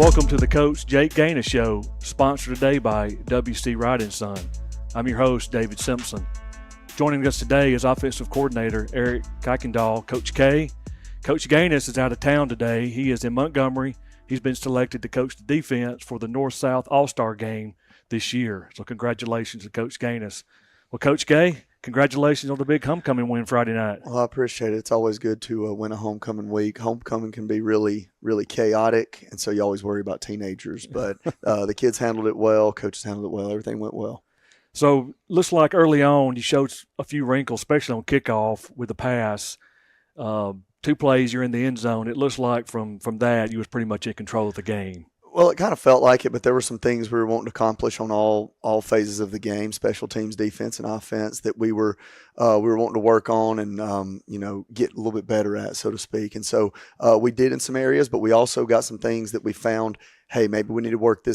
Welcome to the Coach Jake Gainus Show, sponsored today by WC Wright & Son. I'm your host, David Simpson. Joining us today is Offensive Coordinator Eric Kuykendall, Coach K. Coach Gainus is out of town today. He is in Montgomery. He's been selected to coach the defense for the North-South All-Star game this year. So congratulations to Coach Gainus. Well, Coach K, congratulations on the big homecoming win Friday night. Well, I appreciate it. It's always good to win a homecoming week. Homecoming can be really, really chaotic, and so you always worry about teenagers. But the kids handled it well. Coaches handled it well. Everything went well. So looks like early on you showed a few wrinkles, especially on kickoff with the pass. 2 plays, you're in the end zone. It looks like from that you was pretty much in control of the game. Well, it kind of felt like it, but there were some things we were wanting to accomplish on all phases of the game, special teams, defense, and offense, that we were wanting to work on and get a little bit better at, so to speak. And so we did in some areas, but we also got some things that we found, hey, maybe we need to work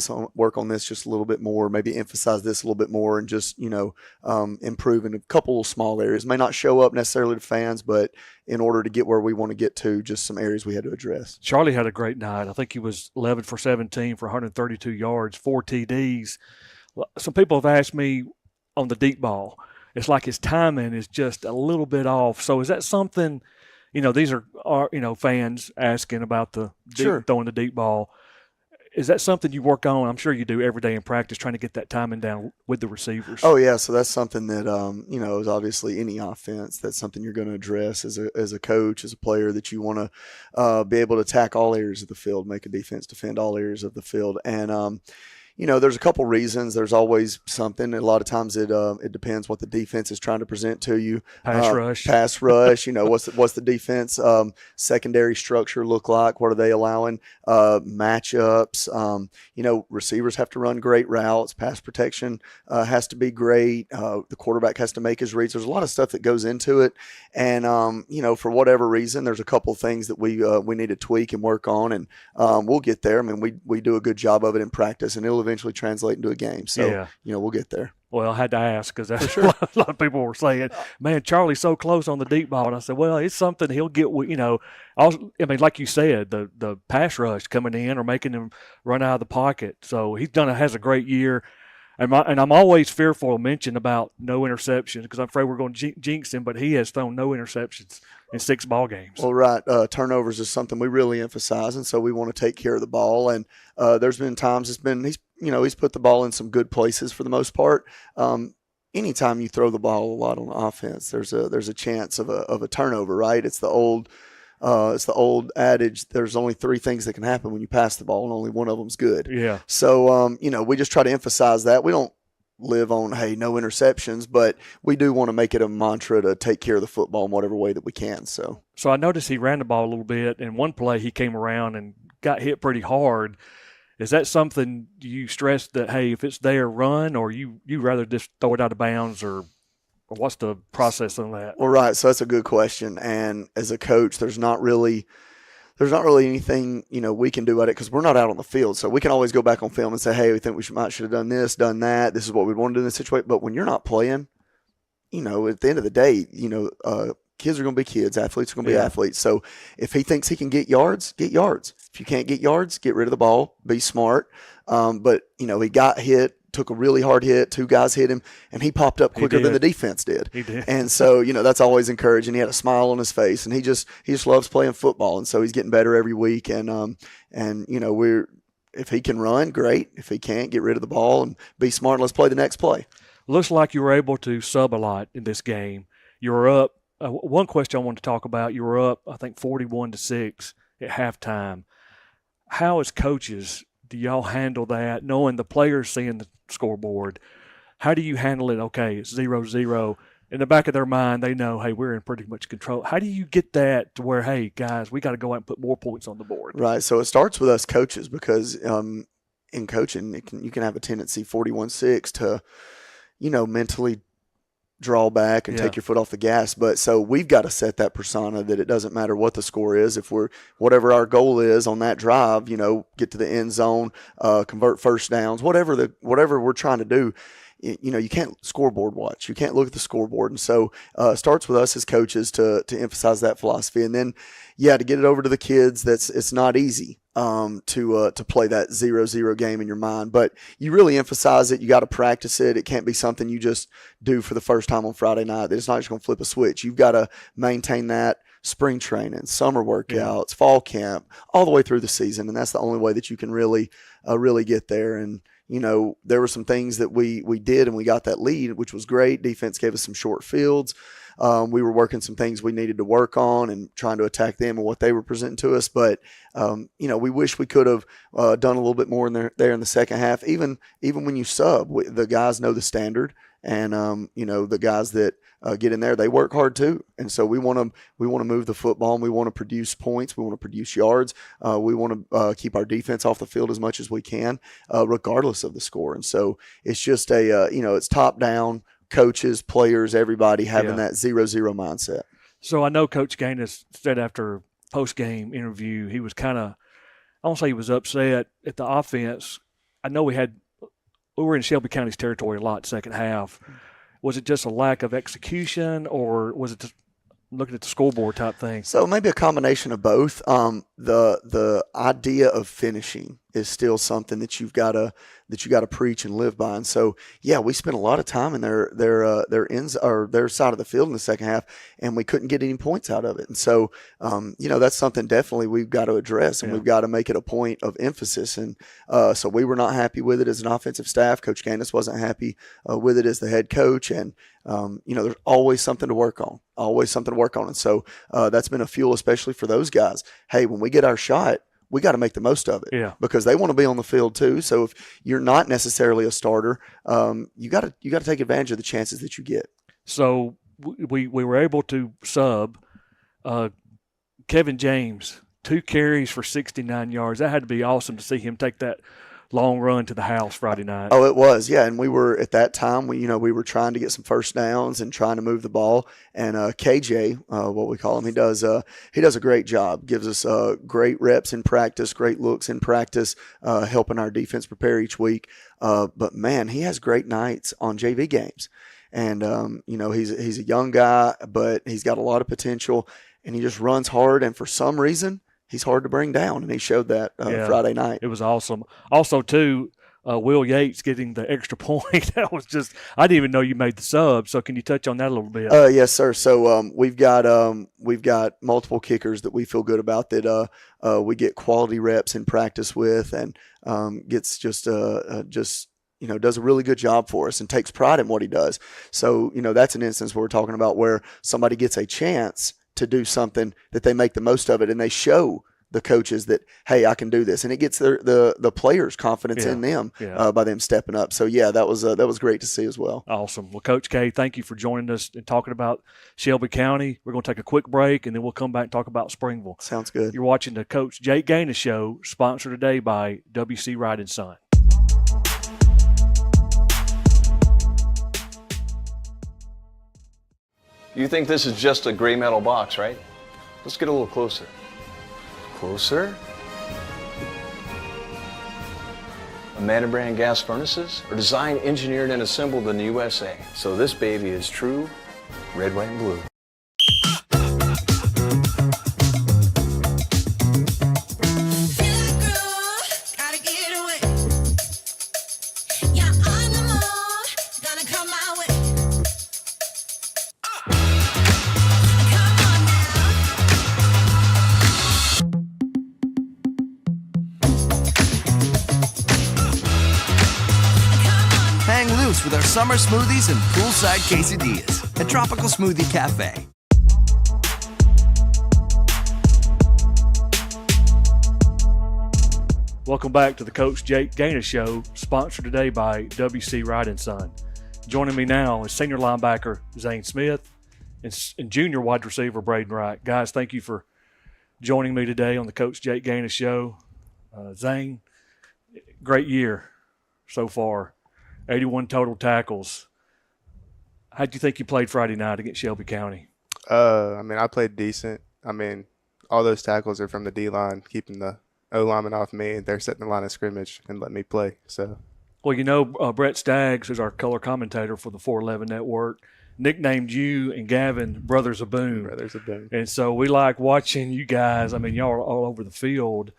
on this just a little bit more, maybe emphasize this a little bit more, and just improve in a couple of small areas. May not show up necessarily to fans, but in order to get where we want to get to, just some areas we had to address. Charlie had a great night. I think he was 11 for 17 for 132 yards, 4 TDs. Some people have asked me on the deep ball, it's like his timing is just a little bit off. So is that something, these are fans asking about the throwing the deep ball. Is that something you work on? I'm sure you do every day in practice, trying to get that timing down with the receivers. Oh, yeah. So that's something that, is obviously any offense. That's something you're going to address as a coach, as a player, that you want to be able to attack all areas of the field, make a defense defend all areas of the field. And, there's a couple reasons. There's always something. A lot of times it depends what the defense is trying to present to you. Pass rush. What's the defense secondary structure look like? What are they allowing? Matchups. Receivers have to run great routes. Pass protection has to be great. The quarterback has to make his reads. There's a lot of stuff that goes into it. And, for whatever reason, there's a couple of things that we need to tweak and work on. And we'll get there. I mean, we do a good job of it in practice, and it'll eventually translate into a game. So, we'll get there. Well, I had to ask because that's a lot of people were saying, man, Charlie's so close on the deep ball. And I said, well, it's something he'll get, like you said, the pass rush coming in or making him run out of the pocket. So has a great year. And I'm always fearful of mention about no interceptions because I'm afraid we're going to jinx him, but he has thrown no interceptions in 6 ball games. Well, right. Turnovers is something we really emphasize, and so we want to take care of the ball. And there's been times he's put the ball in some good places for the most part. Anytime you throw the ball a lot on offense, there's a chance of a turnover, right? It's the old adage, there's only 3 things that can happen when you pass the ball, and only one of them's good. Yeah. So, we just try to emphasize that. We don't live on, hey, no interceptions, but we do want to make it a mantra to take care of the football in whatever way that we can. So I noticed he ran the ball a little bit, and one play he came around and got hit pretty hard. Is that something you stress that, hey, if it's there, run, or you rather just throw it out of bounds, or what's the process on that? Well, right. So that's a good question. And as a coach, there's not really anything, we can do at it because we're not out on the field. So we can always go should on film and say, hey, we think we should have done this, done that. This is what we want to do in this situation. But when you're not playing, at the end of the day, kids are going to be kids. Athletes are going to be athletes. So if he thinks he can get yards, get yards. If you can't get yards, get rid of the ball. Be smart. But, he got hit. Took a really hard hit. 2 guys hit him, and he popped up quicker than the defense did. He did. And so, that's always encouraging. He had a smile on his face, and he just loves playing football, and so he's getting better every week. And if he can run, great. If he can't, get rid of the ball and be smart. Let's play the next play. Looks like you were able to sub a lot in this game. You were up. One question I wanted to talk about. You were up, I think, 41-6 at halftime. How, as coaches, do y'all handle that, knowing the players seeing the scoreboard? How do you handle it? Okay, it's 0-0. In the back of their mind, they know, hey, we're in pretty much control. How do you get that to where, hey, guys, we got to go out and put more points on the board? Right. So it starts with us coaches because in coaching, you can have a tendency 41-6 to, mentally draw back and take your foot off the gas. But so we've got to set that persona that it doesn't matter what the score is. If whatever our goal is on that drive, get to the end zone, convert first downs, whatever we're trying to do, you can't scoreboard watch. You can't look at the scoreboard. And so it starts with us as coaches to emphasize that philosophy. And then, to get it over to the kids, it's not easy to play that 0-0 game in your mind. But you really emphasize it. You got to practice it. It can't be something you just do for the first time on Friday night. It's not just going to flip a switch. You've got to maintain that spring training, summer workouts, fall camp, all the way through the season. And that's the only way that you can really get there. And there were some things that we did and we got that lead, which was great. Defense gave us some short fields. We were working some things we needed to work on and trying to attack them and what they were presenting to us. But, we wish we could have done a little bit more there in the second half. Even when you sub, the guys know the standard. And, the guys that get in there, they work hard too. And so we want to move the football and we want to produce points. We want to produce yards. We want to keep our defense off the field as much as we can, regardless of the score. And so it's just it's top down, coaches, players, everybody having that 0-0 mindset. So I know Coach Gainus said after post-game interview, he was kind of, I won't say he was upset at the offense. I know we were in Shelby County's territory a lot second half. Was it just a lack of execution, or was it just looking at the scoreboard type thing? So maybe a combination of both. The idea of finishing is still something that you got to preach and live by. And so, we spent a lot of time in their ends or their side of the field in the second half, and we couldn't get any points out of it. And so, that's something definitely we've got to address, and we've got to make it a point of emphasis. And so we were not happy with it as an offensive staff. Coach Gainus wasn't happy with it as the head coach. And there's always something to work on. And so that's been a fuel, especially for those guys. Hey, when we get our shot, we got to make the most of it because they want to be on the field too. So if you're not necessarily a starter, you got to take advantage of the chances that you get. So we were able to sub Kevin James, 2 carries for 69 yards. That had to be awesome to see him take that long run to the house Friday night. Oh, it was, and we were at that time. We were trying to get some first downs and trying to move the ball. And KJ, what we call him, he does a great job. Gives us great reps in practice, great looks in practice, helping our defense prepare each week. But man, he has great nights on JV games. And he's a young guy, but he's got a lot of potential, and he just runs hard. And for some reason, he's hard to bring down, and he showed that Friday night. It was awesome. Also, too, Will Yates getting the extra point. That was just – I didn't even know you made the sub. So can you touch on that a little bit? Yes, sir. So we've got multiple kickers that we feel good about that we get quality reps in practice with, and gets does a really good job for us and takes pride in what he does. So, that's an instance where we're talking about where somebody gets a chance to do something that they make the most of it, and they show the coaches that, hey, I can do this, and it gets the players' confidence in them by them stepping up. So that was great to see as well. Awesome. Well, Coach K, thank you for joining us and talking about Shelby County. We're going to take a quick break, and then we'll come back and talk about Springville. Sounds good. You're watching the Coach Jake Gainus Show, sponsored today by WC Wright & Son. You think this is just a gray metal box, right? Let's get a little closer. Closer? Amanda brand gas furnaces are designed, engineered, and assembled in the USA. So this baby is true red, white, and blue. With our summer smoothies and poolside quesadillas at Tropical Smoothie Cafe. Welcome back to the Coach Jake Gainus Show, sponsored today by WC Wright & Son. Joining me now is senior linebacker Zane Smith and junior wide receiver Braden Wright. Guys, thank you for joining me today on the Coach Jake Gainus Show. Zane, great year so far. 81 total tackles. How do you think you played Friday night against Shelby County? I played decent. All those tackles are from the D-line, keeping the O-lineman off me. They're setting the line of scrimmage and letting me play. So, Well, Brett Staggs, who's our color commentator for the 411 Network, nicknamed you and Gavin Brothers of Boom. Brothers of Boom. And so we like watching you guys. I mean, y'all are all over the field.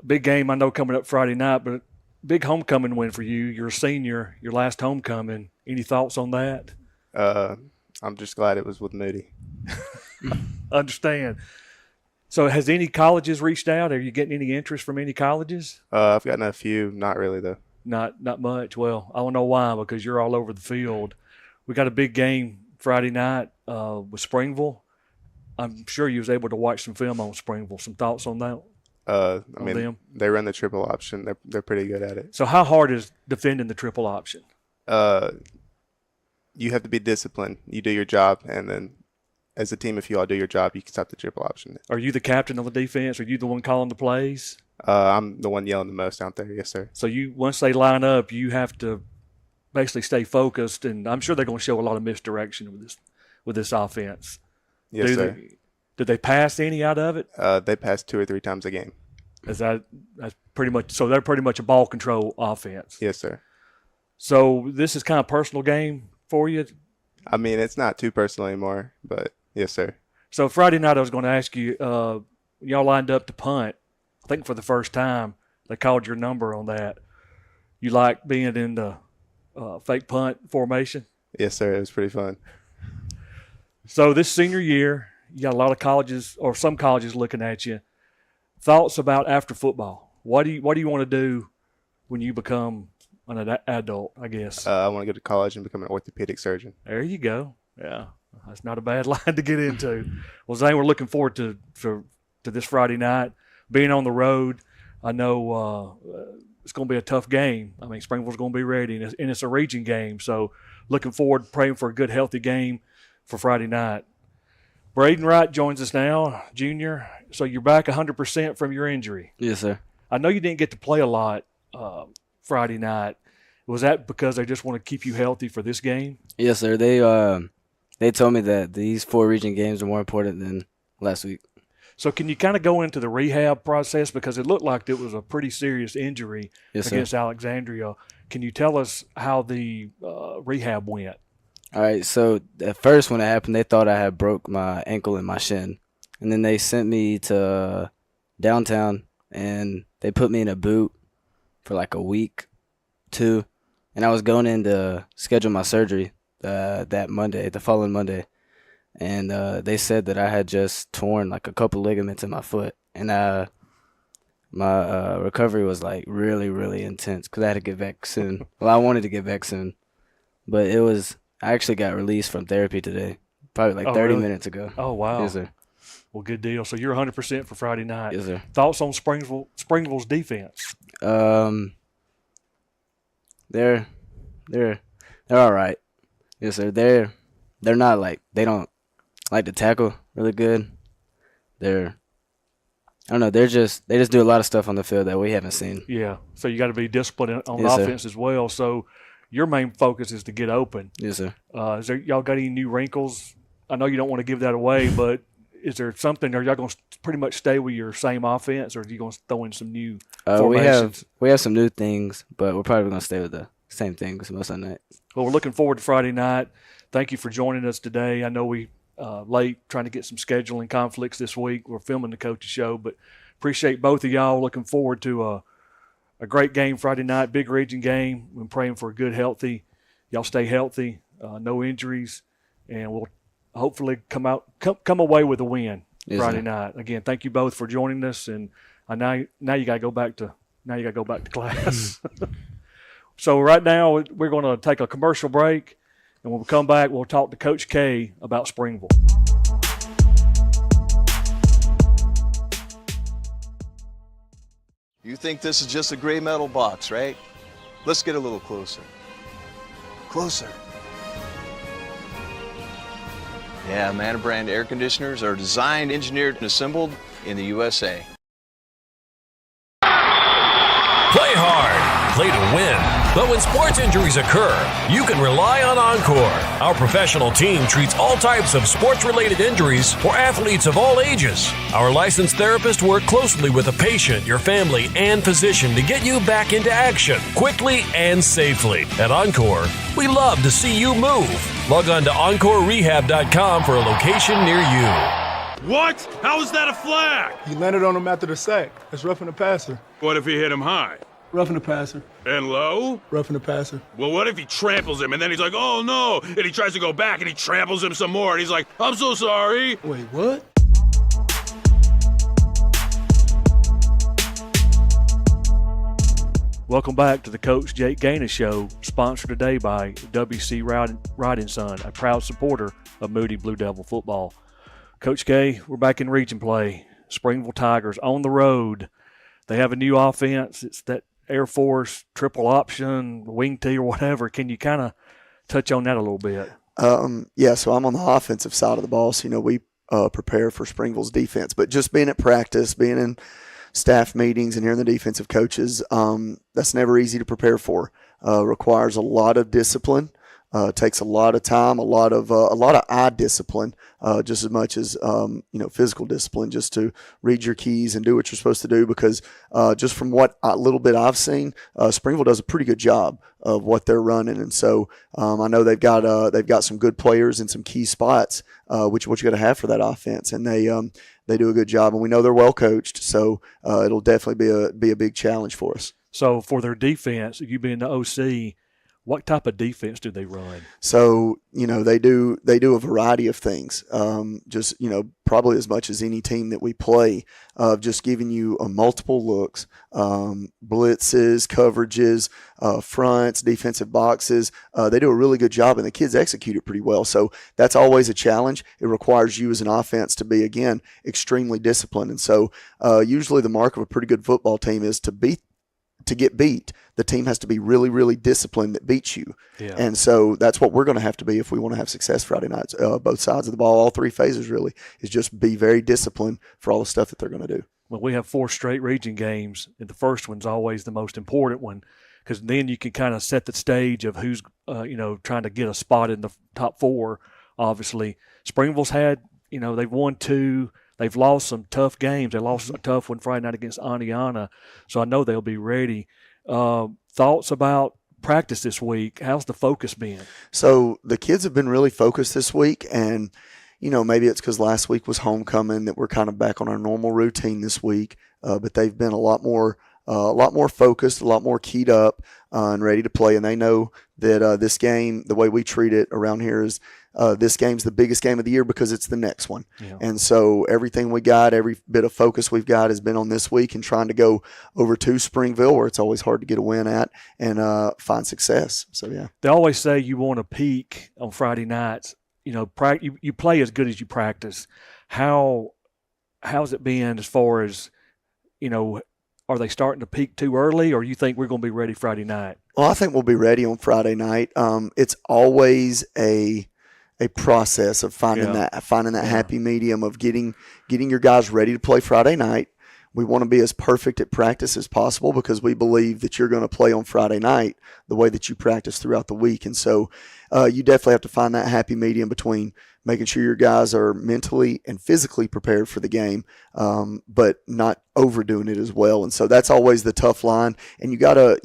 Big game, I know, coming up Friday night, but big homecoming win for you. You're a senior, your last homecoming. Any thoughts on that? I'm just glad it was with Moody. Understand. So has any colleges reached out? Are you getting any interest from any colleges? I've gotten a few, not really though. Not much. Well, I don't know why, because you're all over the field. We got a big game Friday night with Springville. I'm sure you was able to watch some film on Springville. Some thoughts on that? Them? They run the triple option. They're pretty good at it. So how hard is defending the triple option? You have to be disciplined. You do your job, and then as a team, if you all do your job, you can stop the triple option. Are you the captain of the defense? Are you the one calling the plays? I'm the one yelling the most out there. Yes, sir. So once they line up, you have to basically stay focused, and I'm sure they're going to show a lot of misdirection with this offense. Yes, sir. Did they pass any out of it? They pass 2 or 3 times a game. That's pretty much. So they're pretty much a ball control offense. Yes, sir. So this is kind of a personal game for you. I mean, it's not too personal anymore, but yes, sir. So Friday night, I was going to ask you. Y'all lined up to punt. I think for the first time, they called your number on that. You like being in the fake punt formation? Yes, sir. It was pretty fun. So this senior year, you got a lot of colleges or some colleges looking at you. Thoughts about after football? What do you want to do when you become an adult, I guess? I want to go to college and become an orthopedic surgeon. There you go. Yeah, that's not a bad line to get into. Well, Zane, we're looking forward to this Friday night. Being on the road, I know it's going to be a tough game. I mean, Springville's going to be ready, and it's a region game. So looking forward, praying for a good, healthy game for Friday night. Braden Wright joins us now, junior. So you're back 100% from your injury. Yes, sir. I know you didn't get to play a lot Friday night. Was that because they just want to keep you healthy for this game? Yes, sir. They told me that these 4 region games are more important than last week. So can you kind of go into the rehab process, because it looked like it was a pretty serious injury against Alexandria. Can you tell us how the rehab went? All right, so at first when it happened, they thought I had broke my ankle and my shin. And then they sent me to downtown, and they put me in a boot for like a week, 2. And I was going in to schedule my surgery that Monday, the following Monday. And they said that I had just torn like a couple ligaments in my foot. And my recovery was like really, really intense because I had to get back soon. Well, I wanted to get back soon. But I actually got released from therapy today, probably like 30 minutes ago. Oh, wow. Yes, sir. Well, good deal. So you're 100% for Friday night. Yes, sir. Thoughts on Springville's defense? They're all right. Yes, sir. They're not like, they don't like to tackle really good. I don't know. They just do a lot of stuff on the field that we haven't seen. Yeah. So you got to be disciplined on Yes, offense as well. So your main focus is to get open. Yes, sir. Y'all got any new wrinkles? I know you don't want to give that away, but is there something? Are y'all going to pretty much stay with your same offense, or are you going to throw in some new formations? We have some new things, but we're probably going to stay with the same things most of the night. Well, we're looking forward to Friday night. Thank you for joining us today. I know we late trying to get some scheduling conflicts this week. We're filming the coach's show, but appreciate both of y'all. Looking forward to a great game Friday night, big region game. I'm praying for a good, healthy. Y'all stay healthy, no injuries, and we'll hopefully come away with a win Friday night. Again, thank you both for joining us, and now you got to go back to class. So right now we're going to take a commercial break, and when we come back, we'll talk to Coach K about Springville. You think this is just a gray metal box, right? Let's get a little closer. Closer. Yeah, Manor brand air conditioners are designed, engineered, and assembled in the USA. Play hard, play to win. But when sports injuries occur, you can rely on Encore. Our professional team treats all types of sports-related injuries for athletes of all ages. Our licensed therapists work closely with the patient, your family, and physician to get you back into action quickly and safely. At Encore, we love to see you move. Log on to EncoreRehab.com for a location near you. What? How is that a flag? He landed on him after the sack. That's roughing the passer. What if he hit him high? Roughing the passer. And low? Roughing the passer. Well, what if he tramples him and then he's like, oh no, and he tries to go back and he tramples him some more and he's like, I'm so sorry. Wait, what? Welcome back to the Coach Jake Gainus Show, sponsored today by WC Riding Sun, a proud supporter of Moody Blue Devil football. Coach K, we're back in region play. Springville Tigers on the road. They have a new offense. It's that Air Force triple option, wing tee or whatever. Can you kind of touch on that a little bit? Yeah, so I'm on the offensive side of the ball. So, we prepare for Springville's defense. But just being at practice, being in staff meetings and hearing the defensive coaches, that's never easy to prepare for. Requires a lot of discipline. Takes a lot of time, a lot of eye discipline, just as much as physical discipline, just to read your keys and do what you're supposed to do. Because just from what little bit I've seen, Springville does a pretty good job of what they're running, and so I know they've got some good players in some key spots, which what you got to have for that offense, and they do a good job, and we know they're well coached, so it'll definitely be a big challenge for us. So for their defense, you being the OC, what type of defense do they run? So, they do a variety of things. Just, probably as much as any team that we play, of just giving you multiple looks, blitzes, coverages, fronts, defensive boxes. They do a really good job, and the kids execute it pretty well. So that's always a challenge. It requires you as an offense to be, again, extremely disciplined. And so usually the mark of a pretty good football team is to get beat, the team has to be really, really disciplined that beats you. Yeah. And so that's what we're going to have to be if we want to have success Friday nights. Both sides of the ball, all three phases really, is just be very disciplined for all the stuff that they're going to do. Well, we have 4 straight region games, and the first one's always the most important one, because then you can kind of set the stage of who's, trying to get a spot in the top 4, obviously. Springville's had, they've won 2. They've lost some tough games. They lost a tough one Friday night against Aniana, so I know they'll be ready. Thoughts about practice this week? How's the focus been? So the kids have been really focused this week, and maybe it's because last week was homecoming that we're kind of back on our normal routine this week. But they've been a lot more focused, a lot more keyed up, and ready to play. And they know that this game, the way we treat it around here is this game's the biggest game of the year because it's the next one. Yeah. And so everything we got, every bit of focus we've got has been on this week and trying to go over to Springville, where it's always hard to get a win at, and find success. So, yeah. They always say you want to peak on Friday nights. You play as good as you practice. How's it been as far as, are they starting to peak too early, or you think we're going to be ready Friday night? Well, I think we'll be ready on Friday night. It's always a process of finding that happy medium of getting your guys ready to play Friday night. We want to be as perfect at practice as possible because we believe that you're going to play on Friday night the way that you practice throughout the week. And so you definitely have to find that happy medium between making sure your guys are mentally and physically prepared for the game, but not overdoing it as well. And so that's always the tough line. And you gotta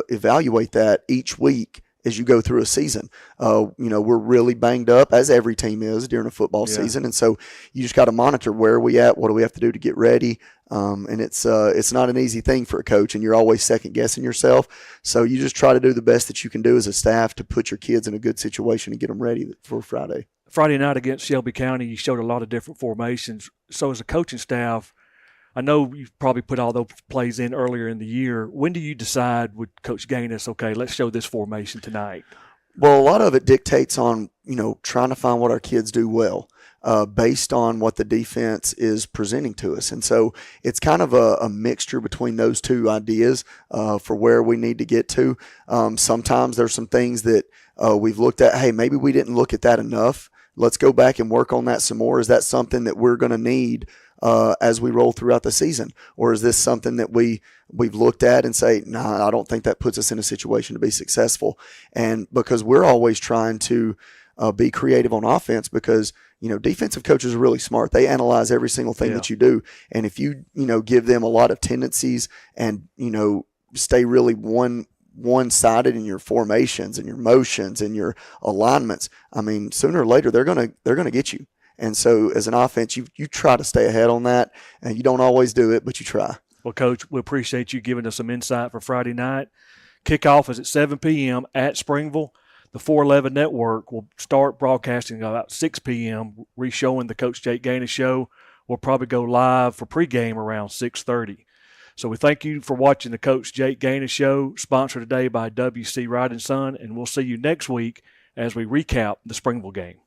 evaluate that each week as you go through a season. We're really banged up, as every team is during a football season. And so you just got to monitor where are we at, what do we have to do to get ready. And it's not an easy thing for a coach, and you're always second guessing yourself. So you just try to do the best that you can do as a staff to put your kids in a good situation and get them ready for Friday. Friday night against Shelby County, you showed a lot of different formations. So as a coaching staff, I know you've probably put all those plays in earlier in the year. When do you decide with Coach Gainus, okay, let's show this formation tonight? Well, a lot of it dictates on, trying to find what our kids do well based on what the defense is presenting to us. And so it's kind of a mixture between those two ideas for where we need to get to. Sometimes there's some things that we've looked at, hey, maybe we didn't look at that enough. Let's go back and work on that some more. Is that something that we're going to need as we roll throughout the season? Or is this something that we've looked at and say, nah, I don't think that puts us in a situation to be successful? And because we're always trying to be creative on offense, because defensive coaches are really smart. They analyze every single thing that you do, and if you give them a lot of tendencies and stay really one-sided in your formations and your motions and your alignments, I mean, sooner or later they're gonna get you. And so as an offense, you try to stay ahead on that, and you don't always do it, but you try. Well, Coach, we appreciate you giving us some insight for Friday night. Kickoff is at 7 p.m. at Springville. The 411 Network will start broadcasting about 6 p.m., re-showing the Coach Jake Gainus show. We'll probably go live for pregame around 6:30. So we thank you for watching the Coach Jake Gainus show, sponsored today by WC Ride & Son, and we'll see you next week as we recap the Springville game.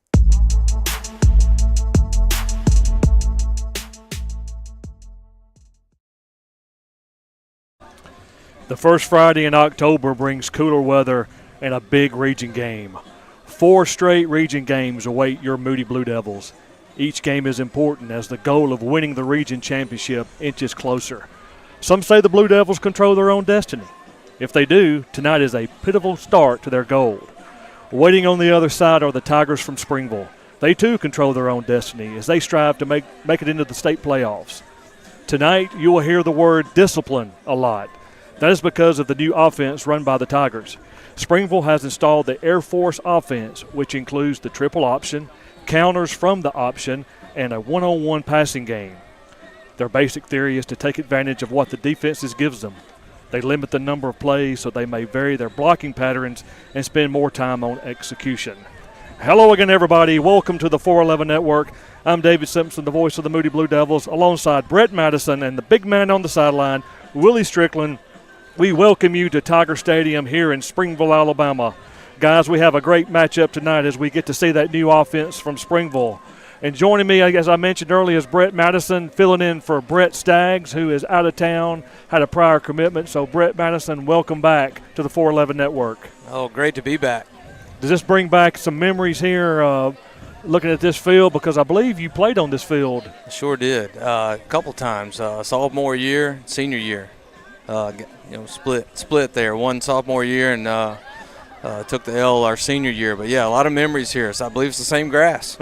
The first Friday in October brings cooler weather and a big region game. 4 straight region games await your Moody Blue Devils. Each game is important as the goal of winning the region championship inches closer. Some say the Blue Devils control their own destiny. If they do, tonight is a pivotal start to their goal. Waiting on the other side are the Tigers from Springville. They too control their own destiny as they strive to make it into the state playoffs. Tonight you will hear the word discipline a lot. That is because of the new offense run by the Tigers. Springville has installed the Air Force offense, which includes the triple option, counters from the option, and a one-on-one passing game. Their basic theory is to take advantage of what the defenses gives them. They limit the number of plays so they may vary their blocking patterns and spend more time on execution. Hello again, everybody. Welcome to the 411 Network. I'm David Simpson, the voice of the Moody Blue Devils, alongside Brett Madison and the big man on the sideline, Willie Strickland. We welcome you to Tiger Stadium here in Springville, Alabama. Guys, we have a great matchup tonight as we get to see that new offense from Springville. And joining me, as I mentioned earlier, is Brett Madison, filling in for Brett Staggs, who is out of town, had a prior commitment. So, Brett Madison, welcome back to the 411 Network. Oh, great to be back. Does this bring back some memories here looking at this field? Because I believe you played on this field. Sure did. A couple times. Sophomore year, senior year. Split there. One sophomore year and took the L our senior year. But, yeah, a lot of memories here. So I believe it's the same grass.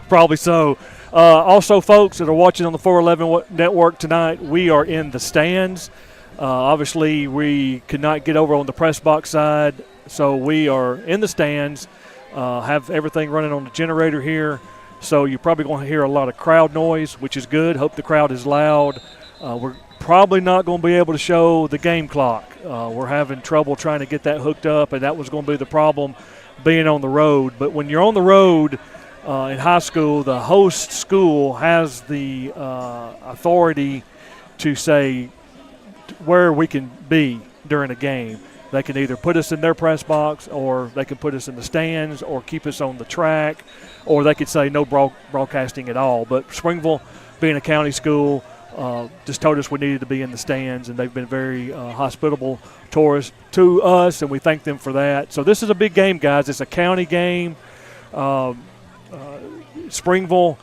Probably so. Also, folks that are watching on the 411 Network tonight, we are in the stands. Obviously, we could not get over on the press box side, so we are in the stands, have everything running on the generator here. So you're probably going to hear a lot of crowd noise, which is good. Hope the crowd is loud. We're probably not going to be able to show the game clock. We're having trouble trying to get that hooked up, and that was going to be the problem being on the road. But when you're on the road in high school, the host school has the authority to say where we can be during a game. They can either put us in their press box, or they can put us in the stands, or keep us on the track, or they could say no broadcasting at all. But Springville, being a county school, just told us we needed to be in the stands, and they've been very hospitable to us, and we thank them for that. So this is a big game, guys. It's a county game. Springville,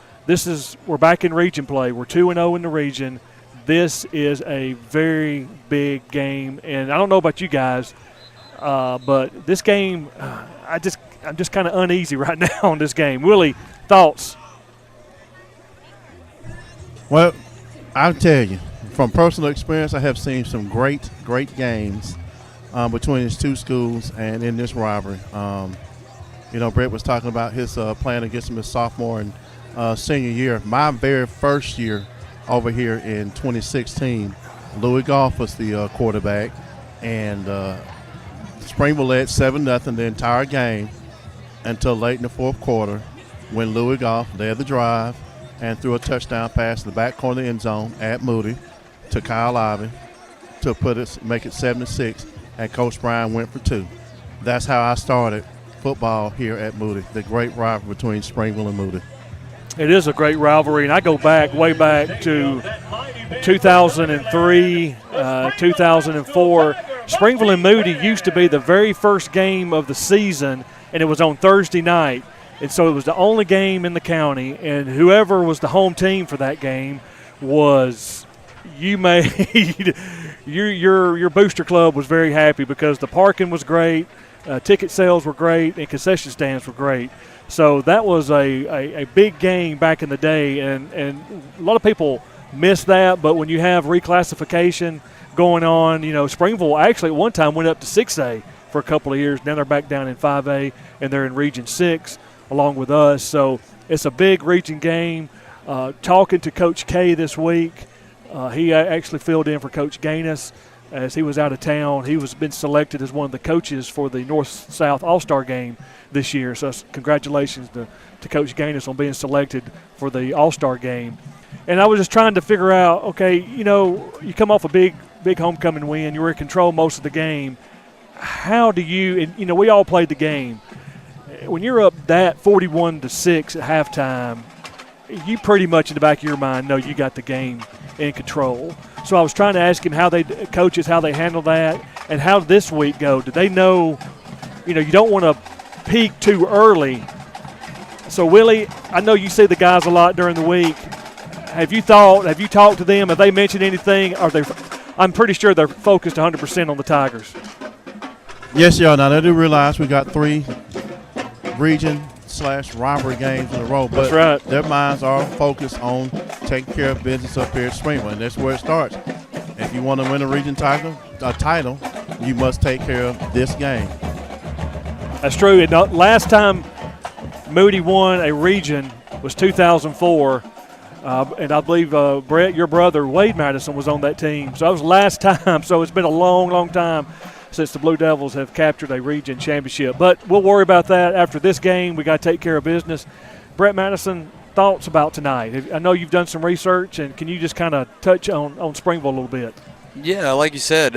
we're back in region play. We're 2-0 in the region. This is a very big game, and I don't know about you guys, but this game, I'm just kind of uneasy right now on this game. Willie, thoughts? Well, I'll tell you, from personal experience, I have seen some great games between these two schools and in this rivalry. Brett was talking about his playing against him his sophomore and senior year. My very first year over here in 2016, Louis Goff was the quarterback, and Springville led 7-0 the entire game until late in the fourth quarter, when Louis Goff led the drive and threw a touchdown pass in the back corner of the end zone at Moody to Kyle Ivey to make it 7-6, and Coach Bryan went for 2. That's how I started football here at Moody, the great rivalry between Springville and Moody. It is a great rivalry, and I go way back to 2003, 2004. Springville and Moody used to be the very first game of the season, and it was on Thursday night. And so it was the only game in the county, and whoever was the home team for that game was you made your booster club was very happy because the parking was great, ticket sales were great, and concession stands were great. So that was a big game back in the day, and a lot of people miss that. But when you have reclassification going on, Springville actually at one time went up to 6A for a couple of years. Now they're back down in 5A, and they're in Region 6 along with us. So it's a big region game. Talking to Coach K this week, he actually filled in for Coach Gainus as he was out of town. He was been selected as one of the coaches for the North-South All-Star game this year. So congratulations to Coach Gainus on being selected for the All-Star game. And I was just trying to figure out, okay, you come off a big homecoming win. You were in control most of the game. How do you – and, we all played the game. When you're up that 41-6 at halftime, you pretty much in the back of your mind know you got the game in control. So I was trying to ask him how they handle that, and how did this week go? Did they know, you don't want to peak too early. So Willie, I know you see the guys a lot during the week. Have you talked to them? Have they mentioned anything? I'm pretty sure they're focused 100% on the Tigers. Yes, y'all. Now they do realize we got 3 region/rivalry games in a row, but that's right. Their minds are focused on taking care of business up here at Springville, and that's where it starts. If you want to win a region title, you must take care of this game. That's true. And last time Moody won a region was 2004, and I believe Brett, your brother Wade Madison, was on that team. So that was last time. So it's been a long, long time since the Blue Devils have captured a region championship. But we'll worry about that after this game. We got to take care of business. Brett Madison, thoughts about tonight? I know you've done some research, and can you just kind of touch on Springville a little bit? Yeah, like you said,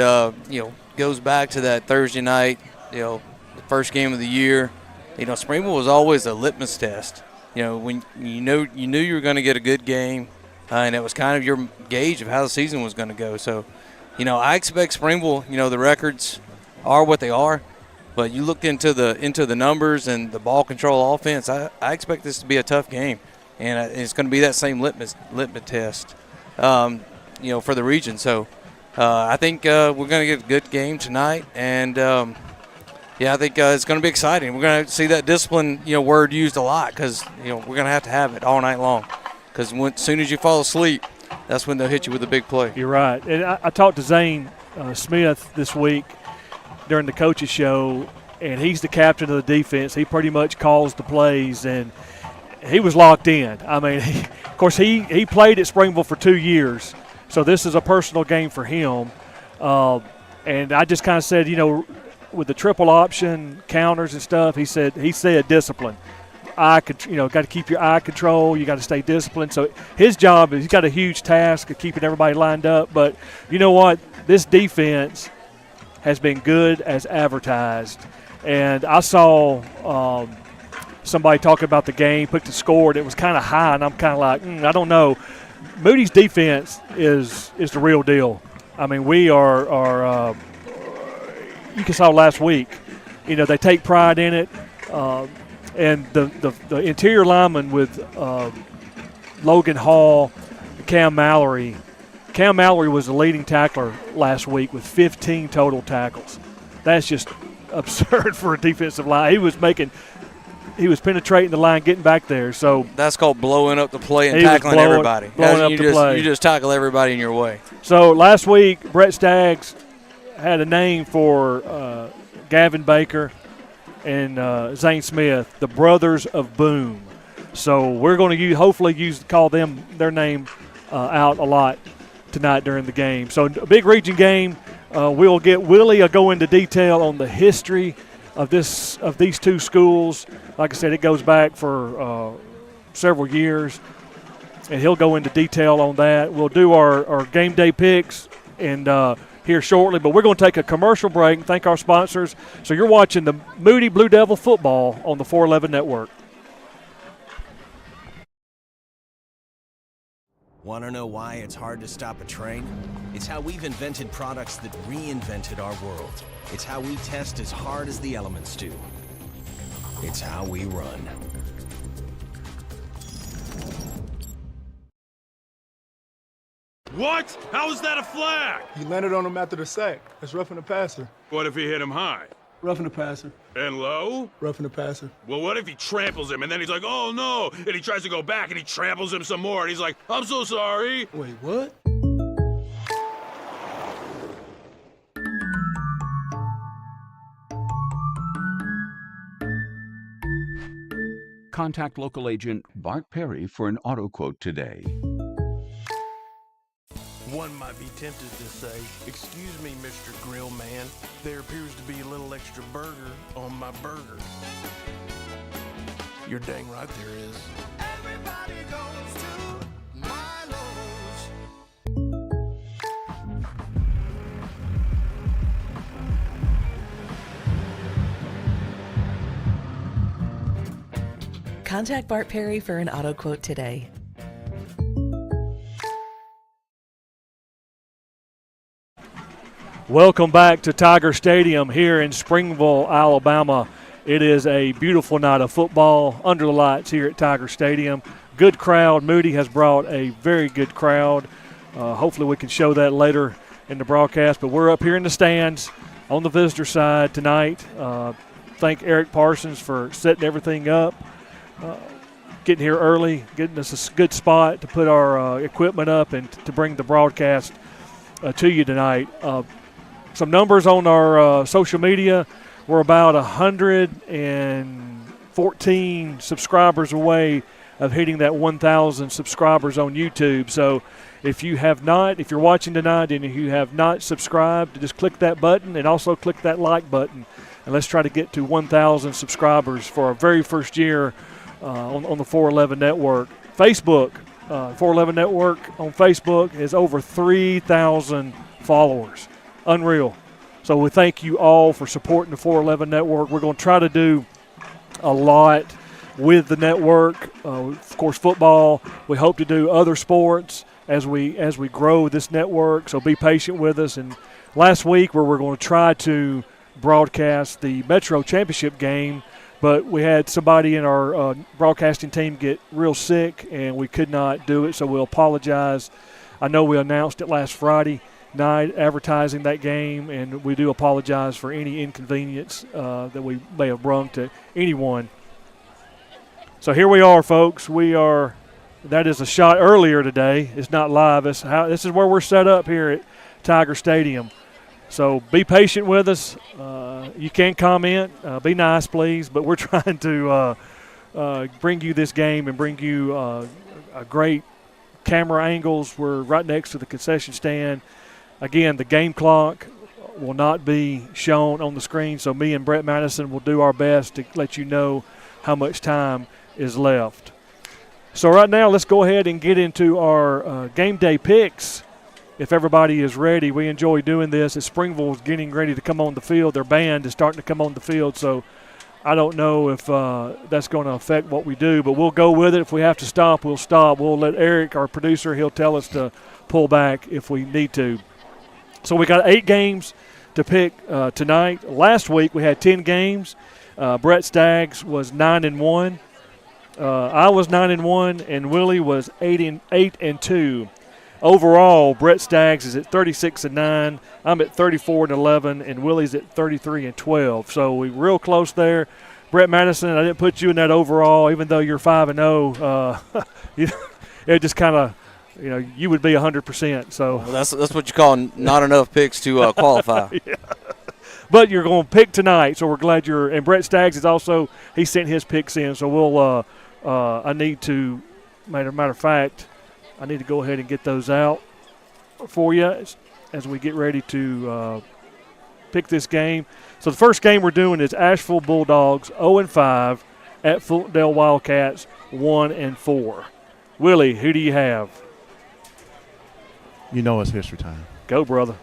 goes back to that Thursday night, the first game of the year. Springville was always a litmus test. When you knew you were going to get a good game, and it was kind of your gauge of how the season was going to go. So, I expect Springville. The records are what they are, but you looked into the numbers and the ball control offense. I expect this to be a tough game, and it's going to be that same litmus test, for the region. So, I think we're going to get a good game tonight, and I think it's going to be exciting. We're going to see that discipline, word used a lot because we're going to have it all night long. Because as soon as you fall asleep, that's when they'll hit you with a big play. You're right. And I talked to Zane Smith this week during the coaches show, and he's the captain of the defense. He pretty much calls the plays, and he was locked in. I mean, of course, he played at Springville for 2 years, so this is a personal game for him. And I just kind of said, with the triple option counters and stuff, he said discipline. Got to keep your eye control. You got to stay disciplined. So his job is he's got a huge task of keeping everybody lined up. But you know what? This defense has been good as advertised. And I saw somebody talking about the game, put the score, and it was kind of high, and I'm kind of like, I don't know. Moody's defense is the real deal. I mean, we are you can saw last week. They take pride in it. And the interior lineman with Logan Hall, Cam Mallory. Cam Mallory was the leading tackler last week with 15 total tackles. That's just absurd for a defensive line. He was penetrating the line, getting back there. So that's called blowing up the play and tackling everybody. You just tackle everybody in your way. So last week, Brett Staggs had a name for Gavin Baker and Zane Smith, the Brothers of Boom. So we're going to call them their name out a lot tonight during the game. So a big region game. We'll get Willie go into detail on the history of these two schools. Like I said, it goes back for several years, and he'll go into detail on that. We'll do our game day picks and here shortly, but we're going to take a commercial break and thank our sponsors. So you're watching the Moody Blue Devil football on the 411 Network. Want to know why it's hard to stop a train? It's how we've invented products that reinvented our world. It's how we test as hard as the elements do. It's how we run. What? How is that a flag? He landed on him after the sack. That's roughing the passer. What if he hit him high? Roughing the passer. And low? Roughing the passer. Well, what if he tramples him and then he's like, oh no, and he tries to go back and he tramples him some more and he's like, I'm so sorry. Wait, what? Contact local agent Bart Perry for an auto quote today. One might be tempted to say, excuse me, Mr. Grill Man, there appears to be a little extra burger on my burger. You're dang right there is. Everybody goes to Milo's. Contact Bart Perry for an auto quote today. Welcome back to Tiger Stadium here in Springville, Alabama. It is a beautiful night of football under the lights here at Tiger Stadium. Good crowd. Moody has brought a very good crowd. Hopefully we can show that later in the broadcast. But we're up here in the stands on the visitor side tonight. Thank Eric Parsons for setting everything up, getting here early, getting us a good spot to put our equipment up and to bring the broadcast to you tonight. Some numbers on our social media. We're about 114 subscribers away of hitting that 1,000 subscribers on YouTube. So if you're watching tonight and if you have not subscribed, just click that button and also click that like button. And let's try to get to 1,000 subscribers for our very first year on the 411 Network. Facebook, 411 Network on Facebook has over 3,000 followers. Unreal. So we thank you all for supporting the 411 Network. We're going to try to do a lot with the network. Of course, football. We hope to do other sports as we grow this network. So be patient with us. And last week we're going to try to broadcast the Metro Championship game, but we had somebody in our broadcasting team get real sick and we could not do it. So we'll apologize. I know we announced it last Friday night advertising that game, and we do apologize for any inconvenience that we may have brought to anyone. So here we are, folks. That is a shot earlier today. It's not live. This is where we're set up here at Tiger Stadium. So be patient with us. You can comment. Be nice, please. But we're trying to bring you this game and bring you a great camera angles. We're right next to the concession stand. Again, the game clock will not be shown on the screen, so me and Brett Madison will do our best to let you know how much time is left. So right now, let's go ahead and get into our game day picks. If everybody is ready, we enjoy doing this as Springville's getting ready to come on the field. Their band is starting to come on the field, so I don't know if that's going to affect what we do, but we'll go with it. If we have to stop, we'll stop. We'll let Eric, our producer, he'll tell us to pull back if we need to. So we got 8 games to pick tonight. Last week we had 10 games. Brett Staggs was 9-1. I was 9-1, and Willie was 8-2. Overall, Brett Staggs is at 36-9. I'm at 34-11, and Willie's at 33-12. So we're real close there. Brett Madison, I didn't put you in that overall, even though you're 5-0. It just kind of. You would be 100%. So well, that's what you call not enough picks to qualify. Yeah. But you're going to pick tonight, so we're glad you're. And Brett Staggs is also. He sent his picks in, so we'll. I need to. Matter of fact, I need to go ahead and get those out for you as we get ready to pick this game. So the first game we're doing is Asheville Bulldogs 0-5 at Fultondale Wildcats 1-4. Willie, who do you have? You know it's history time. Go, brother.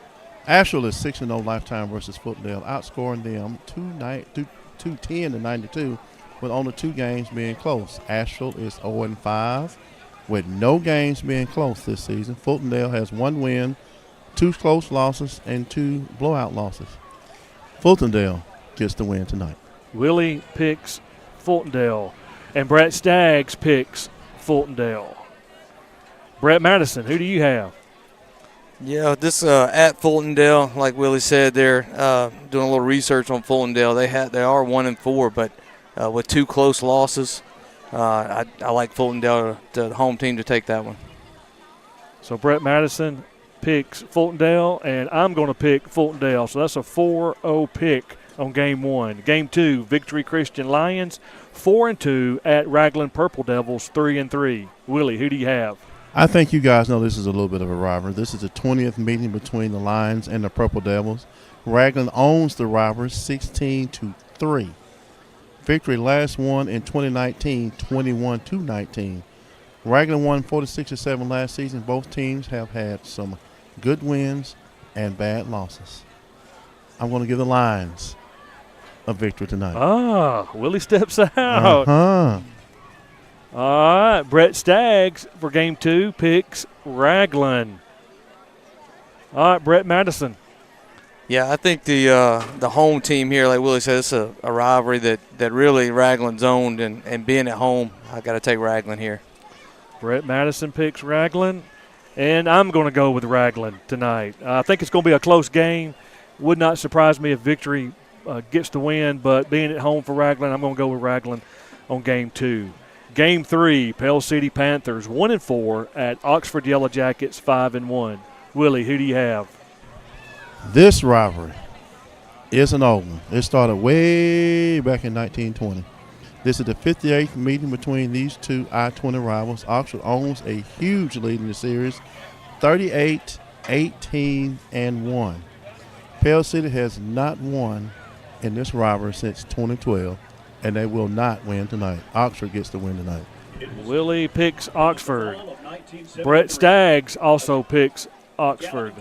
Asheville is 6-0 lifetime versus Fultondale, outscoring them 210-92 with only 2 games being close. Asheville is 0-5 with no games being close this season. Fultondale has 1 win, 2 close losses, and 2 blowout losses. Fultondale gets the win tonight. Willie picks Fultondale, and Brett Staggs picks Fultondale. Brett Madison, who do you have? Yeah, this at Fultondale, like Willie said, they're doing a little research on Fultondale. They are 1-4, but with 2 close losses, I like Fultondale, the home team, to take that one. So Brett Madison picks Fultondale, and I'm going to pick Fultondale. So that's a 4-0 pick on game 1. Game 2, Victory Christian Lions 4-2 at Raglan Purple Devils 3-3. Willie, who do you have? I think you guys know this is a little bit of a rivalry. This is the 20th meeting between the Lions and the Purple Devils. Raglan owns the rivalry 16-3. Victory last won in 2019, 21-19. Raglan won 46-7 last season. Both teams have had some good wins and bad losses. I'm going to give the Lions a victory tonight. Ah, Willie steps out. Uh-huh. All right, Brett Staggs for game 2 picks Raglan. All right, Brett Madison. Yeah, I think the home team here, like Willie said, it's a rivalry that really Raglan's owned, and being at home, I got to take Raglan here. Brett Madison picks Raglan, and I'm going to go with Raglan tonight. I think it's going to be a close game. Would not surprise me if Victory gets the win, but being at home for Raglan, I'm going to go with Raglan on game 2. Game 3, Pell City Panthers 1-4 at Oxford Yellow Jackets 5-1. Willie, who do you have? This rivalry is an old one. It started way back in 1920. This is the 58th meeting between these two I-20 rivals. Oxford owns a huge lead in the series, 38-18-1. Pell City has not won in this rivalry since 2012, and they will not win tonight. Oxford gets the win tonight. Willie picks Oxford. Brett Staggs also picks Oxford.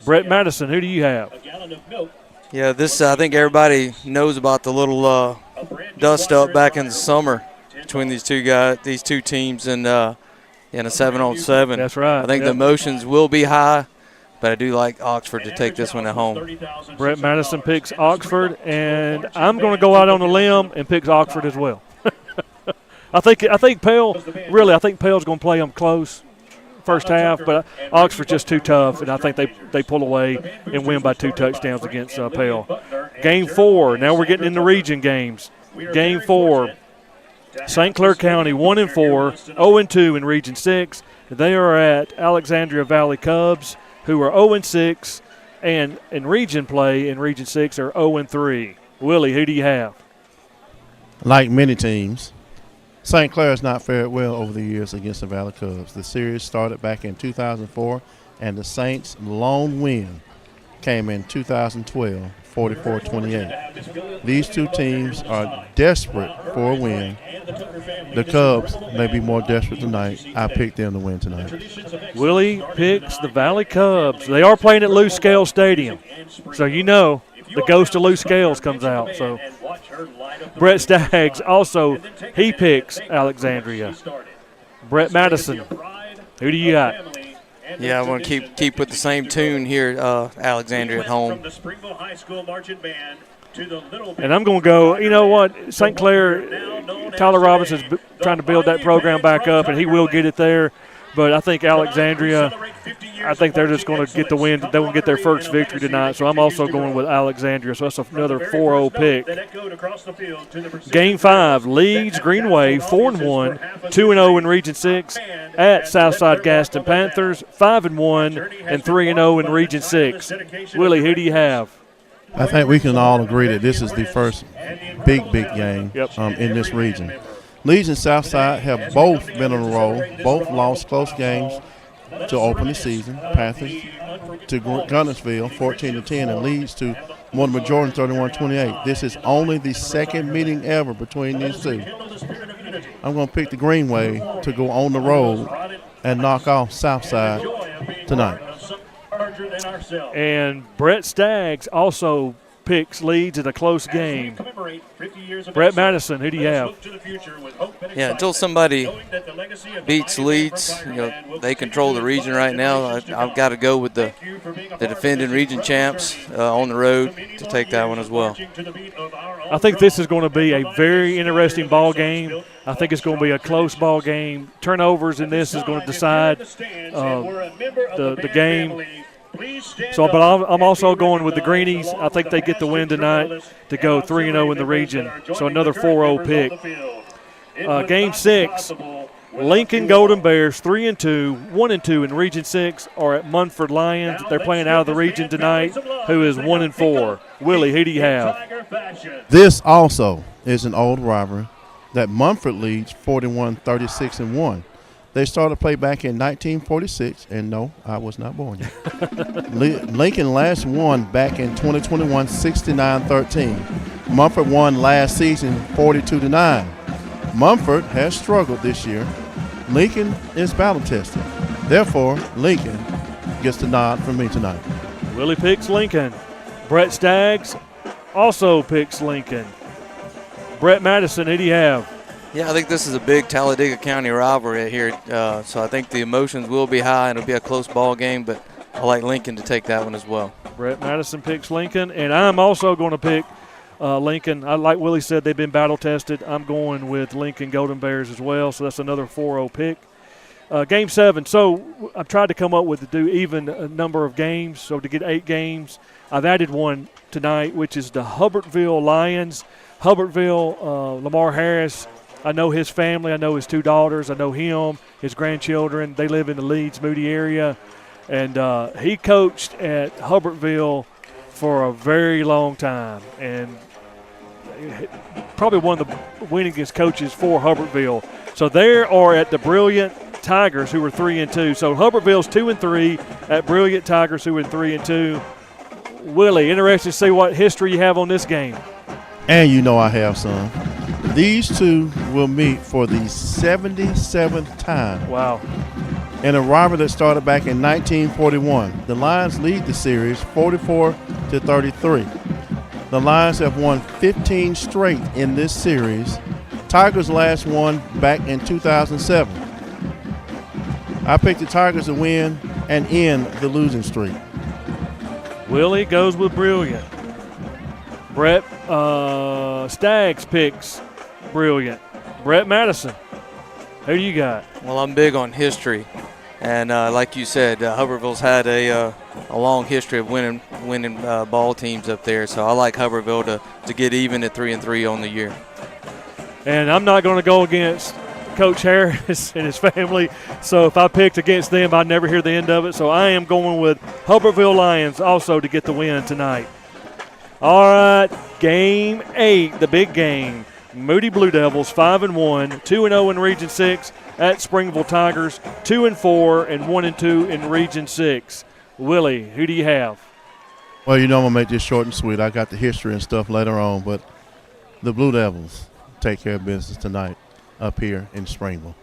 Brett Madison, who do you have? Yeah, this I think everybody knows about the little dust up back in the summer between these two teams in a 7-on-7. That's right. I think the emotions will be high, but I do like Oxford to take this one at home. Brett Madison picks Oxford, and I'm going to go out on a limb and pick Oxford as well. I think Pell's going to play them close first half, but Oxford's just too tough, and I think they pull away and win by 2 touchdowns against Pell. Game 4, now we're getting into region games. Game 4, St. Clair County 1-4, 0-2 in Region 6. They are at Alexandria Valley Cubs, who are 0-6, and in region play in Region 6 are 0-3. Willie, who do you have? Like many teams, St. Clair has not fared well over the years against the Valley Cubs. The series started back in 2004, and the Saints' lone win came in 2012, 44-28. These two teams are desperate for a win. The Cubs may be more desperate tonight. I picked them to win tonight. Willie picks the Valley Cubs. They are playing at Loose Scale Stadium, so you know the ghost of Loose Scales comes out. So Brett Staggs also, he picks Alexandria. Brett Madison, who do you got? Yeah, I want to keep with the same tune here, Alexandria at home. And I'm going to go, you know what, St. Clair, Tyler Robinson's trying to build that program back up, and he will get it there. But I think Alexandria, I think they're just going to get the win. They will get their first victory tonight. So I'm also going with Alexandria. So that's another 4-0 pick. Game 5, Leeds Greenway 4-1, 2-0 in Region 6 at Southside Gaston Panthers, 5-1 and 3-0 in Region 6. Willie, who do you have? I think we can all agree that this is the first big game in this region. Leeds and Southside have both been on a roll, both lost close games to open the season. Panthers to Gunnersville, 14-10, and Leeds to Mortimer Jordan, 31-28. This is only the second meeting ever between these two. I'm going to pick the Greenway to go on the road and knock off Southside tonight. And Brett Staggs also picks leads in a close game. Brett Madison, who do you have? Yeah, until somebody beats Leeds, they control the region right now. I've got to go with the defending region champs on the road to take that one as well. I think this is going to be a very interesting ball game. I think it's going to be a close ball game. Turnovers in this is going to decide the game. So, but I'm also going with the Greenies. I think they get the win tonight to go 3-0 in the region. So another 4-0 pick. Game 6, Lincoln Golden Bears 3-2, 1-2 in Region 6 are at Munford Lions. They're playing out of the region tonight, who is 1-4. Willie, who do you have? This also is an old rivalry that Munford leads 41-36-1. They started play back in 1946, and no, I was not born yet. Lincoln last won back in 2021, 69-13. Munford won last season, 42-9. Munford has struggled this year. Lincoln is battle-tested. Therefore, Lincoln gets the nod from me tonight. Willie picks Lincoln. Brett Staggs also picks Lincoln. Brett Madison, who do you have? Yeah, I think this is a big Talladega County rivalry here, so I think the emotions will be high and it'll be a close ball game, but I like Lincoln to take that one as well. Brett Madison picks Lincoln, and I'm also going to pick Lincoln. Like Willie said, they've been battle-tested. I'm going with Lincoln Golden Bears as well, so that's another 4-0 pick. Game 7, so I've tried to come up with to do even number of games, so to get 8 games. I've added one tonight, which is the Hubbardsville Lions. Hubbardsville, Lamar Harris, I know his family. I know his 2 daughters. I know him, his grandchildren. They live in the Leeds, Moody area. And he coached at Hubbardsville for a very long time. And probably one of the winningest coaches for Hubbardsville. So they are at the Brilliant Tigers, who were 3-2. So Hubbardsville's 2-3 at Brilliant Tigers, who were 3-2. Willie, interested to see what history you have on this game. And you know I have some. These two will meet for the 77th time. Wow. In a rivalry that started back in 1941. The Lions lead the series 44-33. The Lions have won 15 straight in this series. Tigers last won back in 2007. I picked the Tigers to win and end the losing streak. Willie goes with Brilliant. Brett Staggs picks Brilliant. Brett Madison, who do you got? Well, I'm big on history, and like you said, Hubbardsville's had a long history of winning ball teams up there. So I like Hubbardsville to get even at 3-3 on the year. And I'm not going to go against Coach Harris and his family. So if I picked against them, I'd never hear the end of it. So I am going with Hubbardsville Lions also to get the win tonight. All right, Game 8, the big game. Moody Blue Devils 5-1, 2-0 in Region 6 at Springville Tigers, 2-4 and 1-2 in Region 6. Willie, who do you have? Well, you know I'm going to make this short and sweet. I got the history and stuff later on, but the Blue Devils take care of business tonight up here in Springville.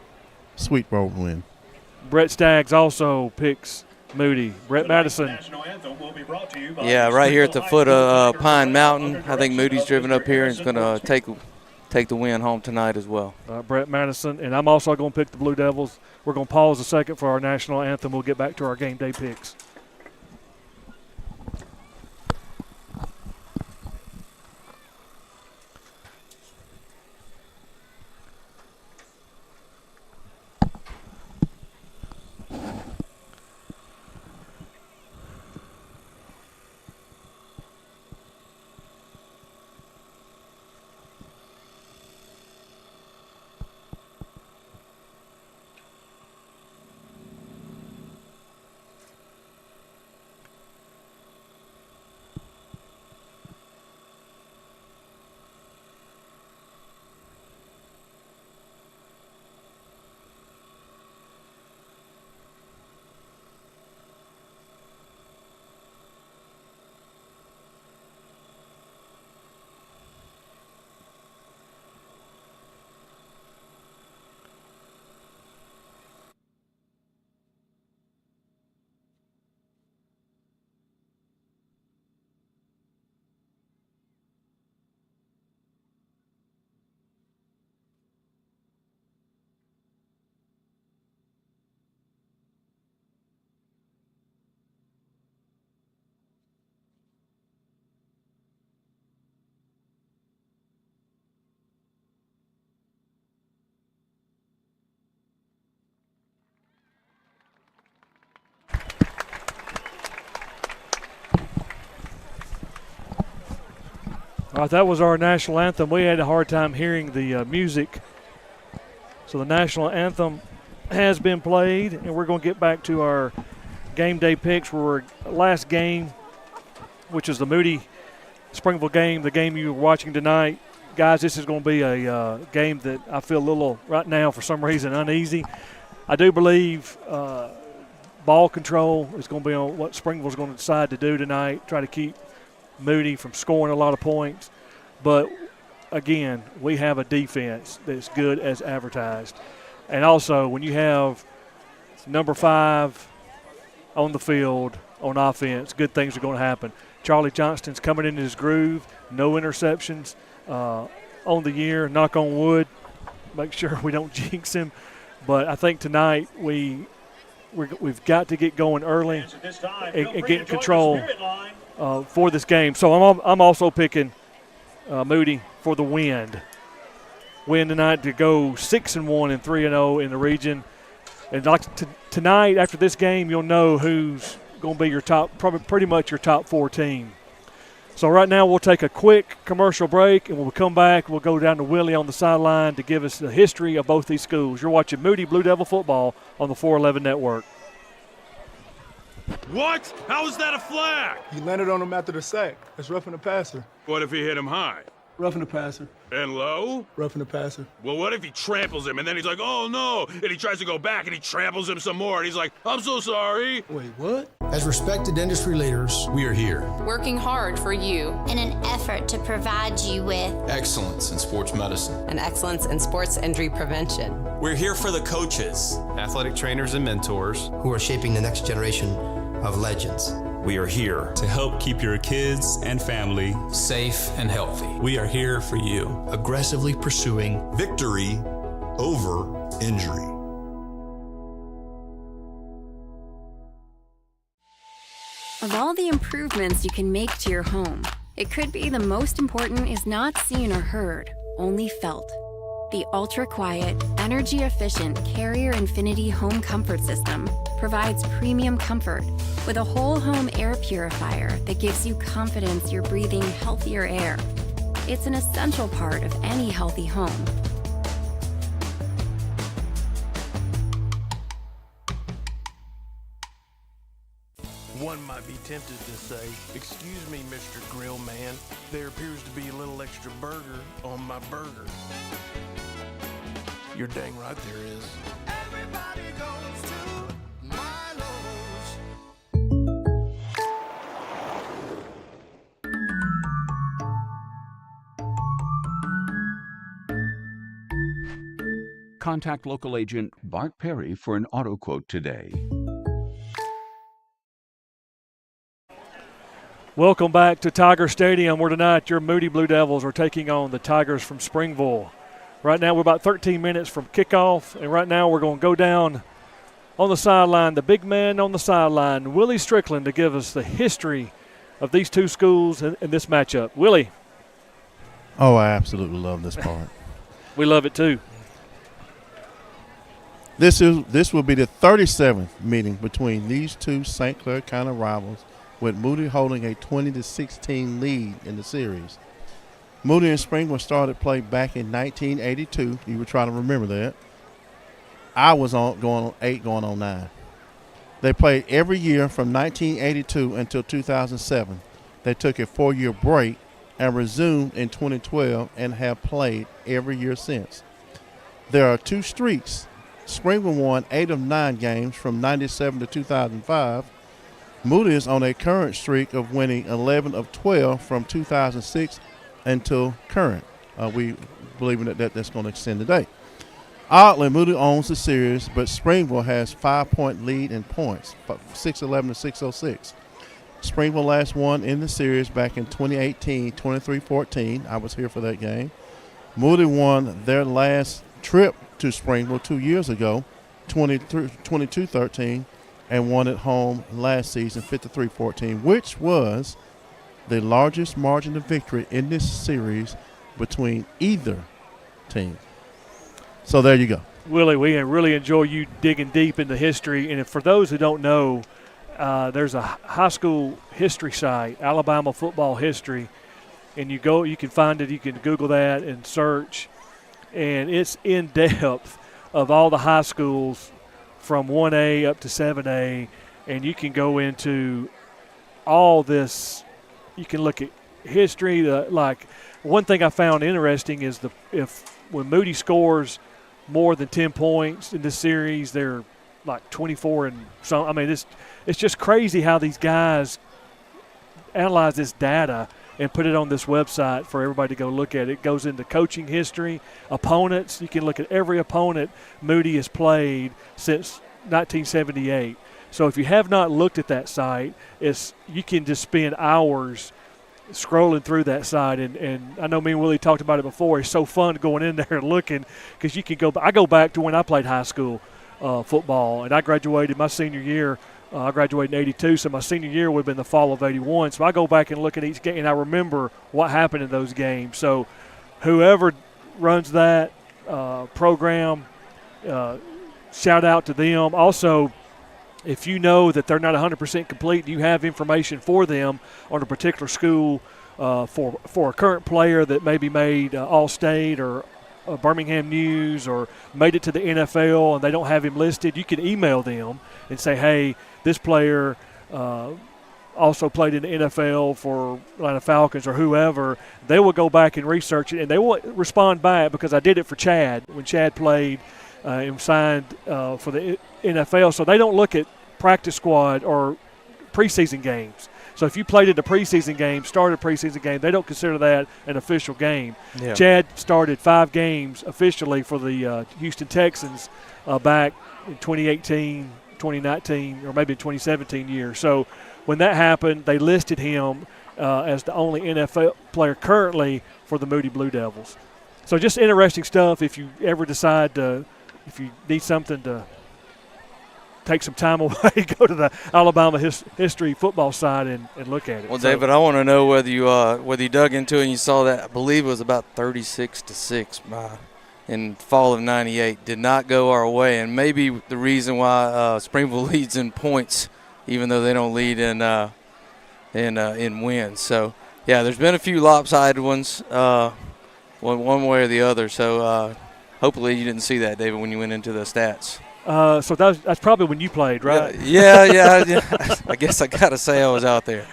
Sweet road win. Brett Staggs also picks Moody. Brett Madison. Yeah, right here at the foot of Pine Mountain. I think Moody's driven up here and is going to take the win home tonight as well. Brett Madison, and I'm also going to pick the Blue Devils. We're going to pause a second for our national anthem. We'll get back to our game day picks. All right, that was our national anthem. We had a hard time hearing the music. So the national anthem has been played, and we're going to get back to our game day picks for our last game, which is the Moody Springville game, the game you were watching tonight. Guys, this is going to be a game that I feel a little, right now, for some reason, uneasy. I do believe ball control is going to be on what Springville's going to decide to do tonight, try to keep Moody from scoring a lot of points. But, again, we have a defense that's good as advertised. And also, when you have number 5 on the field on offense, good things are going to happen. Charlie Johnston's coming into his groove, no interceptions on the year, knock on wood, make sure we don't jinx him. But I think tonight we've got to get going early and get in control for this game. So I'm also picking Moody for the win tonight to go 6-1 and 3-0 in the region. And tonight, after this game, you'll know who's going to be your top, probably pretty much your top 4 team. So right now we'll take a quick commercial break, and when we come back, we'll go down to Willie on the sideline to give us the history of both these schools. You're watching Moody Blue Devil football on the 411 Network. What? How is that a flag? He landed on him after the sack. That's roughing the passer. What if he hit him high? Roughing the passer. And low? Roughing the passer. Well, what if he tramples him and then he's like, oh no, and he tries to go back and he tramples him some more and he's like, I'm so sorry. Wait, what? As respected industry leaders, we are here, working hard for you in an effort to provide you with excellence in sports medicine and excellence in sports injury prevention. We're here for the coaches, athletic trainers and mentors who are shaping the next generation of legends. We are here to help keep your kids and family safe and healthy. We are here for you. Aggressively pursuing victory over injury. Of all the improvements you can make to your home, it could be the most important is not seen or heard, only felt. The ultra-quiet, energy-efficient Carrier Infinity Home Comfort System provides premium comfort with a whole home air purifier that gives you confidence you're breathing healthier air. It's an essential part of any healthy home. One might be tempted to say, excuse me, Mr. Grill Man, there appears to be a little extra burger on my burger. You're dang right there is. Everybody goes to Milo's. Contact local agent Bart Perry for an auto quote today. Welcome back to Tiger Stadium, where tonight your Moody Blue Devils are taking on the Tigers from Springville. Right now we're about 13 minutes from kickoff, and right now we're going to go down on the sideline, the big man on the sideline, Willie Strickland, to give us the history of these two schools in this matchup. Willie. Oh, I absolutely love this part. We love it too. This will be the 37th meeting between these two St. Clair County rivals, with Moody holding a 20-16 lead in the series. Moody and Springville started play back in 1982. You were trying to remember that. I was going on 8, going on 9. They played every year from 1982 until 2007. They took a 4-year break and resumed in 2012 and have played every year since. There are 2 streaks. Springville won 8 of 9 games from 97 to 2005. Moody is on a current streak of winning 11 of 12 from 2006 until current. We believe that's going to extend today. Oddly, Moody owns the series, but Springville has 5-point lead in points, 611 to 606. Springville last won in the series back in 2018, 23-14. I was here for that game. Moody won their last trip to Springville 2 years ago, 22-13, and won at home last season, 53-14, which was the largest margin of victory in this series between either team. So there you go. Willie, we really enjoy you digging deep into history. And for those who don't know, there's a high school history site, Alabama Football History, and you can find it. You can Google that and search, and it's in depth of all the high schools from 1A up to 7A, and you can go into all this. You can look at history. Like one thing I found interesting is when Moody scores more than 10 points in this series, they're like 24 and so. I mean, it's just crazy how these guys analyze this data and put it on this website for everybody to go look at. It goes into coaching history, opponents. You can look at every opponent Moody has played since 1978. So if you have not looked at that site, you can just spend hours scrolling through that site. And I know me and Willie talked about it before. It's so fun going in there and looking because you can go. I go back to when I played high school football, and I graduated my senior year. I graduated in 82, so my senior year would have been the fall of 81. So I go back and look at each game, and I remember what happened in those games. So whoever runs that program, shout out to them. Also, if you know that they're not 100% complete, you have information for them on a particular school for a current player that maybe made All-State or Birmingham News or made it to the NFL and they don't have him listed, you can email them and say, hey, this player also played in the NFL for Atlanta Falcons or whoever. They will go back and research it, and they will respond back because I did it for Chad when Chad played and signed for the NFL. So they don't look at practice squad or preseason games. So if you played in the preseason game, started a preseason game, they don't consider that an official game. Yeah. Chad started 5 games officially for the Houston Texans back in 2018, 2019, or maybe 2017 year. So when that happened, they listed him as the only NFL player currently for the Moody Blue Devils. So just interesting stuff if you ever decide if you need something to take some time away, go to the Alabama history football site and look at it. Well, David, I want to know whether you dug into it and you saw that. I believe it was about 36-6 in fall of '98. Did not go our way, and maybe the reason why Springville leads in points, even though they don't lead in wins. So yeah, there's been a few lopsided ones, one way or the other. So hopefully you didn't see that, David, when you went into the stats. So that's probably when you played, right? Yeah. I guess I got to say I was out there.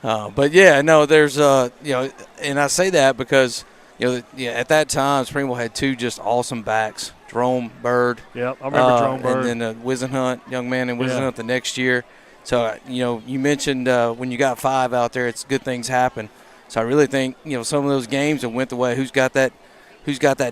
But, yeah, no, there's, and I say that because, at that time, Springville had 2 just awesome backs, Jerome Bird. Yep, I remember Jerome Bird. And then Wisenhunt, young man in Wisenhunt the next year. So, you mentioned when you got 5 out there, it's good things happen. So I really think, some of those games that went the way, who's got that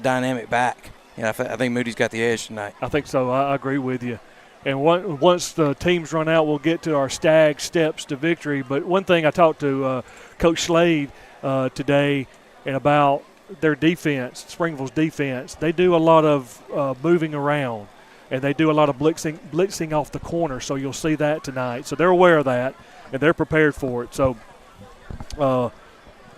dynamic back? I think Moody's got the edge tonight. I think so. I agree with you. And once the teams run out, we'll get to our stag steps to victory. But one thing I talked to Coach Slade today and about their defense, Springville's defense. They do a lot of moving around, and they do a lot of blitzing off the corner. So you'll see that tonight. So they're aware of that, and they're prepared for it. So going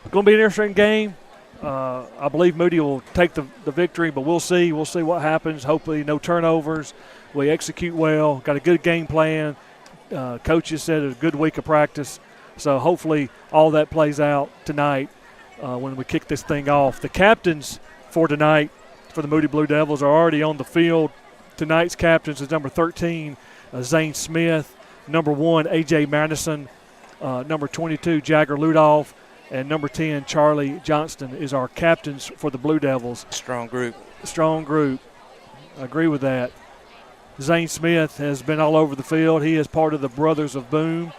to be an interesting game. I believe Moody will take the victory, but we'll see. We'll see what happens. Hopefully no turnovers. We execute well. Got a good game plan. Coaches said a good week of practice. So hopefully all that plays out tonight when we kick this thing off. The captains for tonight for the Moody Blue Devils are already on the field. Tonight's captains is number 13, Zane Smith, number 1, A.J. Madison, number 22, Jagger Ludolph, and number 10, Charlie Johnston is our captains for the Blue Devils. Strong group. I agree with that. Zane Smith has been all over the field. He is part of the Brothers of Boom.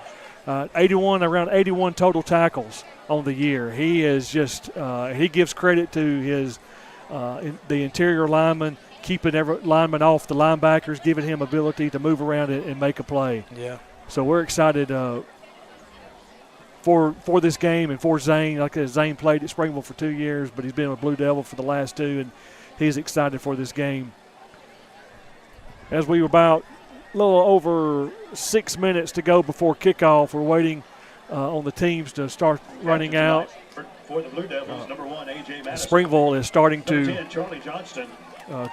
Around 81 total tackles on the year. He is just he gives credit to his the interior lineman, keeping every lineman off the linebackers, giving him ability to move around and make a play. Yeah. So we're excited for this game and for Zane. Like I said, Zane played at Springville for 2 years, but he's been a Blue Devil for the last 2, and he's excited for this game. As we were about a little over 6 minutes to go before kickoff, we're waiting on the teams to start running out. For the Blue Devils, number 1, A.J. Madison. Springville is starting to 10, Charlie Johnston.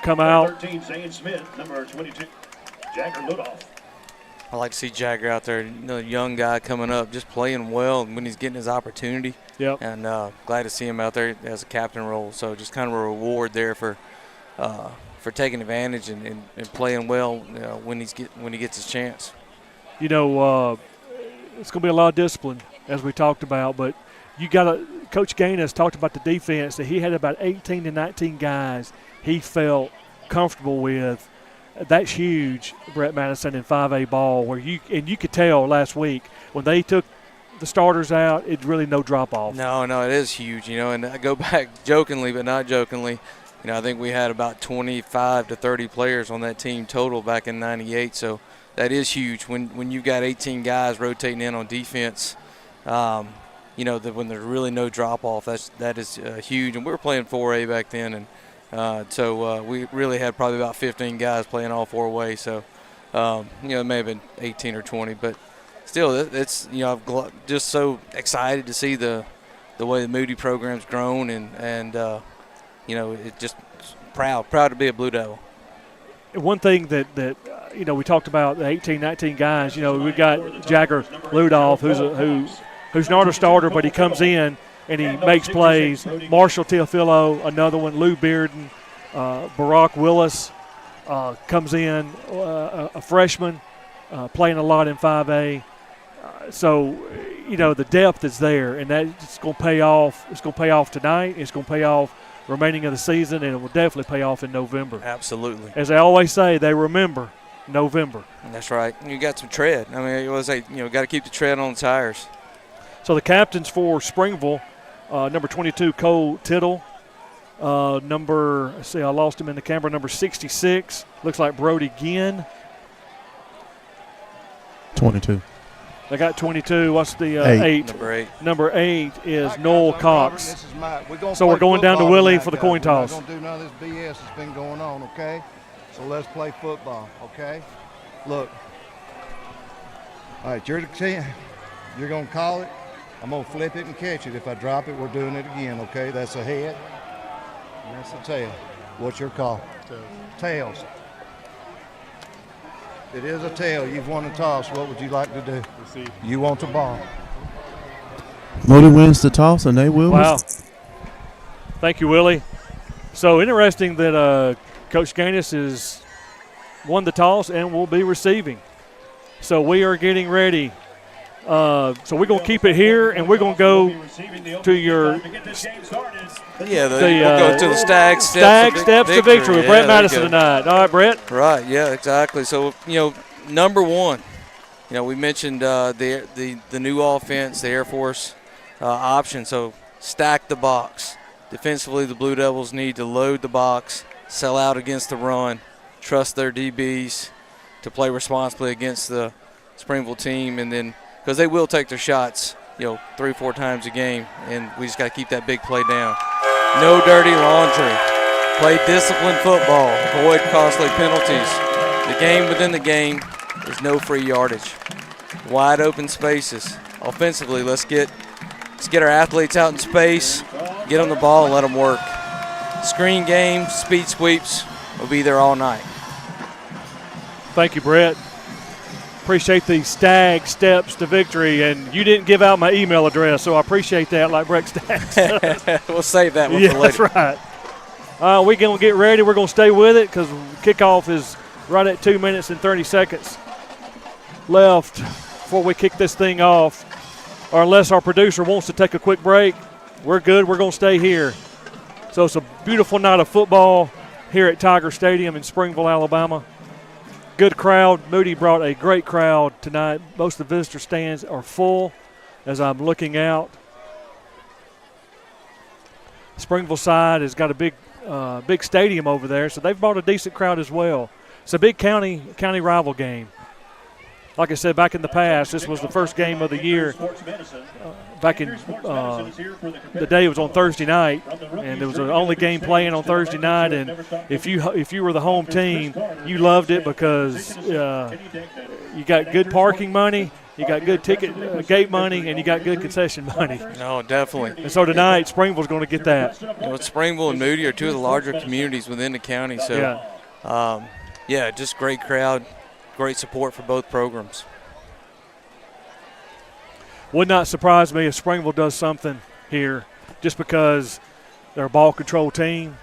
come out. 13, Zane Smith. Number 22, Jagger Ludolph. I like to see Jagger out there, young guy coming up, just playing well, and when he's getting his opportunity. Yep. And glad to see him out there as a captain role. So just kind of a reward there for taking advantage and playing well when he gets his chance. You know, it's going to be a lot of discipline, as we talked about, but you got to – Coach Gainus talked about the defense, that he had about 18 to 19 guys he felt comfortable with. That's huge, Brett Madison, in 5A ball, where you could tell last week when they took the starters out, it's really no drop-off. No, it is huge, and I go back jokingly but not jokingly. I think we had about 25 to 30 players on that team total back in '98, so that is huge. When you've got 18 guys rotating in on defense, when there's really no drop-off, that is huge. And we were playing 4A back then, and so we really had probably about 15 guys playing all 4 ways. So, it may have been 18 or 20, but still, it's I'm just so excited to see the way the Moody program's grown, and it just proud to be a Blue Devil. One thing that we talked about the 18, 19 guys. We've got Jagger Ludolph, who's not a starter, but he comes in and he makes plays. Marshall Teofilo, another one. Lou Bearden, Barack Willis comes in, a freshman, playing a lot in 5A. So, the depth is there, and that's going to pay off. It's going to pay off tonight. It's going to pay off remaining of the season, and it will definitely pay off in November. Absolutely. As they always say, they remember November. That's right. You got some tread. I mean, got to keep the tread on the tires. So the captains for Springville, number 22, Cole Tittle. I lost him in the camera. Number 66, looks like Brody Ginn. 22. They got 22. What's the 8? Number 8. Number 8 is Noel Cox. So we're going down to Willie for the coin toss. We're not going to do none of this BS that's been going on, okay? So let's play football, okay? Look. All right, you're going to call it. I'm going to flip it and catch it. If I drop it, we're doing it again, okay? That's a head, and that's a tail. What's your call? Tails. It is a tail. You've won a toss. What would you like to do? Receive. You want the ball. Moody wins the toss, and they will. Wow. Thank you, Willie. So interesting that Coach Gainus has won the toss and will be receiving. So we are getting ready. So we're going to keep it here, and we're going to go to your we'll go to the Stag Steps to Victory with Brett Madison tonight. All right, Brett? Right, yeah, exactly. So, number one, we mentioned the new offense, the Air Force option. So stack the box. Defensively, the Blue Devils need to load the box, sell out against the run, trust their DBs to play responsibly against the Springville team, and then because they will take their shots, 3-4 times a game, and we just got to keep that big play down. No dirty laundry. Play disciplined football. Avoid costly penalties. The game within the game is no free yardage. Wide open spaces. Offensively, let's get our athletes out in space, get them the ball, and let them work. Screen game, speed sweeps will be there all night. Thank you, Brett. Appreciate the Stag Steps to Victory, and you didn't give out my email address, so I appreciate that, like Brett Staggs. We'll save that one for later. That's right. We're going to get ready. We're going to stay with it because kickoff is right at 2 minutes and 30 seconds left before we kick this thing off. Or unless our producer wants to take a quick break, we're good. We're going to stay here. So it's a beautiful night of football here at Tiger Stadium in Springville, Alabama. Good crowd. Moody brought a great crowd tonight. Most of the visitor stands are full as I'm looking out. Springville side has got a big stadium over there, so they've brought a decent crowd as well. It's a big county rival game. Like I said, back in the past, this was the first game of the year. Back in the day, it was on Thursday night, and it was the only game playing on Thursday night. And if you were the home team, you loved it because you got good parking money, you got good ticket gate money, and you got good concession money. No, definitely. And so tonight, Springville's going to get that. Springville and Moody are two of the larger communities within the county. So, just great crowd. Great support for both programs. Would not surprise me if Springville does something here just because they're a ball control team?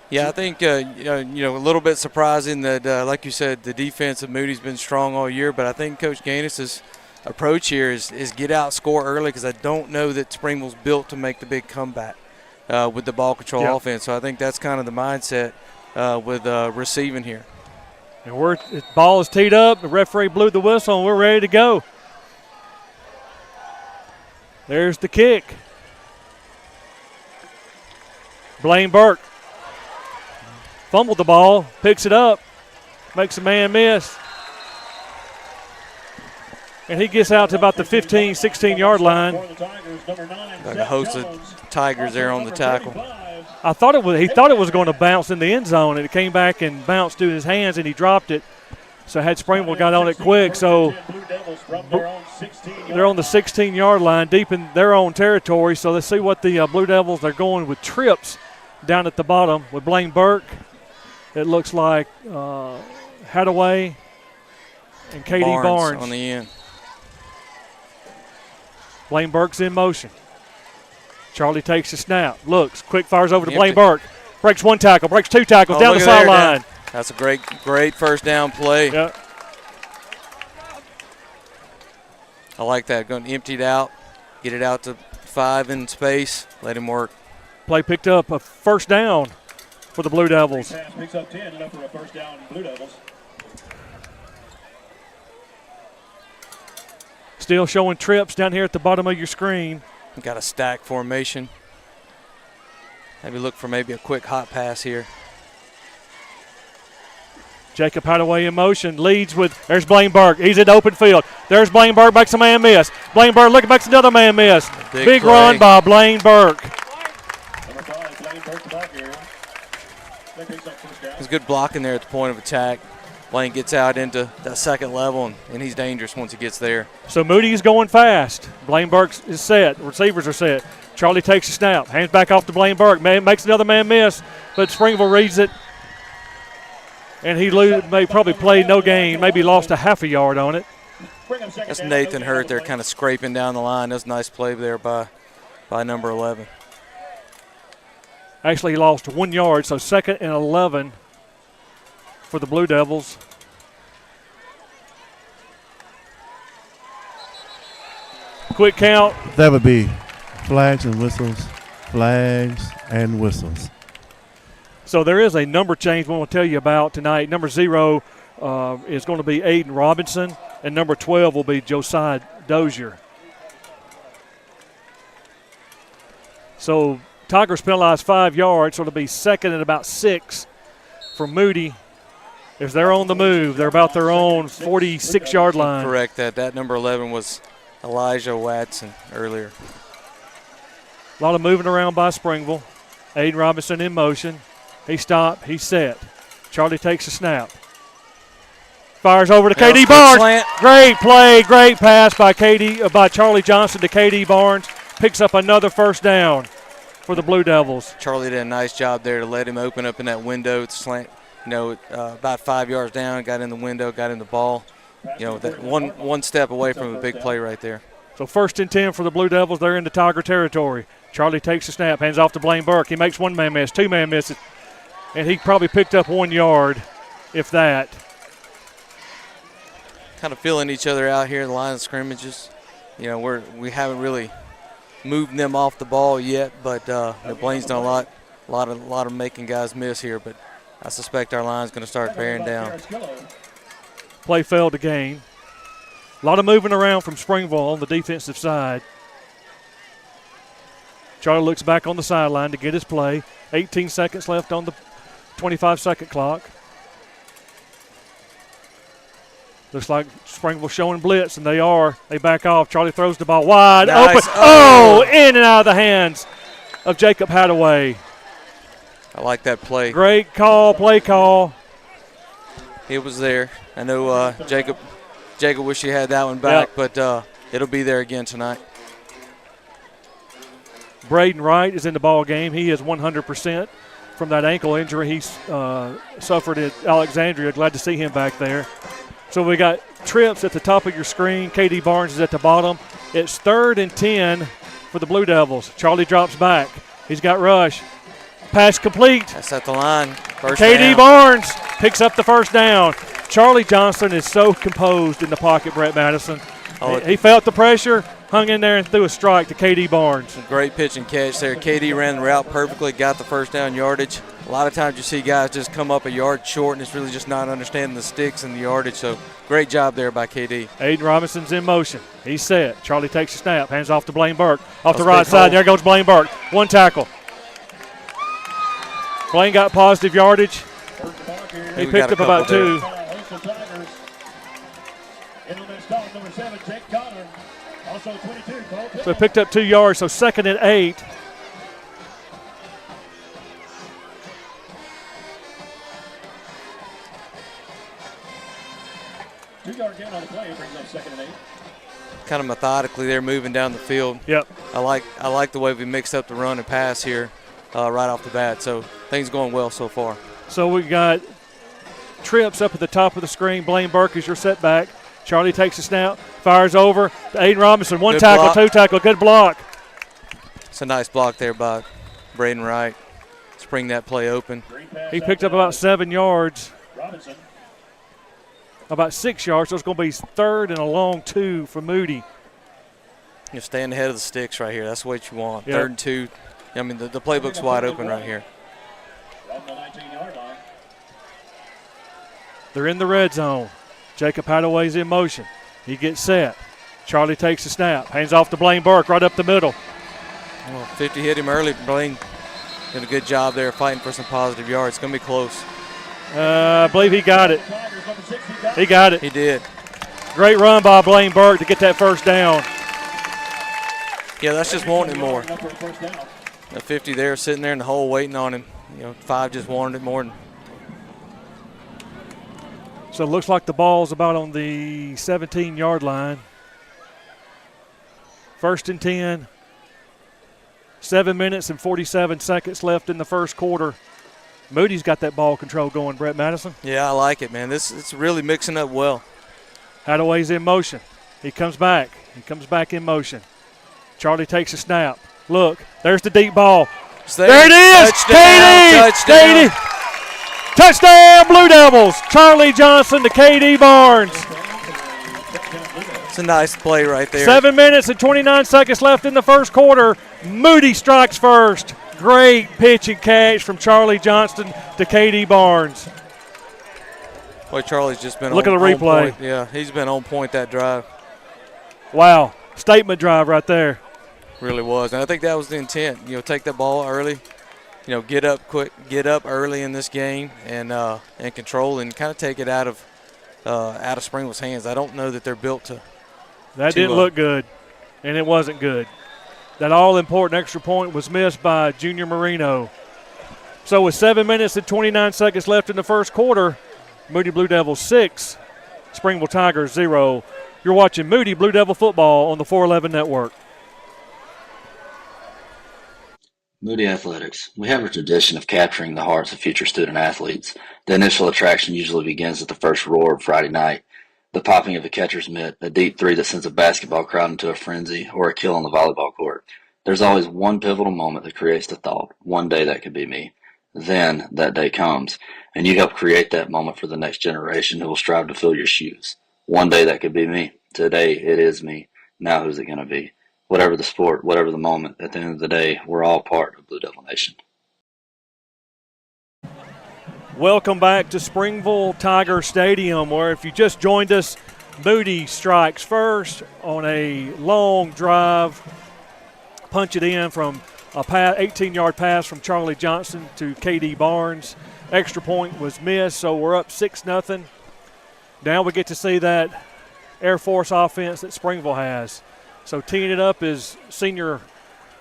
Yeah, I think, a little bit surprising that, like you said, the defense of Moody's been strong all year, but I think Coach Gainus' approach here is get out, score early, because I don't know that Springville's built to make the big comeback with the ball control offense. So I think that's kind of the mindset with receiving here. And the ball is teed up. The referee blew the whistle, and we're ready to go. There's the kick. Blaine Burke fumbled the ball, picks it up, makes a man miss. And he gets out to about the 15, 16-yard line. Like a host of Tigers there on the tackle. He thought it was going to bounce in the end zone, and it came back and bounced through his hands, and he dropped it. So had Springville got on it quick, so they're on the 16-yard line, deep in their own territory. So let's see what the Blue Devils are going with trips down at the bottom with Blaine Burke. It looks like Hadaway and Katie Barnes on the end. Blaine Burke's in motion. Charlie takes the snap, looks, quick fires over to Blaine Burke. Breaks one tackle, breaks two tackles down the sideline. That's a great first down play. Yep. I like that. Going emptied out, get it out to 5 in space, let him work. Play picked up a first down for the Blue Devils. Picks up 10, enough for a first down, Blue Devils. Still showing trips down here at the bottom of your screen. Got a stack formation. Maybe look for a quick hot pass here. Jacob Hadaway in motion, leads with, there's Blaine Burke. He's in open field. There's Blaine Burke, makes a man miss. Blaine Burke looking, makes another man miss. Big run by Blaine Burke. Number 5, Blaine Burke back here. There's good blocking there at the point of attack. Blaine gets out into that second level, and he's dangerous once he gets there. So Moody is going fast. Blaine Burke is set. Receivers are set. Charlie takes a snap. Hands back off to Blaine Burke. Makes another man miss, but Springville reads it. And he may probably play no gain, maybe lost a half a yard on it. That's Nathan Hurt there kind of scraping down the line. That's a nice play there by number 11. Actually, he lost 1 yard, so 2nd and 11 for the Blue Devils. Quick count. That would be flags and whistles, flags and whistles. So there is a number change we want to tell you about tonight. Number 0 is going to be Aiden Robinson, and number 12 will be Josiah Dozier. So Tigers penalized 5 yards, so it'll be 2nd and about 6 for Moody. If they're on the move, they're about their own 46-yard line. Correct that. That number 11 was Elijah Watson earlier. A lot of moving around by Springville. Aiden Robinson in motion. He stopped. He's set. Charlie takes a snap. Fires over to KD Barnes. Slant. Great play, great pass by Charlie Johnson to KD Barnes. Picks up another first down for the Blue Devils. Charlie did a nice job there to let him open up in that window. It's slant. About 5 yards down, got in the window, got in the ball. That one step away from a big play right there. So 1st and 10 for the Blue Devils. They're in the Tiger territory. Charlie takes a snap, hands off to Blaine Burke. He makes one man miss, 2 man misses, and he probably picked up 1 yard, if that. Kind of feeling each other out here in the line of scrimmages. We haven't really moved them off the ball yet, but Blaine's done a lot of making guys miss here, but I suspect our line's going to start bearing down. Play failed to gain. A lot of moving around from Springville on the defensive side. Charlie looks back on the sideline to get his play. 18 seconds left on the 25-second clock. Looks like Springville showing blitz, and they are. They back off. Charlie throws the ball wide open. Oh, in and out of the hands of Jacob Hadaway. I like that play. Great call, play call. It was there. I know Jacob wish he had that one back, but it'll be there again tonight. Braden Wright is in the ball game. He is 100% from that ankle injury he suffered at Alexandria. Glad to see him back there. So we got trips at the top of your screen. KD Barnes is at the bottom. It's 3rd and 10 for the Blue Devils. Charlie drops back. He's got rush. Pass complete. That's at the line. First KD down. Barnes picks up the first down. Charlie Johnston is so composed in the pocket, Brett Madison. He felt the pressure, hung in there and threw a strike to KD Barnes. Great pitch and catch there. KD ran the route perfectly, got the first down yardage. A lot of times you see guys just come up a yard short, and it's really just not understanding the sticks and the yardage. So great job there by KD. Aiden Robinson's in motion. He's set. Charlie takes a snap, hands off to Blaine Burke. Off the right side, there goes Blaine Burke. One tackle. Blaine got positive yardage. He picked up about 2. So he picked up 2 yards, so 2nd and 8. Kind of methodically they're moving down the field. Yep. I like the way we mixed up the run and pass here right off the bat. So things going well so far. So we got trips up at the top of the screen. Blaine Burke is your setback. Charlie takes a snap, fires over to Aiden Robinson. One tackle, block. 2 tackle, good block. It's a nice block there by Braden Wright. Spring that play open. He picked up about 7 yards. About 6 yards, so it's going to be 3rd and a long 2 for Moody. You're staying ahead of the sticks right here. That's what you want. Yep. 3rd and 2. I mean, the playbook's wide open right here. They're in the red zone. Jacob Hadaway's in motion. He gets set. Charlie takes a snap. Hands off to Blaine Burke right up the middle. Well, 50 hit him early. Blaine did a good job there fighting for some positive yards. It's going to be close. I believe he got it. He got it. He did. Great run by Blaine Burke to get that first down. Yeah, that's just wanting it more. The 50 there sitting there in the hole waiting on him. 5 just wanted it more. So it looks like the ball's about on the 17-yard line. 1st and 10. 7 minutes and 47 seconds left in the first quarter. Moody's got that ball control going, Brett Madison. Yeah, I like it, man. It's really mixing up well. Hadaway's in motion. He comes back. He comes back in motion. Charlie takes a snap. Look, there's the deep ball. There it is! KD! Touchdown. KD! Touchdown, Blue Devils! Charlie Johnson to KD Barnes. It's a nice play right there. 7 minutes and 29 seconds left in the first quarter. Moody strikes first. Great pitch and catch from Charlie Johnston to KD Barnes. Boy, Charlie's just been Look on at the replay. point. Yeah, he's been on point that drive. Wow, statement drive right there. Really was, and I think that was the intent. Take that ball early. Get up quick, get up early in this game, and control, and kind of take it out of Springville's hands. I don't know that they're built to. That didn't look good, and it wasn't good. That all-important extra point was missed by Junior Marino. So with 7 minutes and 29 seconds left in the first quarter, Moody Blue Devils 6, Springville Tigers 0. You're watching Moody Blue Devil football on the 411 Network. Moody Athletics. We have a tradition of capturing the hearts of future student athletes. The initial attraction usually begins at the first roar of Friday night. The popping of a catcher's mitt, a deep three that sends a basketball crowd into a frenzy, or a kill on the volleyball court. There's always one pivotal moment that creates the thought, one day that could be me. Then that day comes, and you help create that moment for the next generation who will strive to fill your shoes. One day that could be me. Today it is me. Now who's it going to be? Whatever the sport, whatever the moment, at the end of the day, we're all part of Blue Devil Nation. Welcome back to Springville Tiger Stadium, where if you just joined us, Moody strikes first on a long drive, punch it in from a 18-yard pass from Charlie Johnson to KD Barnes. Extra point was missed, so we're up 6-0. Now we get to see that Air Force offense that Springville has. So teeing it up is senior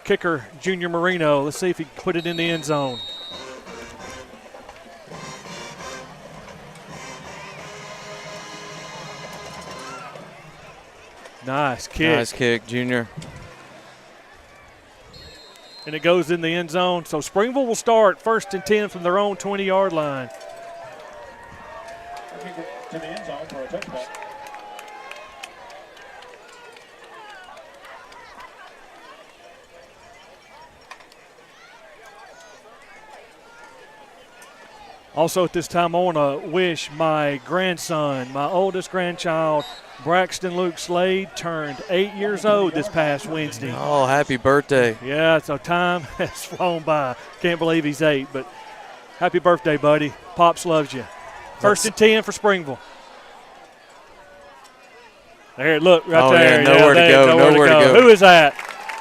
kicker Junior Marino. Let's see if he can put it in the end zone. Nice kick. Nice kick, Junior. And it goes in the end zone. So Springville will start 1st and 10 from their own 20-yard line. To the end zone for a touchback. Also at this time, I want to wish my grandson, my oldest grandchild, Braxton Luke Slade, turned 8 years old this past Wednesday. Oh, happy birthday. Yeah, so time has flown by. Can't believe he's 8, but happy birthday, buddy. Pops loves you. First and 10 for Springville. There, look, right there. Yeah, nowhere to go. Who is that?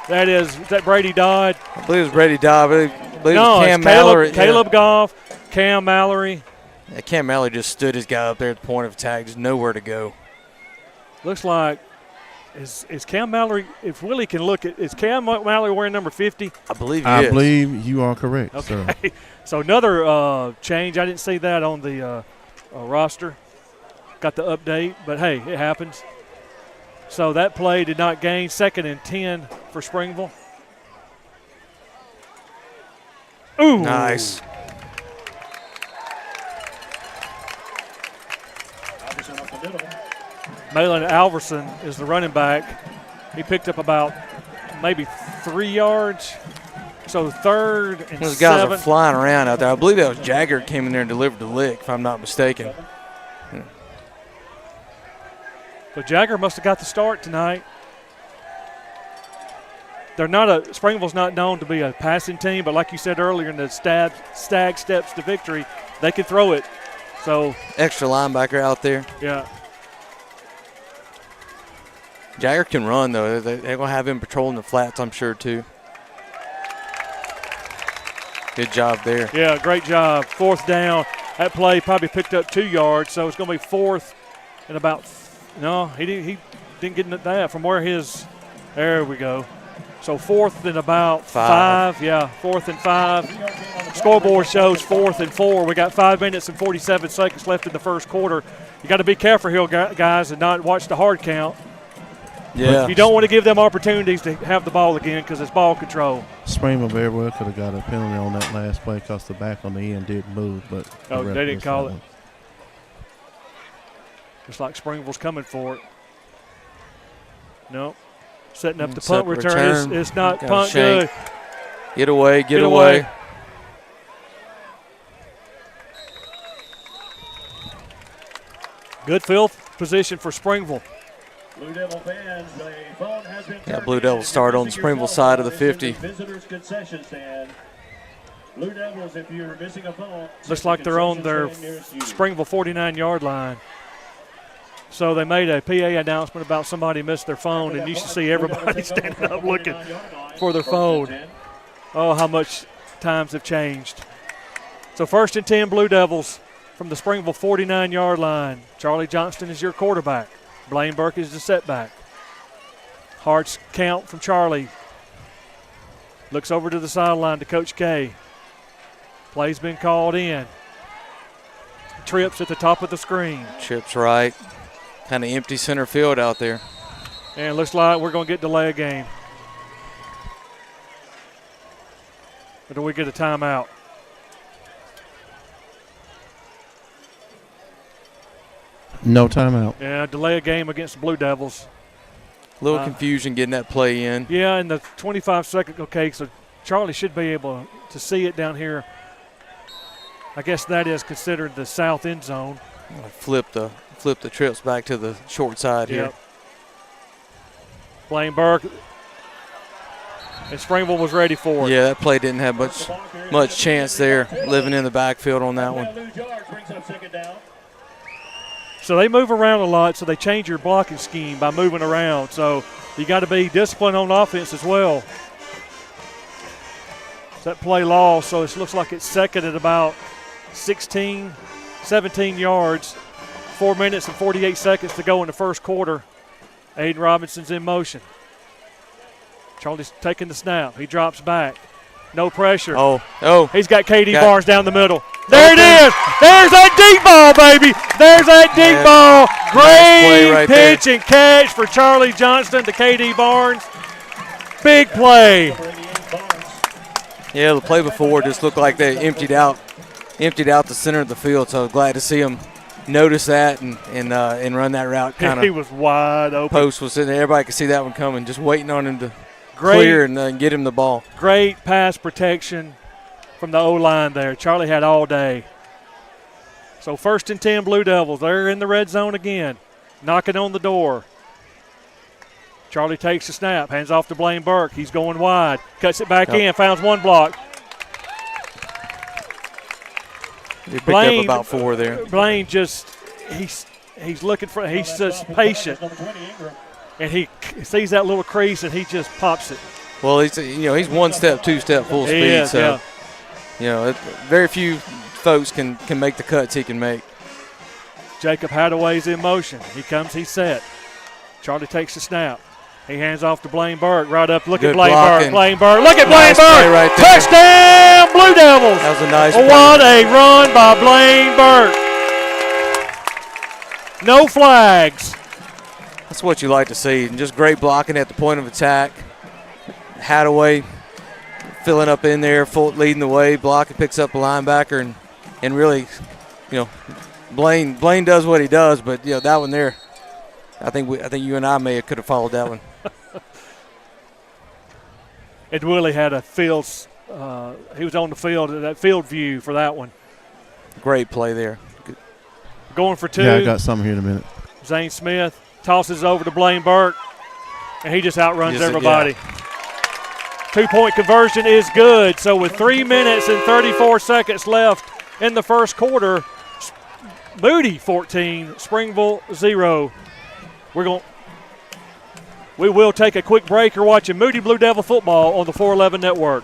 Is that Brady Dodd? I believe it was Brady Dodd. I believe No, it was Cam it's Mallory. Caleb Goff, Cam Mallory. Yeah, Cam Mallory just stood his guy up there at the point of attack. Just nowhere to go. Looks like is Cam Mallory, if Willie can look at, is Cam Mallory wearing number 50? I believe he I is. believe you are correct, Okay. sir. So another change. I didn't see that on the roster. Got the update, but hey, it happens. So that play did not gain. 2nd and 10 for Springville. Ooh. Nice. Malin Alverson is the running back. He picked up about maybe 3 yards. So 3rd and 7. Those guys are flying around out there. I believe that was Jagger came in there and delivered the lick, if I'm not mistaken. So Jagger must have got the start tonight. They're not Springville's not known to be a passing team, but like you said earlier in the Stag Steps to Victory, they can throw it. So extra linebacker out there. Yeah. Jagger can run, though. They're going to have him patrolling the flats, I'm sure, too. Good job there. Yeah, great job. 4th down. That play probably picked up 2 yards, so it's going to be 4th and about no, he didn't get that from where his – there we go. So 4th and about 5. Yeah, 4th and 5. Scoreboard shows 4th and 4. We got 5 minutes and 47 seconds left in the first quarter. You got to be careful here, guys, and not watch the hard count. Yeah. You don't want to give them opportunities to have the ball again because it's ball control. Springville very well could have got a penalty on that last play because the back on the end did move, but they didn't call it. Looks like Springville's coming for it. Nope. Setting up the punt return. It's not punt good. Get away, get away. Good field position for Springville. Blue Devil fans, the phone has been Yeah, Blue Devils start on the Springville side of the 50. Visitors concession stand. Blue Devils, if you're missing a phone. Looks like they're on their Springville 49-yard line. So they made a PA announcement about somebody missed their phone, and you should see everybody standing up looking for their phone. Oh, how much times have changed. So 1st and 10 Blue Devils from the Springville 49-yard line. Charlie Johnston is your quarterback. Blaine Burke is the setback. Hard count from Charlie. Looks over to the sideline to Coach K. Play's been called in. Trips at the top of the screen. Trips right. Kind of empty center field out there. And it looks like we're going to get delay a game. Or do we get a timeout? No timeout. Yeah, delay a game against the Blue Devils. A little confusion getting that play in. Yeah, in the 25-second. Okay, so Charlie should be able to see it down here. I guess that is considered the south end zone. Flip the trips back to the short side here. Blaine Burke. And Springville was ready for it. Yeah, that play didn't have much chance there, living in the backfield on that one. So they move around a lot, so they change your blocking scheme by moving around. So you got to be disciplined on offense as well. That play lost, so it looks like it's 2nd at about 16, 17 yards. 4 minutes and 48 seconds to go in the first quarter. Aiden Robinson's in motion. Charlie's taking the snap. He drops back. No pressure. Oh. He's got KD Barnes down the middle. There it is. There's that deep ball, baby. There's that deep ball. Great pitch and catch for Charlie Johnston to KD Barnes. Big play. Yeah, the play before just looked like they emptied out the center of the field, so glad to see him notice that and run that route. He was wide open. Post was sitting there. Everybody could see that one coming, just waiting on him to clear and get him the ball. Great pass protection from the O-line there. Charlie had all day. So 1st and 10 Blue Devils. They're in the red zone again, knocking on the door. Charlie takes the snap, hands off to Blaine Burke. He's going wide, cuts it back in, finds one block. He picked up about 4 there. Blaine just, he's looking for, he's just patient. And he sees that little crease and he just pops it. Well, he's 1 step, 2 step full speed. Is, so, very few folks can make the cuts he can make. Jacob Hadaway's in motion. He comes, he's set. Charlie takes the snap. He hands off to Blaine Burke. Right up. Look at Blaine Burke. Blaine Burke. Look at Blaine Burke. Right there. Touchdown, Blue Devils. That was a nice What a run by Blaine Burke. No flags. That's what you like to see. And just great blocking at the point of attack. Hadaway filling up in there, leading the way. Blocking, picks up a linebacker, and really, Blaine does what he does. But that one there, I think you and I could have followed that one. And Willie had a field. He was on the field, that field view for that one. Great play there. Good. Going for 2. Yeah, I got something here in a minute. Zane Smith tosses over to Blaine Burke, and he just outruns everybody. Yeah. 2-point conversion is good. So with 3 minutes and 34 seconds left in the first quarter, Moody 14, Springville 0. We will take a quick break. You're watching Moody Blue Devil football on the 411 Network.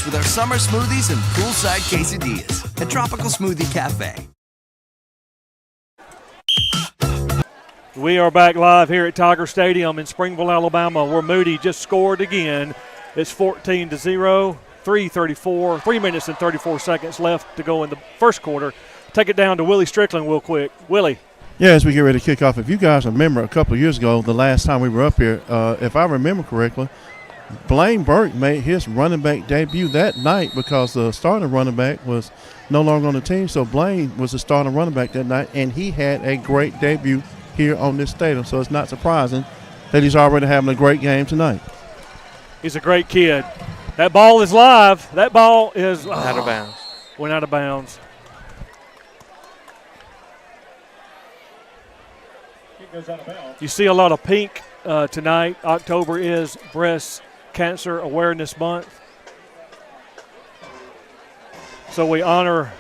With our summer smoothies and poolside quesadillas at Tropical Smoothie Cafe. We are back live here at Tiger Stadium in Springville, Alabama, where Moody just scored again. It's 14-0, 3:34, 3 minutes and 34 seconds left to go in the first quarter. Take it down to Willie Strickland real quick. Willie. Yeah, as we get ready to kick off, if you guys remember a couple of years ago, the last time we were up here, if I remember correctly, Blaine Burke made his running back debut that night because the starting running back was no longer on the team. So Blaine was the starting running back that night, and he had a great debut here on this stadium. So it's not surprising that he's already having a great game tonight. He's a great kid. That ball is live. That ball is out of bounds. Went out of bounds. You see a lot of pink tonight. October is Breast Cancer Awareness Month. So we honor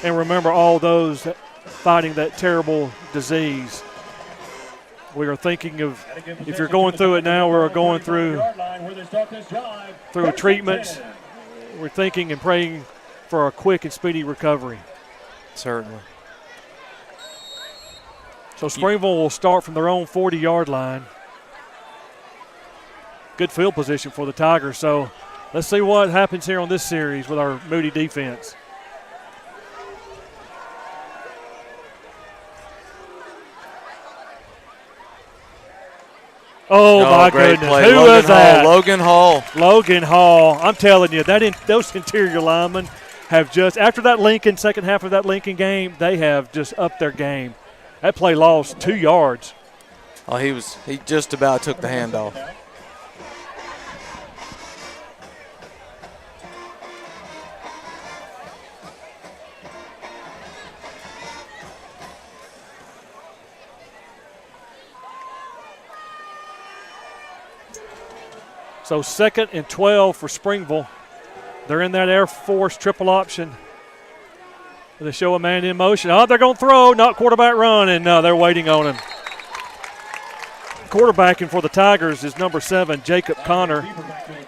and remember all those fighting that terrible disease. We are thinking of, if you're going through it now, we're going through treatments. We're thinking and praying for a quick and speedy recovery. Certainly. So Springville will start from their own 40-yard line. Good field position for the Tigers. So let's see what happens here on this series with our Moody defense. Oh my goodness. Play. Who was that? Logan Hall. Logan Hall. I'm telling you, those interior linemen have just, after that Lincoln, second half of that Lincoln game, they have just upped their game. That play lost 2 yards. Oh, he just about took the handoff. So 2nd and 12 for Springville. They're in that Air Force triple option. They show a man in motion. Oh, they're going to throw, not quarterback run, and they're waiting on him. Quarterbacking for the Tigers is number 7, Jacob Connor.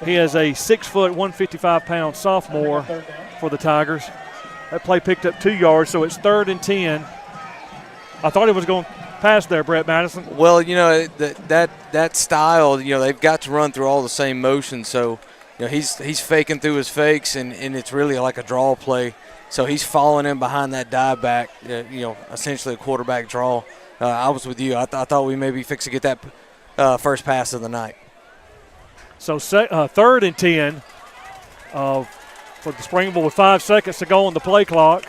He is a 6-foot, 155-pound sophomore for the Tigers. That play picked up 2 yards, so it's 3rd and 10. I thought he was going to pass there, Brett Madison. Well, that style, they've got to run through all the same motions. So, he's faking through his fakes, and it's really like a draw play. So he's falling in behind that dive back, essentially a quarterback draw. I was with you. I thought we maybe fix to get that first pass of the night. So 3rd and 10 for the Springville with 5 seconds to go on the play clock.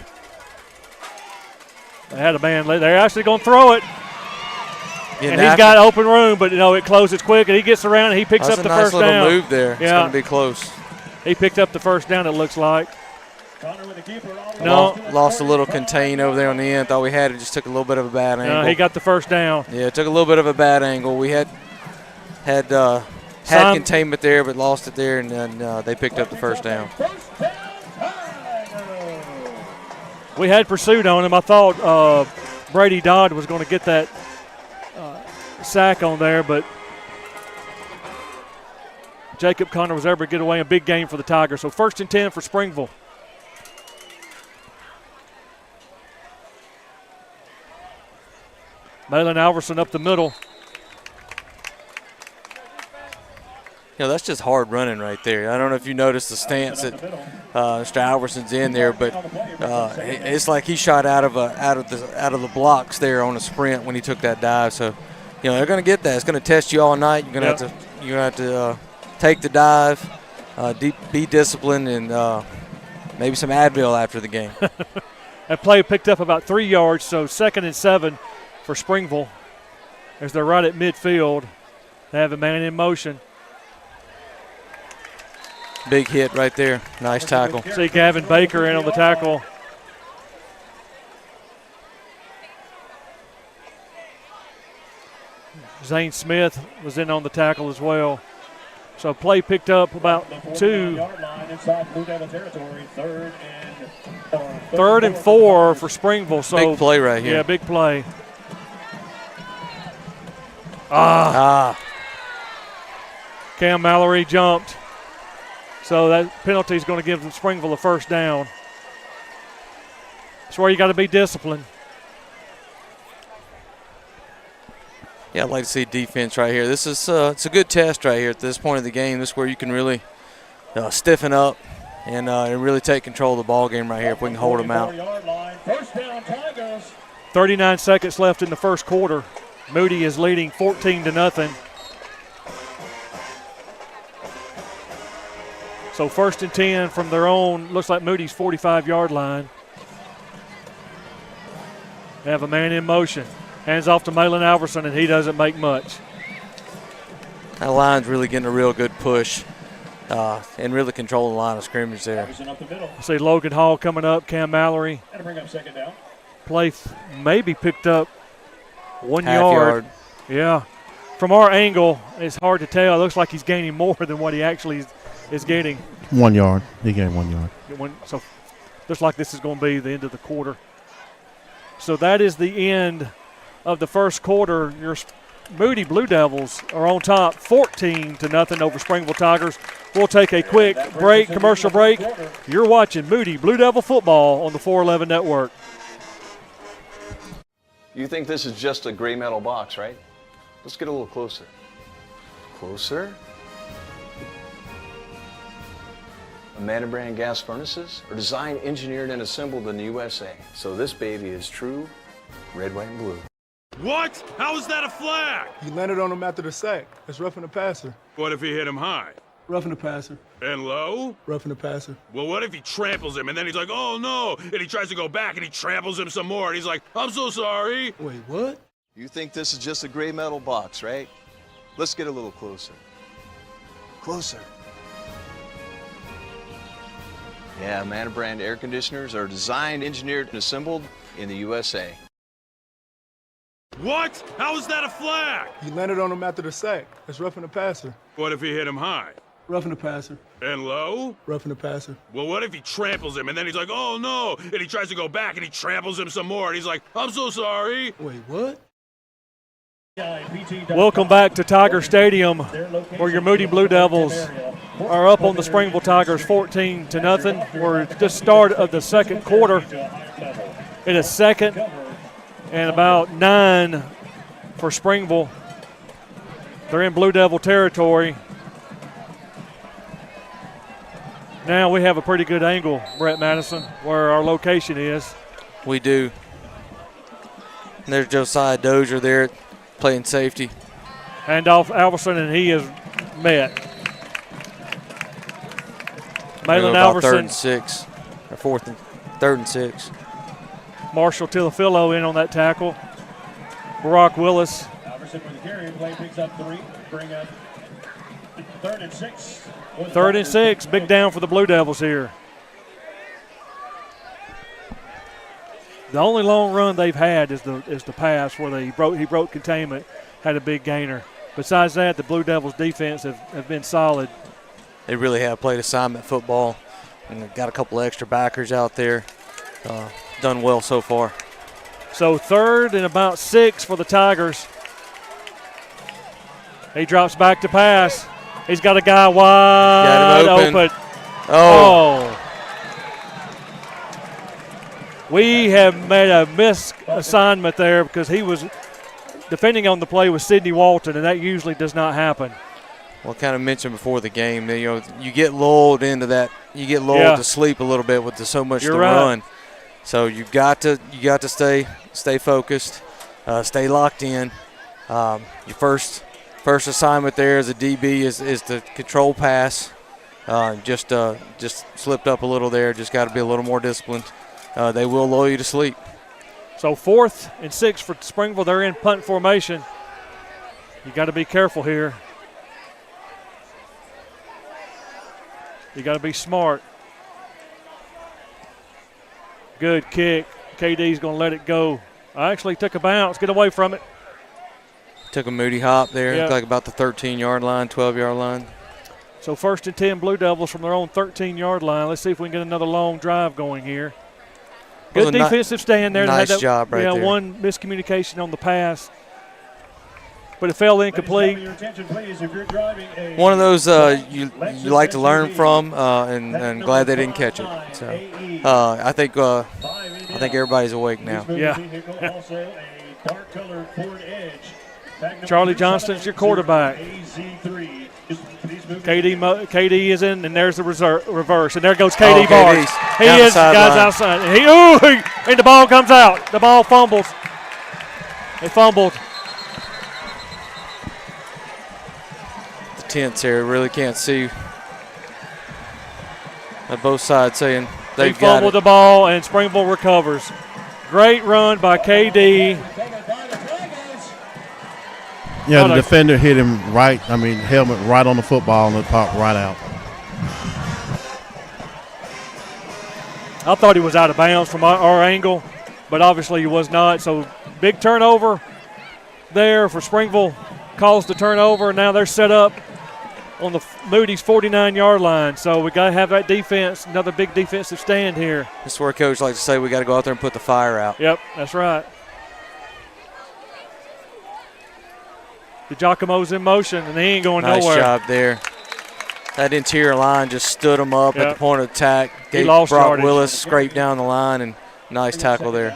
They had a man. They're actually going to throw it. Yeah, and he's got open room, but it closes quick, and he gets around and he picks up the nice first down. That's a nice little move there. It's going to be close. He picked up the first down, it looks like. No. Lost a little contain over there on the end. Thought we had it, just took a little bit of a bad angle. No, he got the first down. Yeah, it took a little bit of a bad angle. We had containment there, but lost it there, and then they picked up the first down. We had pursuit on him. I thought Brady Dodd was going to get that sack on there, but Jacob Connor was able to get away. A big game for the Tigers. So 1st and 10 for Springville. Malin Alverson up the middle. That's just hard running right there. I don't know if you noticed the stance that Mr. Alverson's in there, but it's like he shot out of the blocks there on a sprint when he took that dive. So, they're going to get that. It's going to test you all night. You're going to have to take the dive, be disciplined, and maybe some Advil after the game. That play picked up about 3 yards, so 2nd and 7 for Springville as they're right at midfield. They have a man in motion. Big hit right there. Nice tackle. See Gavin Baker in on the tackle. Zane Smith was in on the tackle as well. So play picked up about 2. 3rd and 4 for Springville. So big play right here. Yeah, big play. Cam Mallory jumped. So that penalty is going to give Springville a first down. That's where you got to be disciplined. Yeah, I'd like to see defense right here. This is it's a good test right here at this point of the game. This is where you can really stiffen up and really take control of the ball game right here if we can hold them out. 39 seconds left in the first quarter. Moody is leading 14-0. So 1st and 10 from their own, looks like Moody's 45-yard line. They have a man in motion. Hands off to Malin Alverson, and he doesn't make much. That line's really getting a real good push and really controlling the line of scrimmage there. I see Logan Hall coming up, Cam Mallory. Play maybe picked up 1 yard. Yeah. From our angle, it's hard to tell. It looks like he's gaining more than what he actually is getting. 1 yard. He gained 1 yard. So looks like this is going to be the end of the quarter. So that is the end of the first quarter. Your Moody Blue Devils are on top 14-0 over Springville Tigers. We'll take a quick break, commercial break. You're watching Moody Blue Devil football on the 411 Network. You think this is just a gray metal box, right? Let's get a little closer. Closer. Amanda brand gas furnaces are designed, engineered, and assembled in the USA. So this baby is true red, white, and blue. What? How is that a flag? He landed on him after the sack. That's roughing the passer. What if he hit him high? Roughing the passer. And low? Roughing the passer. Well, what if he tramples him and then he's like, oh no, and he tries to go back and he tramples him some more and he's like, I'm so sorry. Wait, what? You think this is just a gray metal box, right? Let's get a little closer. Closer. Yeah, Amanda brand air conditioners are designed, engineered, and assembled in the USA. What? How is that a flag? He landed on him after the sack. That's roughing the passer. What if he hit him high? Roughing the passer. And low? Roughing the passer. Well, what if he tramples him and then he's like, oh no, and he tries to go back and he tramples him some more and he's like, I'm so sorry. Wait, what? Welcome back to Tiger Stadium, where your Moody Blue Devils are up on the Springville Tigers 14-0. We're at the start of the second quarter. It is 2nd and about 9 for Springville. They're in Blue Devil territory. Now we have a pretty good angle, Brett Madison, where our location is. We do. And there's Josiah Dozier there playing safety. Handoff Alverson, and he is met. Malin Alverson. 3rd and 6. Or 3rd and 6. Marshall Tilafillo in on that tackle. Barack Willis. Alverson with the carry. Play picks up 3. Bring up 3rd and 6. 3rd and 6. Big down for the Blue Devils here. The only long run they've had is the pass where he broke containment, had a big gainer. Besides that, the Blue Devils' defense have been solid. They really have played assignment football, and they've got a couple of extra backers out there. Done well so far. So 3rd and about 6 for the Tigers. He drops back to pass. He's got a guy wide open. Oh. We have made a misassignment there because he was defending on the play with Sidney Walton, and that usually does not happen. Well, I kind of mentioned before the game that, you get lulled into that. You get lulled to sleep a little bit with so much to run. So you got to stay focused, stay locked in. Your first assignment there as a DB is the control pass. Just slipped up a little there. Just got to be a little more disciplined. They will lull you to sleep. So 4th and 6 for Springville. They're in punt formation. You got to be careful here. You got to be smart. Good kick. KD's going to let it go. I actually took a bounce. Get away from it. Took a Moody hop there. Yep. Looked like about the 13-yard line, 12-yard line. So 1st and 10 Blue Devils from their own 13-yard line. Let's see if we can get another long drive going here. Good defensive stand there. Nice job right there. One miscommunication on the pass, but it fell incomplete. One of those you like to learn from, and glad they didn't catch it. So I think everybody's awake now. Yeah. Charlie Johnston's your quarterback. KD is in, and there's the reverse, and there goes KD Barnes. He is, guys outside. And the ball comes out. The ball fumbles. They fumbled. The tents here really can't see. On both sides saying They they've got fumbled it. the ball, and Springville recovers. Great run by KD. Yeah, the defender hit him helmet right on the football, and it popped right out. I thought he was out of bounds from our angle, but obviously he was not. So big turnover there for Springville. Caused the turnover, and now they're set up on the Moody's 49-yard line. So we got to have that defense, another big defensive stand here. This is where Coach likes to say we got to go out there and put the fire out. Yep, that's right. DiGiacomo's in motion, and he ain't going nowhere. Nice job there. That interior line just stood him up at the point of attack. He lost Brock yardage. Willis scraped down the line, and nice tackle there.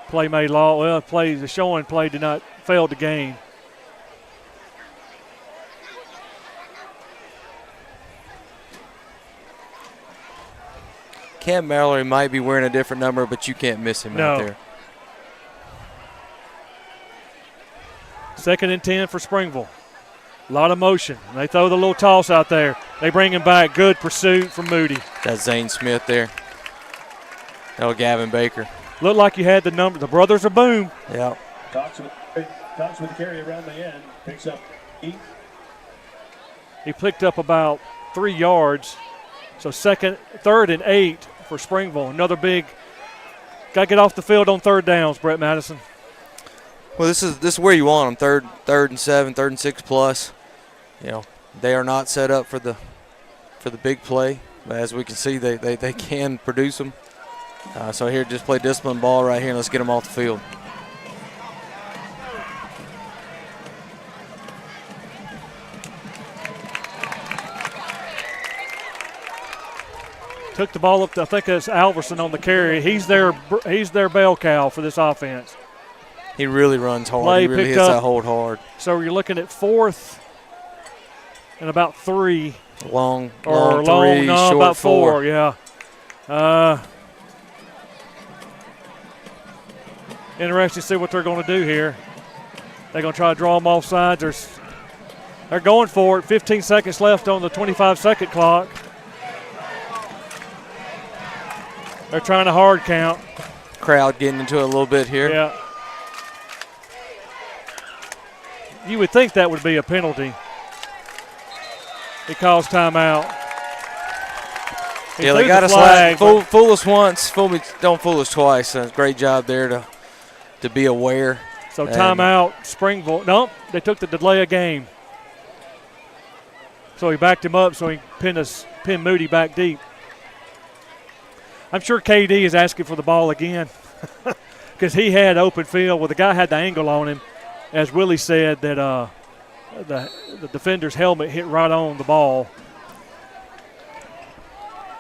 Play made law. Well, the showing play did not fail to gain. Cam Mallory might be wearing a different number, but you can't miss him out there. 2nd and 10 for Springville. A lot of motion. They throw the little toss out there. They bring him back. Good pursuit from Moody. That's Zane Smith there. Oh, Gavin Baker. Looked like you had the number. The brothers are boom. Yeah. Cox with the carry around the end. Picks up 8. He picked up about 3 yards. So 3rd and 8 for Springville. Another big. Got to get off the field on 3rd downs, Brett Madison. Well, this is where you want them. 3rd and 7, 3rd and 6 plus. They are not set up for the big play. But as we can see, they can produce them. So here, just play disciplined ball right here, and let's get them off the field. Took the ball up to, I think that's Alverson on the carry. He's their bell cow for this offense. He really runs hard. He really hits that hold hard. So you're looking at 4th and about 3. Long 3, no, short about 4. Yeah. Interesting to see what they're going to do here. They're going to try to draw them off sides. They're going for it. 15 seconds left on the 25-second clock. They're trying to hard count. Crowd getting into it a little bit here. Yeah. You would think that would be a penalty. He calls timeout. Yeah, they got us flag. Fool us once, don't fool us twice. Great job there to be aware. So timeout, Springville. Nope, they took the delay of game. So he backed him up so he pinned Moody back deep. I'm sure KD is asking for the ball again because he had open field. Well, the guy had the angle on him. As Willie said, that the defender's helmet hit right on the ball.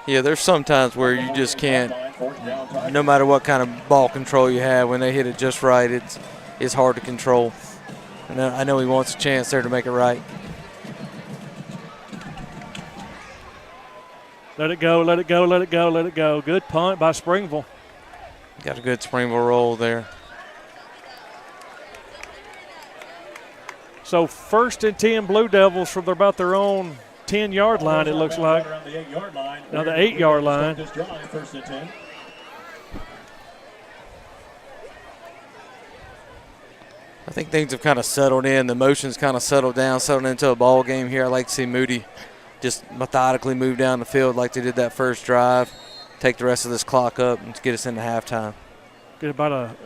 Yeah, there's some times where you just can't, no matter what kind of ball control you have, when they hit it just right, it's hard to control. And I know he wants a chance there to make it right. Let it go, let it go, let it go, let it go. Good punt by Springville. Got a good Springville roll there. So 1st and 10 Blue Devils from about their own 10-yard line, it looks like. Now the 8-yard line. I think things have kind of settled in. The motion's kind of settled into a ball game here. I like to see Moody just methodically move down the field like they did that first drive, take the rest of this clock up, and get us into halftime. Get about a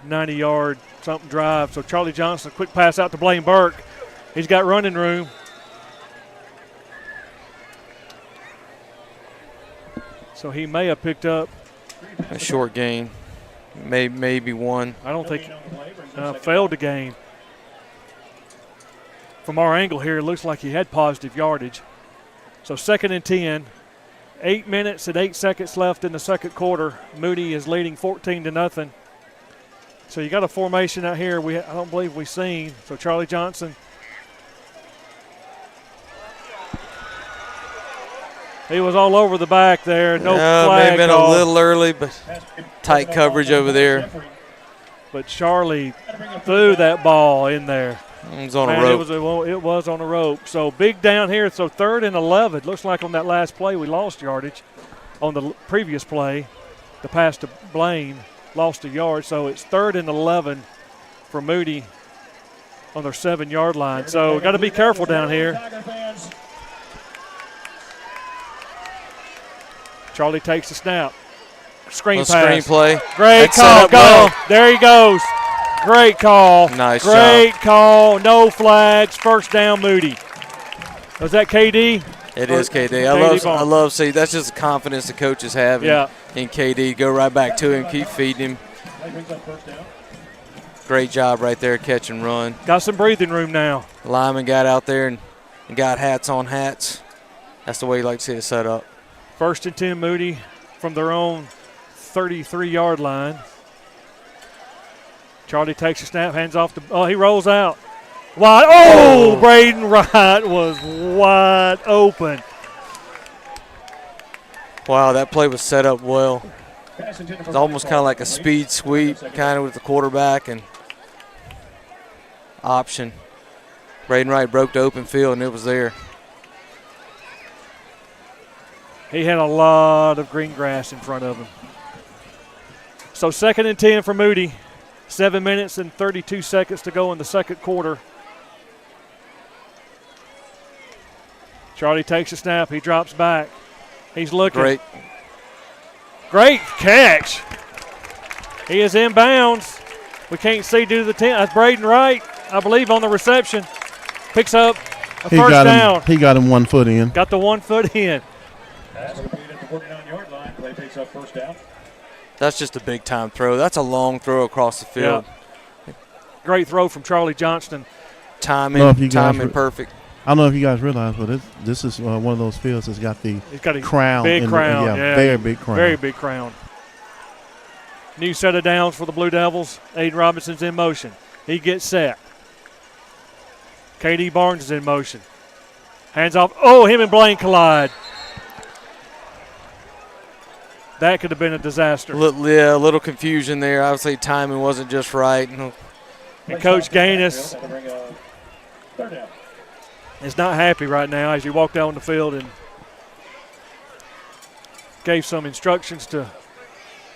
90-yard something drive. So Charlie Johnson, quick pass out to Blaine Burke. He's got running room. So he may have picked up a short gain, maybe one. I don't think failed to gain. From our angle here, it looks like he had positive yardage. So 2nd and 10, 8 minutes and 8 seconds left in the second quarter. Moody is leading 14-0. So you got a formation out here I don't believe we've seen. So Charlie Johnson. He was all over the back there. No flag may have been call. A little early, but tight coverage over there. But Charlie threw that ball in there. It was on a rope. It was on a rope. So big down here. So 3rd and 11. Looks like on that last play we lost yardage. On the previous play, the pass to Blaine, lost a yard. So it's 3rd and 11 for Moody on their 7-yard line. So got to be careful down here. Charlie takes the snap. Screen pass. Play. Great call. Go. Well. There he goes. Great call. Nice Great job. Call. No flags. First down, Moody. Was that KD? It is KD. I love seeing that's just the confidence the coaches have in KD. Go right back to him. Keep feeding him. Great job right there, catch and run. Got some breathing room now. Lyman got out there and got hats on hats. That's the way you like to see it set up. 1st and 10, Moody from their own 33-yard line. Charlie takes a snap, hands off he rolls out. Wide. Oh, Braden Wright was wide open. Wow, that play was set up well. It's almost kind of like a speed sweep, kind of with the quarterback and option. Braden Wright broke the open field, and it was there. He had a lot of green grass in front of him. So 2nd and 10 for Moody. 7 minutes and 32 seconds to go in the second quarter. Charlie takes a snap. He drops back. He's looking. Great catch. He is inbounds. We can't see due to the 10. That's Braden Wright, I believe, on the reception. Picks up a first down. He got him 1 foot in. Got the 1 foot in. Pass completed at the 49-yard line. Play picks up first down. That's just a big-time throw. That's a long throw across the field. Yeah. Great throw from Charlie Johnston. Timing perfect. I don't know if you guys realize, but this is one of those fields that's got the crown. Big crown. Very big crown. Very big crown. New set of downs for the Blue Devils. Aiden Robinson's in motion. He gets set. KD Barnes is in motion. Hands off. Oh, him and Blaine collide. That could have been a disaster. Yeah, a little confusion there. Obviously, timing wasn't just right. And Coach Gainus is not happy right now as you walk down the field and gave some instructions to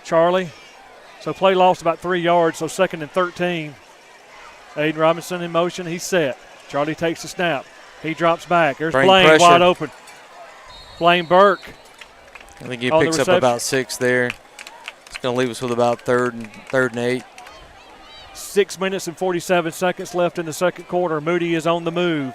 Charlie. So play lost about 3 yards, so 2nd and 13. Aiden Robinson in motion. He's set. Charlie takes the snap. He drops back. There's Blaine wide open. Blaine Burke. I think he picks up about 6 there. It's going to leave us with about third and 8. 6 minutes and 47 seconds left in the second quarter. Moody is on the move.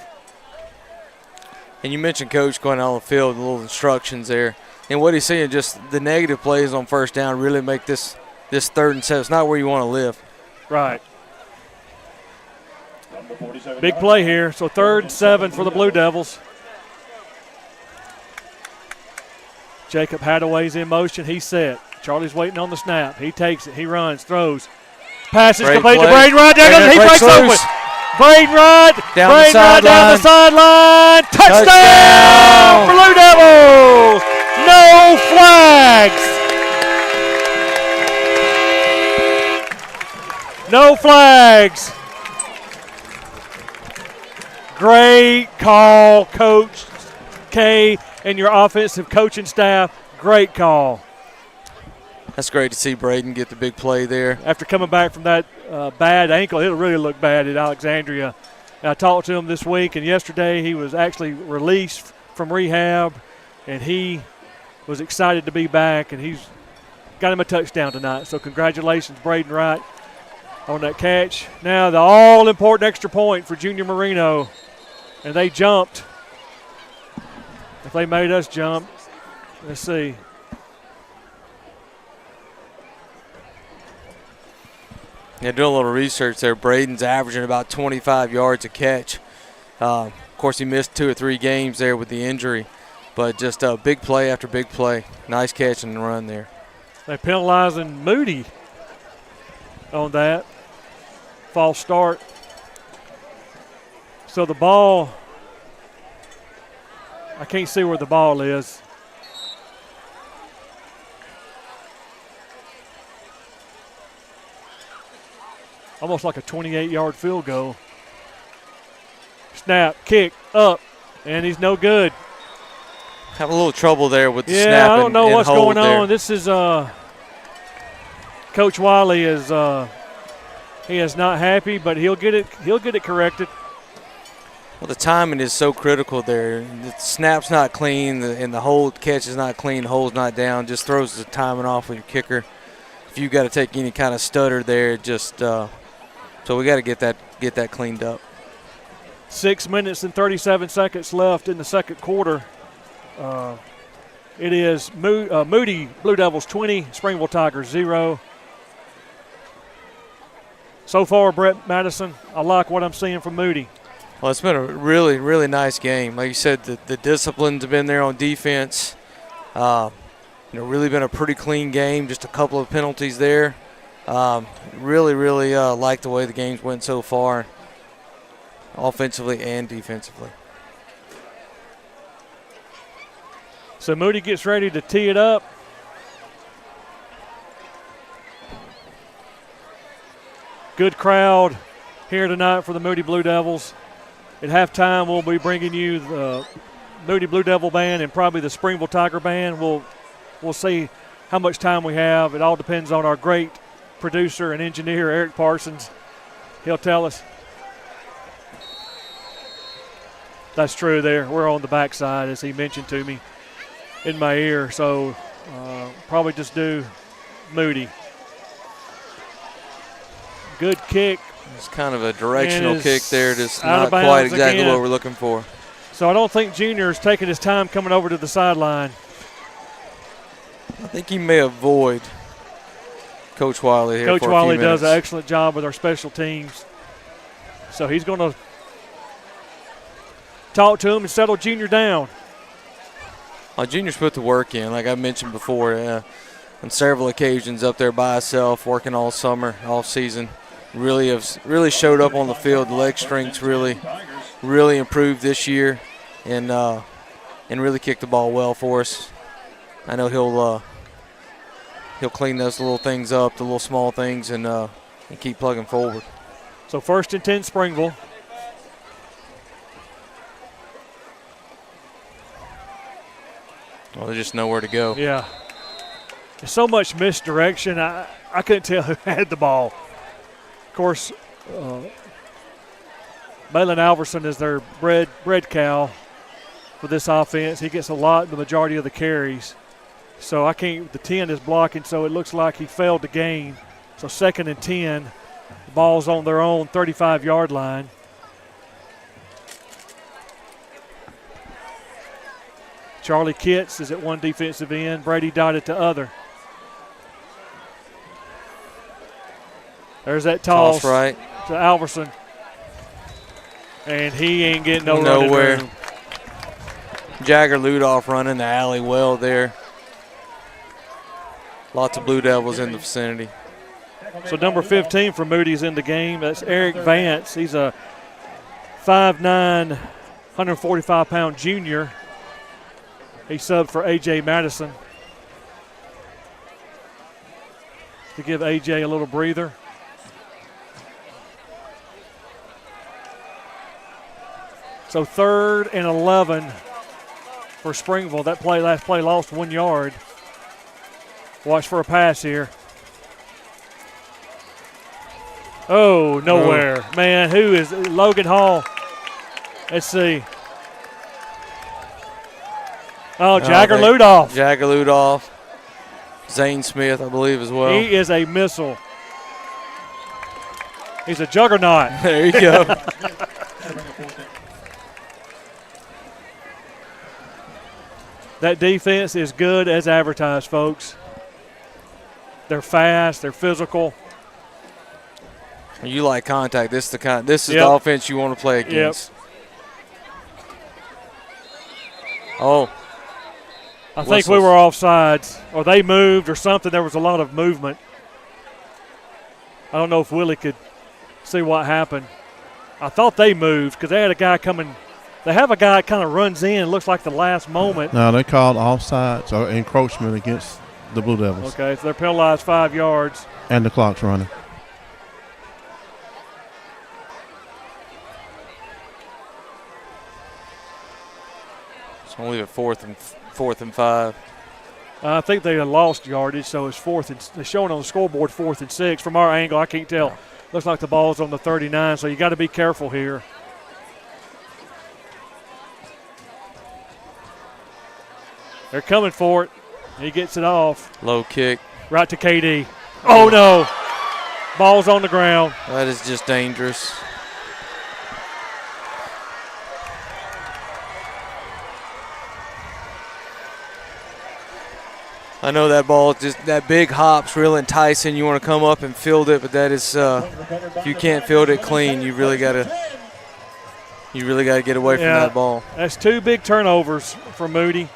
And you mentioned Coach going on the field, little instructions there. And what he's saying, just the negative plays on first down really make this 3rd and 7. It's not where you want to live. Right. Big play here. So 3rd and 7 for the Blue Devils. Jacob Hadaway's in motion. He's set. Charlie's waiting on the snap. He takes it. He runs, throws. Passes complete to Braden Rudd. He breaks open. Braden Rudd down the sideline. Touchdown, Blue Devils. No flags. No flags. Great call, Coach K and your offensive coaching staff. Great call. That's great to see Braden get the big play there. After coming back from that bad ankle, it'll really look bad at Alexandria. I talked to him this week, and yesterday he was actually released from rehab, and he was excited to be back, and he's got him a touchdown tonight. So congratulations, Braden Wright, on that catch. Now the all-important extra point for Junior Marino, and they jumped. If they made us jump, let's see. Yeah, doing a little research there. Braden's averaging about 25 yards a catch. Of course, he missed 2 or 3 games there with the injury, but just a big play after big play. Nice catch and run there. They're penalizing Moody on that false start. So the ball, I can't see where the ball is. Almost like a 28-yard field goal. Snap, kick, up, and he's no good. Have a little trouble there with the snap. Yeah, I don't know what's going there. on. This is Coach Wiley is he is not happy, but he'll get it corrected. Well, the timing is so critical there. The snap's not clean, and the hold catch is not clean, the hole's not down. Just throws the timing off with your kicker. If you've got to take any kind of stutter there, just so we got to get that cleaned up. 6 minutes and 37 seconds left in the second quarter. It is Moody Blue Devils 20, Springville Tigers 0. So far, Brett Madison, I like what I'm seeing from Moody. Well, it's been a really, really nice game. Like you said, the disciplines have been there on defense. Really been a pretty clean game, just a couple of penalties there. Really, really like the way the games went so far, offensively and defensively. So Moody gets ready to tee it up. Good crowd here tonight for the Moody Blue Devils. At halftime, we'll be bringing you the Moody Blue Devil Band and probably the Springville Tiger Band. We'll see how much time we have. It all depends on our great producer and engineer, Eric Parsons. He'll tell us. That's true there. We're on the backside, as he mentioned to me in my ear. So probably just do Moody. Good kick. It's kind of a directional kick there, just not quite exactly again. what we're looking for. So I don't think Junior's taking his time coming over to the sideline. I think he may avoid Coach Wiley here. Coach for a Wiley few minutes. does an excellent job with our special teams. So he's going to talk to him and settle Junior down. Well, Junior's put the work in, like I mentioned before, on several occasions up there by himself, working all summer, all season. Really showed up on the field. The leg strength's really improved this year, and really kicked the ball well for us. I know he'll clean those little things up, the little small things, and keep plugging forward. So 1st and 10 Springville. Well, there's just nowhere to go. Yeah. There's so much misdirection. I couldn't tell who had the ball. Of course, Malin Alverson is their bread cow for this offense. He gets the majority of the carries. So the 10 is blocking, so it looks like he failed to gain. So 2nd and 10, the ball's on their own 35-yard line. Charlie Kitts is at one defensive end. Brady Dodd at the other. There's that toss right to Alverson. And he ain't getting nowhere. Jagger Ludoff running the alley well there. Lots of Blue Devils in the vicinity. So number 15 for Moody's in the game. That's Eric Vance. He's a 5'9", 145-pound junior. He subbed for A.J. Madison to give A.J. a little breather. So 3rd and 11 for Springville. That last play lost 1 yard. Watch for a pass here. Oh, nowhere. Man, who is Logan Hall? Let's see. Oh, Jagger Ludoff. Jagger Ludoff. Zane Smith, I believe, as well. He is a missile. He's a juggernaut. There you go. That defense is good as advertised, folks. They're fast. They're physical. You like contact. This is the offense you want to play against. Oh. I think we were offsides, or they moved or something. There was a lot of movement. I don't know if Willie could see what happened. I thought they moved because they had a guy coming. They have a guy that kind of runs in, looks like the last moment. No, they called offsides or encroachment against the Blue Devils. Okay, so they're penalized 5 yards. And the clock's running. So only at 4th and 5. I think they lost yardage, so it's 4th and they're showing on the scoreboard 4th and 6. From our angle, I can't tell. Looks like the ball's on the 39, so you got to be careful here. They're coming for it. He gets it off. Low kick. Right to KD. Oh, no. Ball's on the ground. That is just dangerous. I know that ball, just that big hop's real enticing. You want to come up and field it, but that is, if you can't field it clean, you really got to get away from that ball. That's 2 big turnovers for Moody.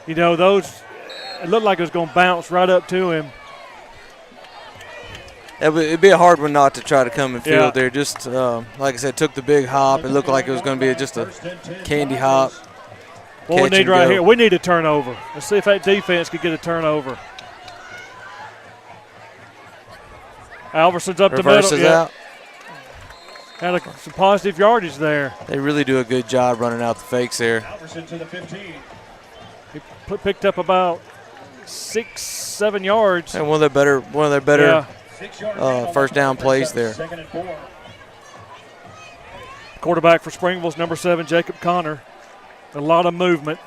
You know, it looked like it was going to bounce right up to him. It'd be a hard one not to try to come and field there. Just, like I said, took the big hop. It looked like it was going to be just a candy hop. What we need right here, we need a turnover. Let's see if that defense could get a turnover. Alverson's up Reverses the middle. Out. Had some positive yardage there. They really do a good job running out the fakes there. Alverson to the 15. He picked up about 6-7 yards. And one of their better first down plays there. Quarterback for Springville's number 7, Jacob Connor. A lot of movement.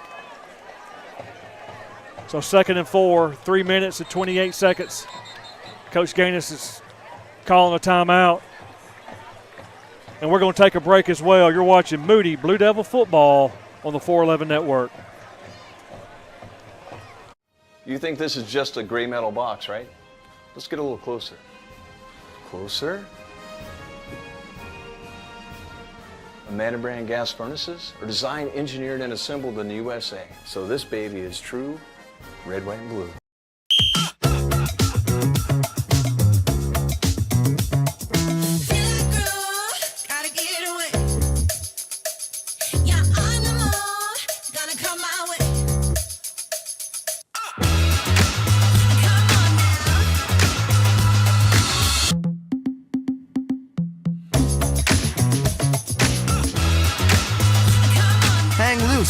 So 2nd and 4, 3 minutes and 28 seconds. Coach Gainus is calling a timeout. And we're going to take a break as well. You're watching Moody Blue Devil football on the 411 Network. You think this is just a gray metal box, right? Let's get a little closer. Closer. Amanda brand gas furnaces are designed, engineered, and assembled in the USA. So this baby is true red, white, and blue.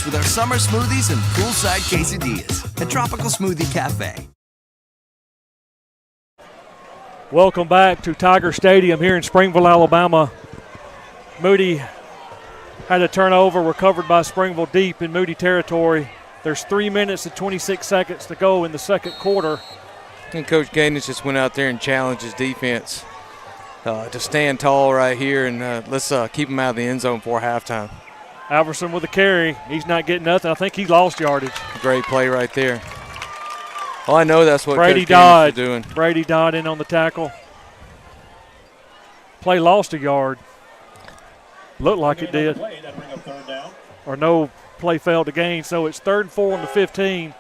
loose with our summer smoothies and poolside quesadillas at Tropical Smoothie Cafe. Welcome back to Tiger Stadium here in Springville, Alabama. Moody had a turnover recovered by Springville deep in Moody territory. There's 3 minutes and 26 seconds to go in the second quarter. And Coach Gainus just went out there and challenged his defense to stand tall right here, and let's keep him out of the end zone before halftime. Alverson with a carry. He's not getting nothing. I think he lost yardage. Great play right there. Well, I know that's what Brady Coach Gainus is Dodd doing. Brady Dodd in on the tackle. Play lost a yard. Looked like it did. Or no play failed to gain, so it's 3rd and 4 on the 15.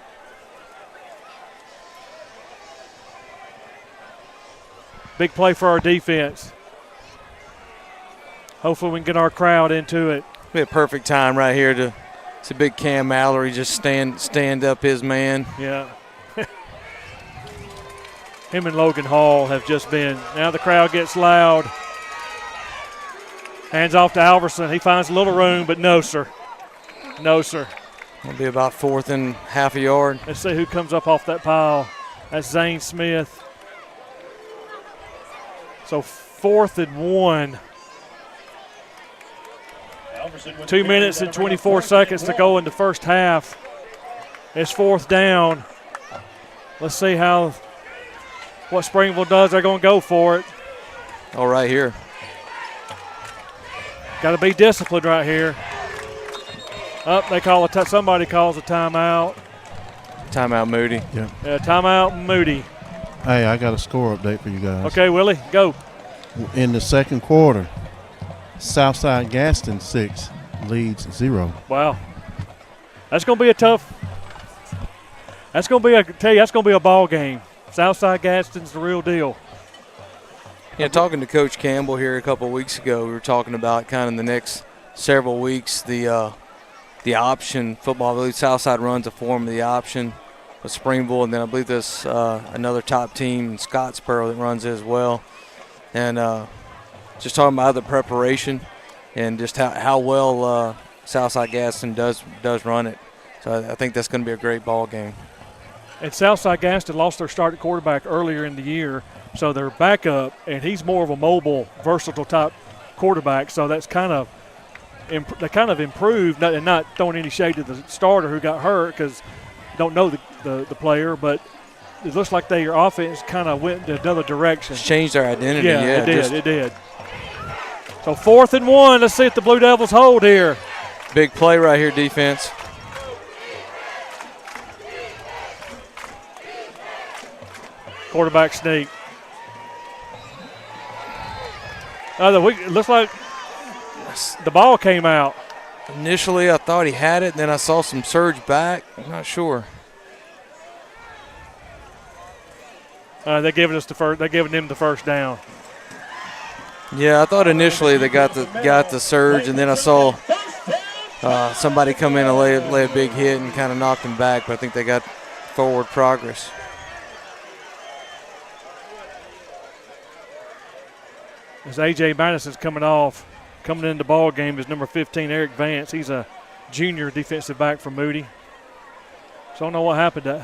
Big play for our defense. Hopefully we can get our crowd into it. Be a perfect time right here to see big Cam Mallory just stand up his man. Yeah. Him and Logan Hall have just been. Now the crowd gets loud. Hands off to Alverson. He finds a little room, but no, sir. No, sir. It'll be about 4th and half a yard. Let's see who comes up off that pile. That's Zane Smith. So 4th and 1. 2 minutes and 24 seconds to go in the first half. It's 4th down. Let's see what Springville does. They're going to go for it. Oh, right here. Got to be disciplined right here. They call somebody calls a timeout. Timeout Moody. Yeah. Timeout Moody. Hey, I got a score update for you guys. Okay, Willie, go. In the second quarter, Southside Gaston 6 leads 0. Wow. That's going to be a tough. That's going to be a ball game. Southside Gaston's the real deal. Yeah, talking to Coach Campbell here a couple of weeks ago, we were talking about kind of in the next several weeks the option football. I believe Southside runs a form of the option with Springville, and then I believe there's another top team in Scottsboro that runs it as well. And just talking about the preparation and just how well Southside Gaston does run it. So I think that's going to be a great ball game. And Southside Gaston lost their starting quarterback earlier in the year, so they're back up, and he's more of a mobile, versatile type quarterback. So that's they kind of improved, and not throwing any shade to the starter who got hurt because don't know the player, but it looks like their offense kind of went in another direction. It's changed their identity. Yeah, it did. So 4th and 1. Let's see if the Blue Devils hold here. Big play right here, defense. Quarterback sneak. It looks like the ball came out. Initially, I thought he had it, and then I saw some surge back. I'm not sure. They're giving him the first down. Yeah, I thought initially they got the surge, and then I saw somebody come in and lay a big hit and kind of knocked him back, but I think they got forward progress. As A.J. Madison's coming in the ball game is number 15, Eric Vance. He's a junior defensive back from Moody. So I don't know what happened. Did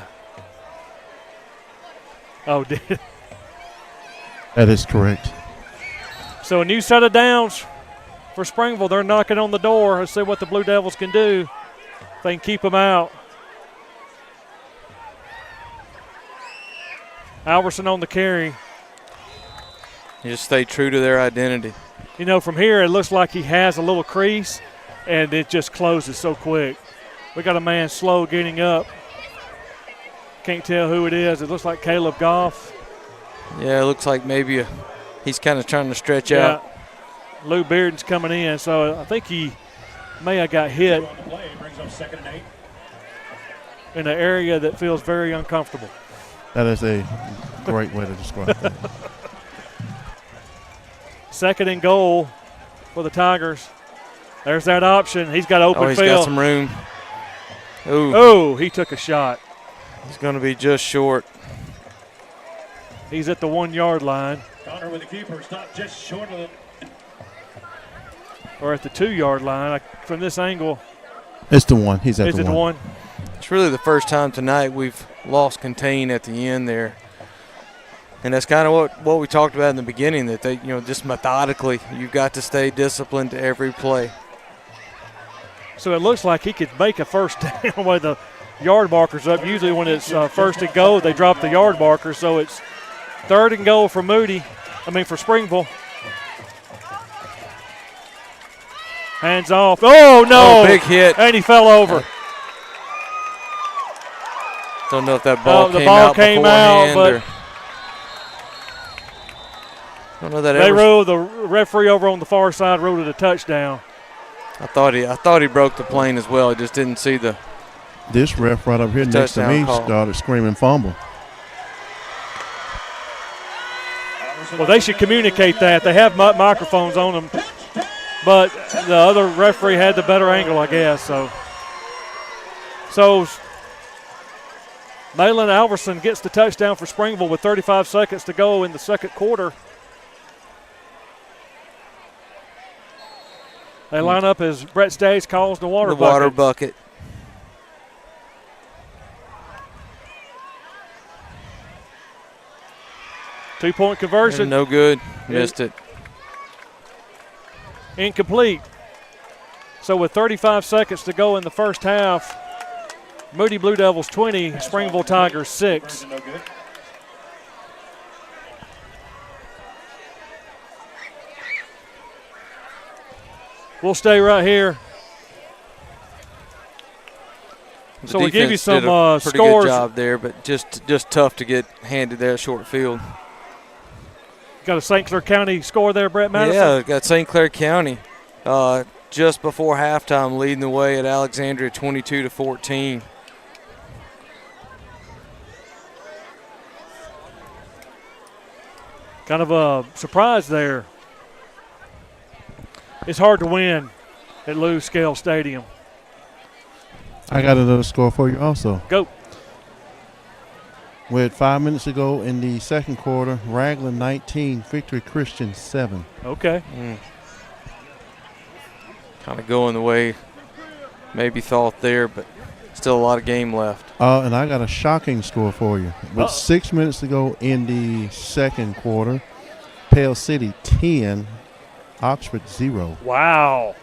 That is correct. So a new set of downs for Springville. They're knocking on the door. Let's see what the Blue Devils can do. If they can keep them out. Alverson on the carry. You just stay true to their identity. You know, from here it looks like he has a little crease, and it just closes so quick. We got a man slow getting up. Can't tell who it is. It looks like Caleb Goff. Yeah, it looks like maybe he's kind of trying to stretch out. Lou Bearden's coming in, so I think he may have got hit in an area that feels very uncomfortable. That is a great way to describe that. 2nd and goal for the Tigers. There's that option. He's got open he's field. Got some room. Oh, he took a shot. He's going to be just short. He's at the 1 yard line. Connor with the keeper, stop just short of the. Or at the 2 yard line. From this angle, It's the one. He's at Is the it the one? It's really the first time tonight we've lost contain at the end there. And that's kind of what we talked about in the beginning, that they, just methodically, you've got to stay disciplined to every play. So it looks like he could make a first down with the yard markers up. Usually when it's first and goal, they drop the yard marker. So it's 3rd and goal for for Springville. Hands off. Oh, no. Oh, big hit. And he fell over. Don't know if that ball came out beforehand, but I don't know that they ruled, the referee over on the far side ruled it a touchdown. I thought he broke the plane as well. I just didn't see the. This ref right up here next to me started screaming fumble. Well, they should communicate that. They have microphones on them, but the other referee had the better angle, I guess. So Malin Alverson gets the touchdown for Springville with 35 seconds to go in the second quarter. They line up as Brett Stays calls the water bucket. Water bucket. Two-point conversion. And no good. Missed it. Incomplete. So with 35 seconds to go in the first half, Moody Blue Devils 20, Springville Tigers 6. We'll stay right here. So we'll give you some did a scores. Pretty good job there, but just tough to get handed that short field. Got a St. Clair County score there, Brett Madison? Yeah, got St. Clair County just before halftime leading the way at Alexandria 22-14. Kind of a surprise there. It's hard to win at Lou Scale Stadium. I got another score for you also. Go. With 5 minutes to go in the second quarter, Raglan 19, Victory Christian 7. Okay. Kind of going the way maybe thought there, but still a lot of game left. And I got a shocking score for you. With 6 minutes to go in the second quarter, Pale City 10, Oxford 0. Wow.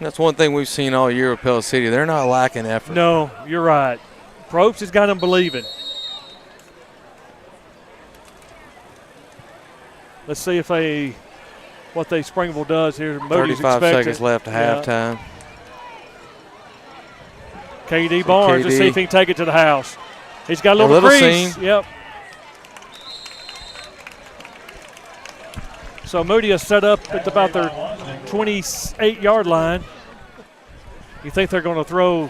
That's one thing we've seen all year with Pell City. They're not lacking effort. No, you're right. Probst has got them believing. Let's see if what Springville does here. Moody's 35 seconds left to halftime. KD Barnes, let's see if he can take it to the house. He's got a little crease. Seam. Yep. So Moody is set up at about their 28-yard line. You think they're going to throw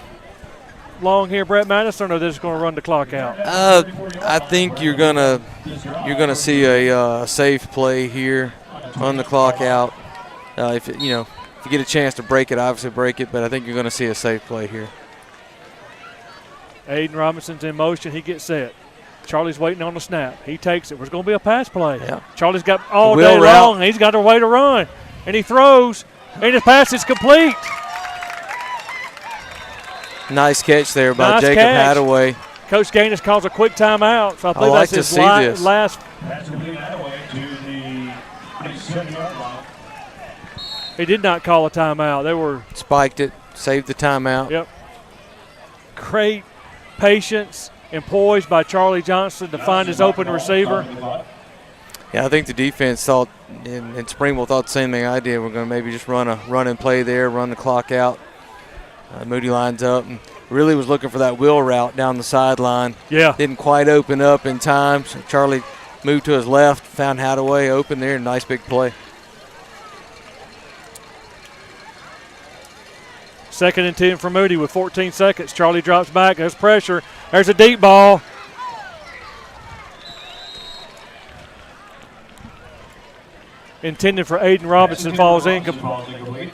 long here, Brett Madison, or they're just going to run the clock out? I think you're gonna see a safe play here, run the clock out. If you get a chance to break it, obviously break it, but I think you're going to see a safe play here. Aiden Robinson's in motion. He gets set. Charlie's waiting on the snap. He takes it. There's going to be a pass play. Yeah. Charlie's got all day long. He's got a way to run. And he throws, and his pass is complete. Nice catch there by Jacob Hadaway. Coach Gainus calls a quick timeout. So I believe like that's to his see last. That's going to be Hadaway to the 27-yard line. He did not call a timeout. They were spiked it, saved the timeout. Yep. Great patience and poise by Charlie Johnson to find his open receiver. Yeah, I think the defense thought, and Springville thought the same thing I did. We're going to maybe just run and play there, run the clock out. Moody lines up and really was looking for that wheel route down the sideline. Yeah. Didn't quite open up in time. So Charlie moved to his left, found Hadaway open there. Nice big play. 2nd and 10 for Moody with 14 seconds. Charlie drops back. There's pressure. There's a deep ball. Intended for Aiden Robinson, falls incomplete.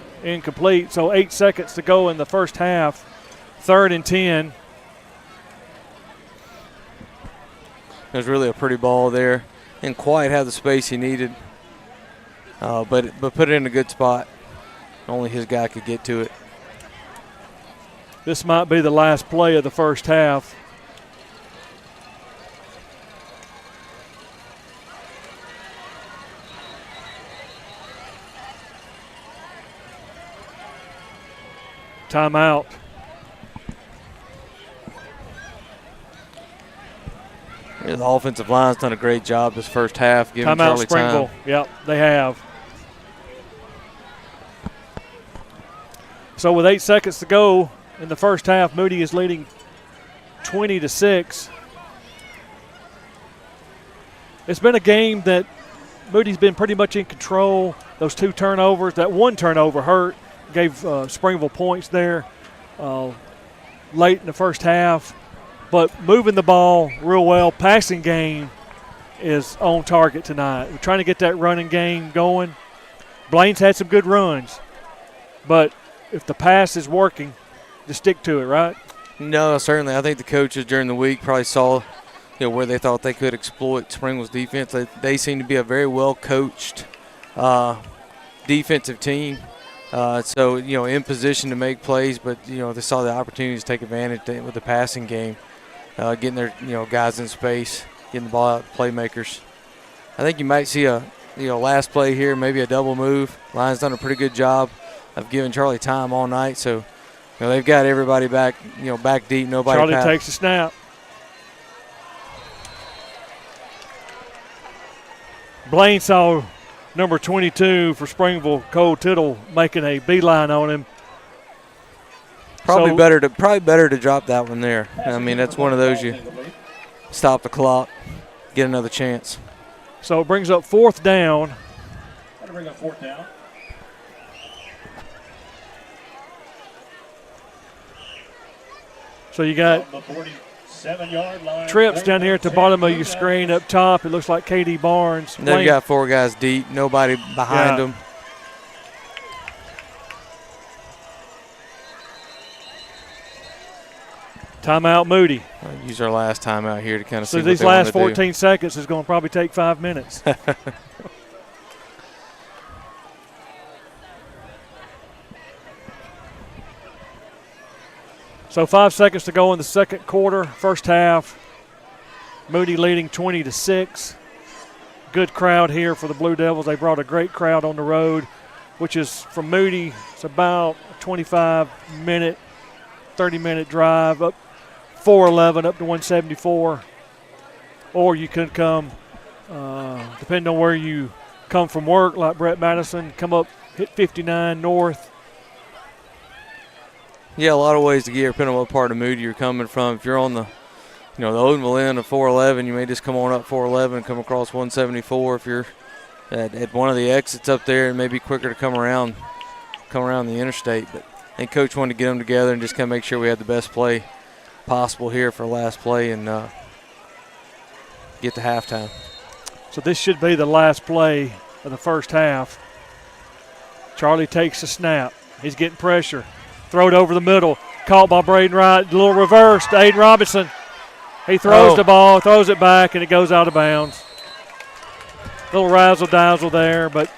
So 8 seconds to go in the first half. 3rd and 10. There's really a pretty ball there. Didn't quite have the space he needed, but put it in a good spot. Only his guy could get to it. This might be the last play of the first half. Timeout. Yeah, the offensive line's done a great job this first half, giving Timeout Charlie Springville. time. Yep, they have. So with 8 seconds to go in the first half, Moody is leading 20-6. It's been a game that Moody's been pretty much in control. Those 2 turnovers, that 1 turnover hurt, gave Springville points there late in the first half. But moving the ball real well, passing game is on target tonight. We're trying to get that running game going. Blaine's had some good runs, but if the pass is working, just stick to it, right? No, certainly. I think the coaches during the week probably saw where they thought they could exploit Springville's defense. They seem to be a very well-coached defensive team. So, in position to make plays, but, they saw the opportunity to take advantage with the passing game, getting their, guys in space, getting the ball out to playmakers. I think you might see a, last play here, maybe a double move. Lions done a pretty good job of giving Charlie time all night. So, they've got everybody back, back deep, nobody Charlie takes the snap. Blaine saw number 22 for Springville, Cole Tittle, making a beeline on him. Probably better to drop that one there. I mean, that's one of those you stop the clock, get another chance. So it brings up 4th down. That'll bring up 4th down. So you got the 47-yard line. trips down here at the bottom of your screen up top. It looks like KD Barnes. They've got 4 guys deep, nobody behind them. Timeout Moody. Use our last timeout here to kind of see so what these they last want to 14 seconds is going to probably take 5 minutes. So 5 seconds to go in the second quarter, first half. Moody leading 20-6. Good crowd here for the Blue Devils. They brought a great crowd on the road, which is from Moody. It's about a 25-minute, 30-minute drive up 411 up to 174. Or you could come, depending on where you come from work, like Brett Madison, come up, hit 59 north. Yeah, a lot of ways to get here, depending on what part of Moody you're coming from. If you're on the, the Odenville end of 411, you may just come on up 411 and come across 174. If you're at one of the exits up there, it may be quicker to come around the interstate. But I think Coach wanted to get them together and just kind of make sure we had the best play possible here for last play and get to halftime. So this should be the last play of the first half. Charlie takes the snap. He's getting pressure. Throw it over the middle. Caught by Braden Wright. A little reverse to Aiden Robinson. He throws the ball, throws it back, and it goes out of bounds. Little razzle-dazzle there, but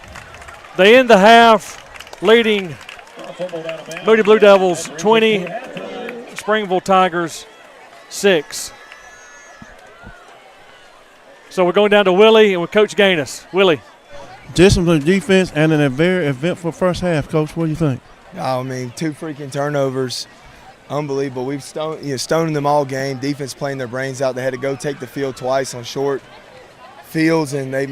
they end the half leading Moody Blue Devils 20, Springville Tigers 6. So we're going down to Willie and with Coach Gainus. Willie. Disciplined defense and a very eventful first half, Coach. What do you think? I mean, 2 freaking turnovers. Unbelievable. We've stoning them all game. Defense playing their brains out. They had to go take the field twice on short fields, and I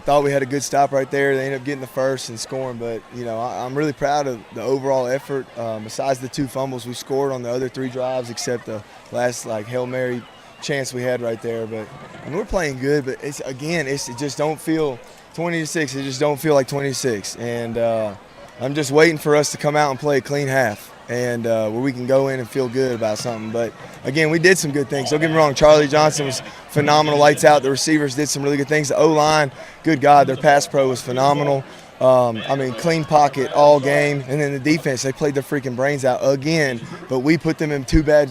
thought we had a good stop right there. They ended up getting the first and scoring, but, I'm really proud of the overall effort. Besides the 2 fumbles, we scored on the other 3 drives except the last, Hail Mary chance we had right there. But, we're playing good, but it just don't feel 20-6. It just don't feel like 26. And I'm just waiting for us to come out and play a clean half and where we can go in and feel good about something. But, again, we did some good things. Don't get me wrong. Charlie Johnson was phenomenal, lights out. The receivers did some really good things. The O-line, good God, their pass pro was phenomenal. Clean pocket all game. And then the defense, they played their freaking brains out again. But we put them in 2 bad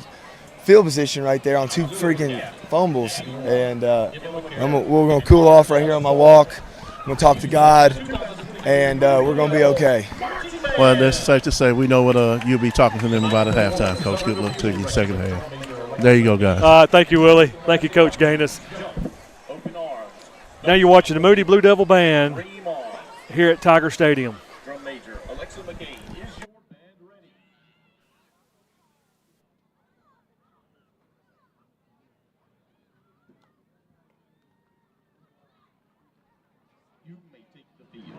field position right there on 2 freaking fumbles. And we're going to cool off right here on my walk. I'm going to talk to God, and we're going to be okay. Well, that's safe to say we know what you'll be talking to them about at halftime, Coach. Good luck to you second half. There you go, guys. Thank you, Willie. Thank you, Coach Gainus. Now you're watching the Moody Blue Devil Band here at Tiger Stadium. Drum major Alexa McCain. Is your band ready? You may take the field.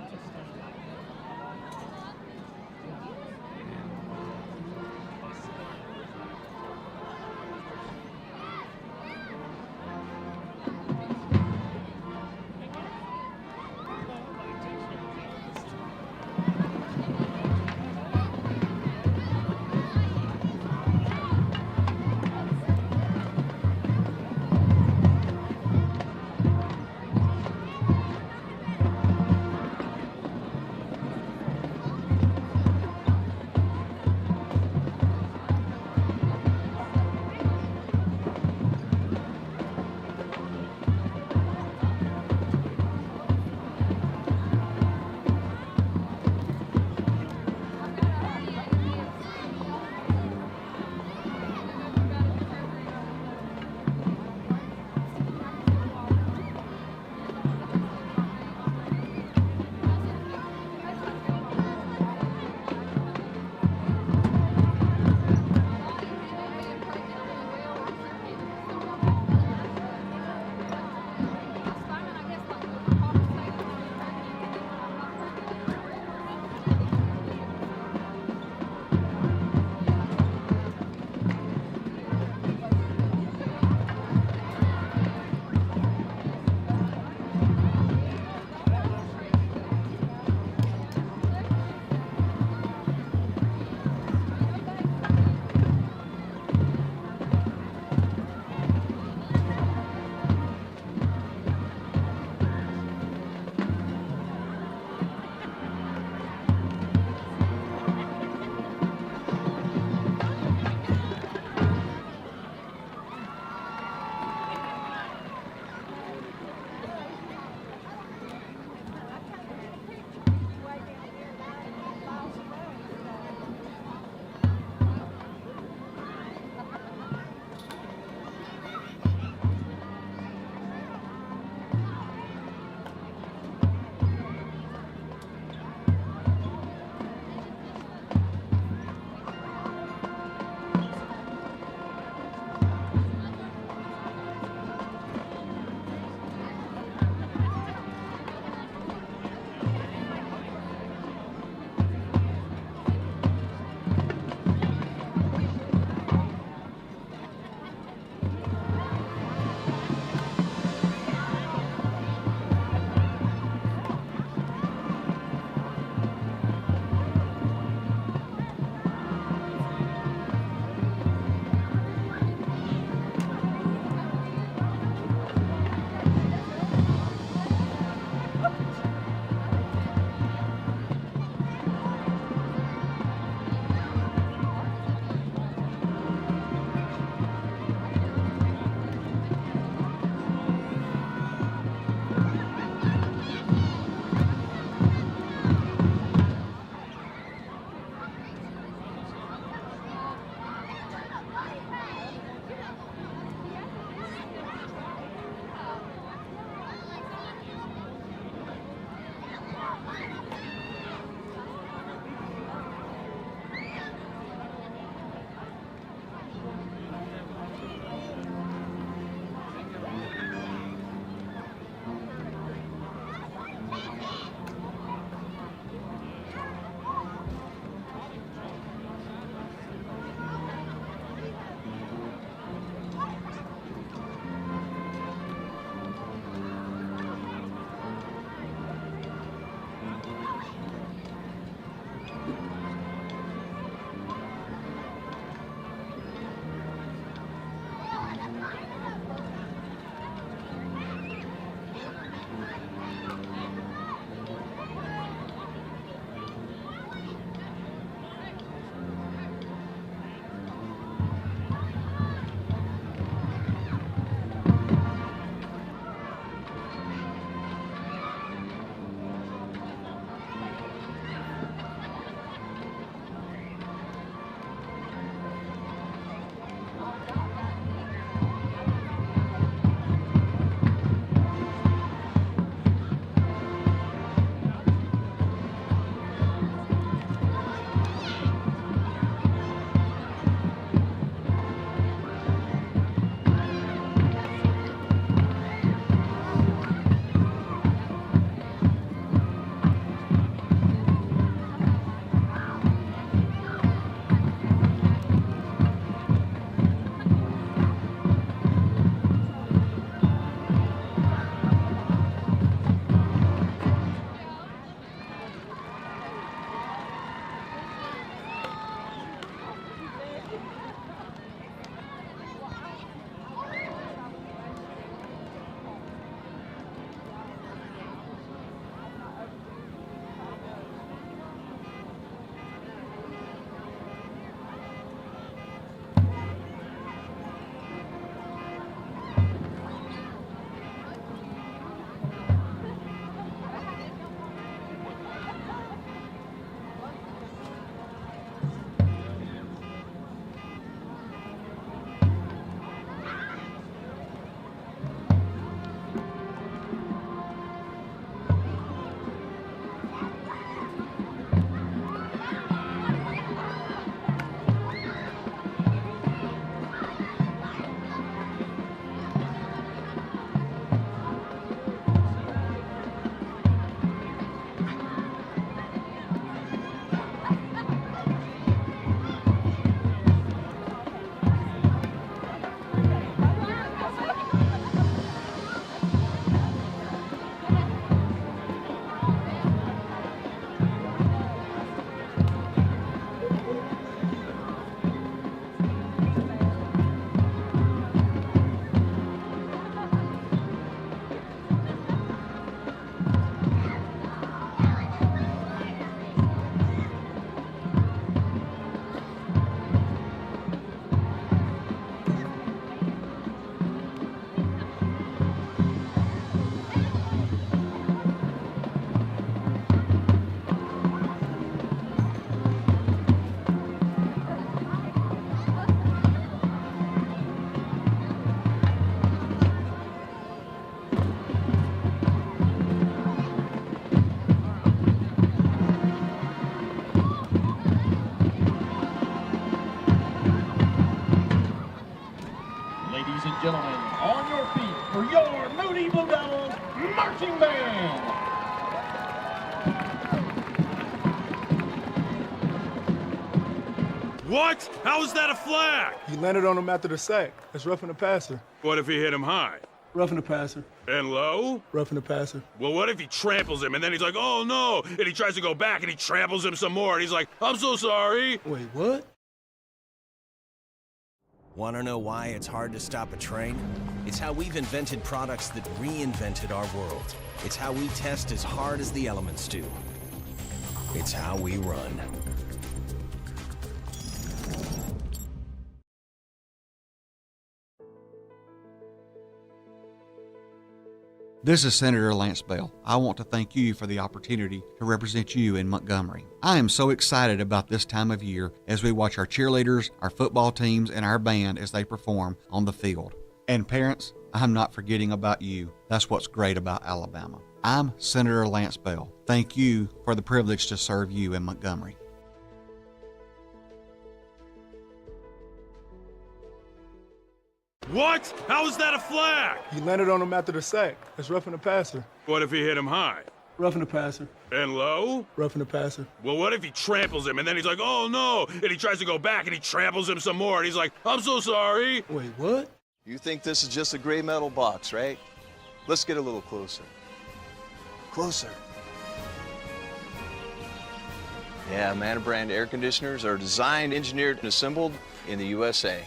What? How is that a flag? He landed on him after the sack. That's roughing the passer. What if he hit him high? Roughing the passer. And low? Roughing the passer. Well, what if he tramples him and then he's like, oh no, and he tries to go back and he tramples him some more and he's like, I'm so sorry. Wait, what? Want to know why it's hard to stop a train? It's how we've invented products that reinvented our world. It's how we test as hard as the elements do. It's how we run. This is Senator Lance Bell. I want to thank you for the opportunity to represent you in Montgomery. I am so excited about this time of year as we watch our cheerleaders, our football teams, and our band as they perform on the field. And parents, I'm not forgetting about you. That's what's great about Alabama. I'm Senator Lance Bell. Thank you for the privilege to serve you in Montgomery. What? How is that a flag? He landed on him after the sack. That's roughing the passer. What if he hit him high? Roughing the passer. And low? Roughing the passer. Well, what if he tramples him and then he's like, oh no, and he tries to go back and he tramples him some more and he's like, I'm so sorry. Wait, what? You think this is just a gray metal box, right? Let's get a little closer. Closer. Yeah, Manor brand air conditioners are designed, engineered, and assembled in the USA.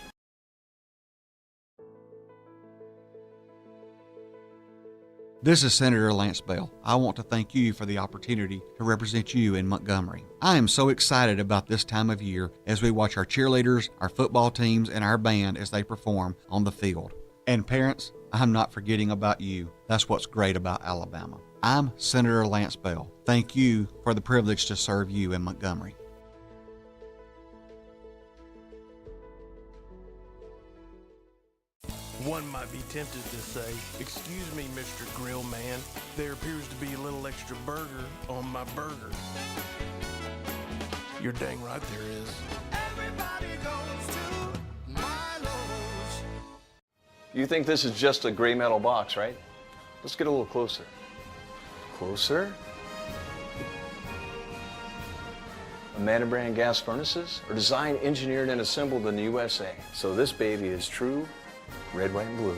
This is Senator Lance Bell. I want to thank you for the opportunity to represent you in Montgomery. I am so excited about this time of year as we watch our cheerleaders, our football teams, and our band as they perform on the field. And parents, I'm not forgetting about you. That's what's great about Alabama. I'm Senator Lance Bell. Thank you for the privilege to serve you in Montgomery. One might be tempted to say, excuse me, Mr. Grill Man, there appears to be a little extra burger on my burger. You're dang right there is. Everybody goes to Milo's. You think this is just a gray metal box, right? Let's get a little closer. Closer? Manor brand gas furnaces are designed, engineered, and assembled in the USA. So this baby is true red, white, and blue.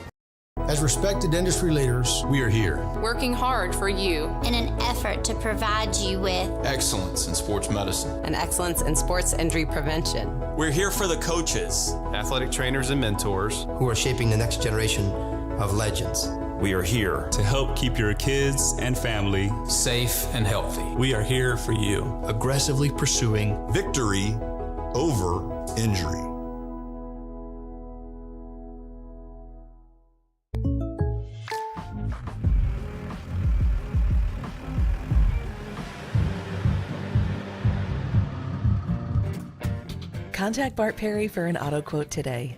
As respected industry leaders, we are here. Working hard for you. In an effort to provide you with excellence in sports medicine and excellence in sports injury prevention. We're here for the coaches, athletic trainers and mentors who are shaping the next generation of legends. We are here to help keep your kids and family safe and healthy. We are here for you. Aggressively pursuing victory over injury. Contact Bart Perry for an auto quote today.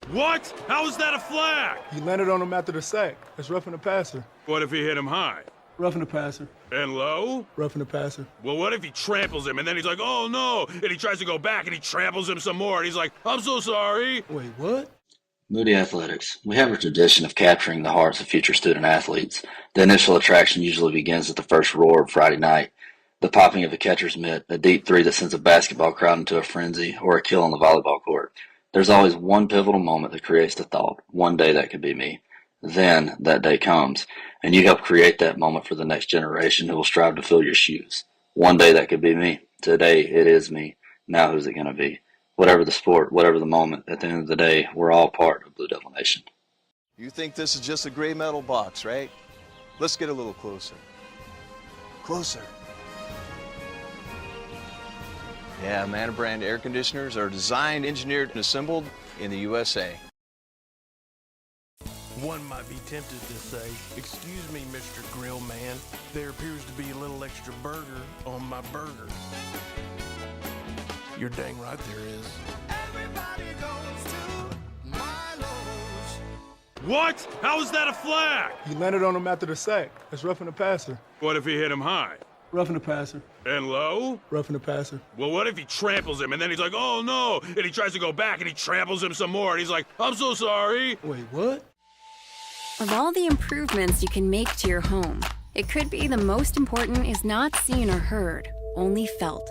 What? How is that a flag? He landed on him after the sack. That's roughing the passer. What if he hit him high? Roughing the passer. And low? Roughing the passer. Well, what if he tramples him and then he's like, oh no, and he tries to go back and he tramples him some more and he's like, I'm so sorry. Wait, what? Moody Athletics. We have a tradition of capturing the hearts of future student athletes. The initial attraction usually begins at the first roar of Friday night. The popping of a catcher's mitt, a deep three that sends a basketball crowd into a frenzy, or a kill on the volleyball court. There's always one pivotal moment that creates the thought, one day that could be me. Then that day comes, and you help create that moment for the next generation who will strive to fill your shoes. One day that could be me. Today it is me. Now who's it going to be? Whatever the sport, whatever the moment, at the end of the day, we're all part of Blue Devil Nation. You think this is just a gray metal box, right? Let's get a little closer. Closer. Yeah, Manor brand air conditioners are designed, engineered, and assembled in the USA. One might be tempted to say, excuse me, Mr. Grill Man, there appears to be a little extra burger on my burger. You're dang right there is. Everybody goes to Milo's. What? How is that a flag? He landed on him after the sack. That's roughing the passer. What if he hit him high? Roughing the passer. And low? Roughing the passer. Well, what if he tramples him and then he's like, oh no, and he tries to go back and he tramples him some more and he's like, I'm so sorry. Wait, what? Of all the improvements you can make to your home, it could be the most important is not seen or heard, only felt.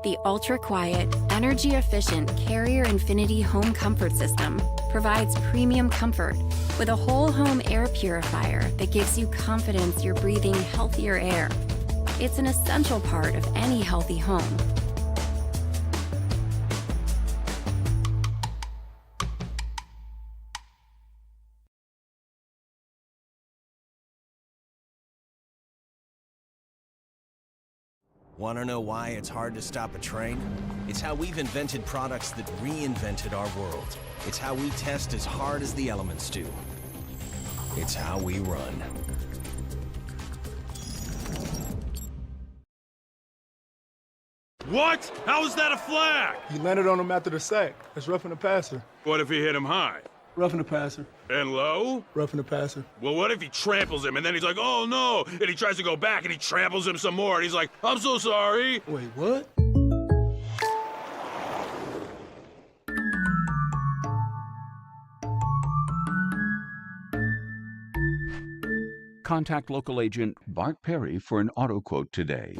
The ultra-quiet, energy-efficient Carrier Infinity Home Comfort System provides premium comfort with a whole-home air purifier that gives you confidence you're breathing healthier air. It's an essential part of any healthy home. Want to know why it's hard to stop a train? It's how we've invented products that reinvented our world. It's how we test as hard as the elements do. It's how we run. What? How is that a flag? He landed on him after the sack. That's roughing the passer. What if he hit him high? Roughing the passer. And low? Roughing the passer. Well, what if he tramples him and then he's like, oh no, and he tries to go back and he tramples him some more and he's like, I'm so sorry. Wait, what? Contact local agent Bart Perry for an auto quote today.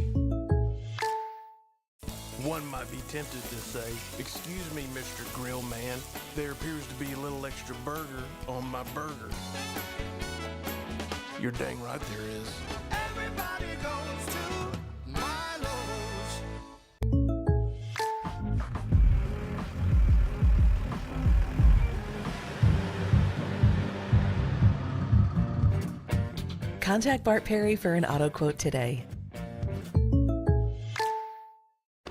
One might be tempted to say, excuse me, Mr. Grill Man, there appears to be a little extra burger on my burger. You're dang right there is. Everybody goes to Milo's. Contact Bart Perry for an auto quote today.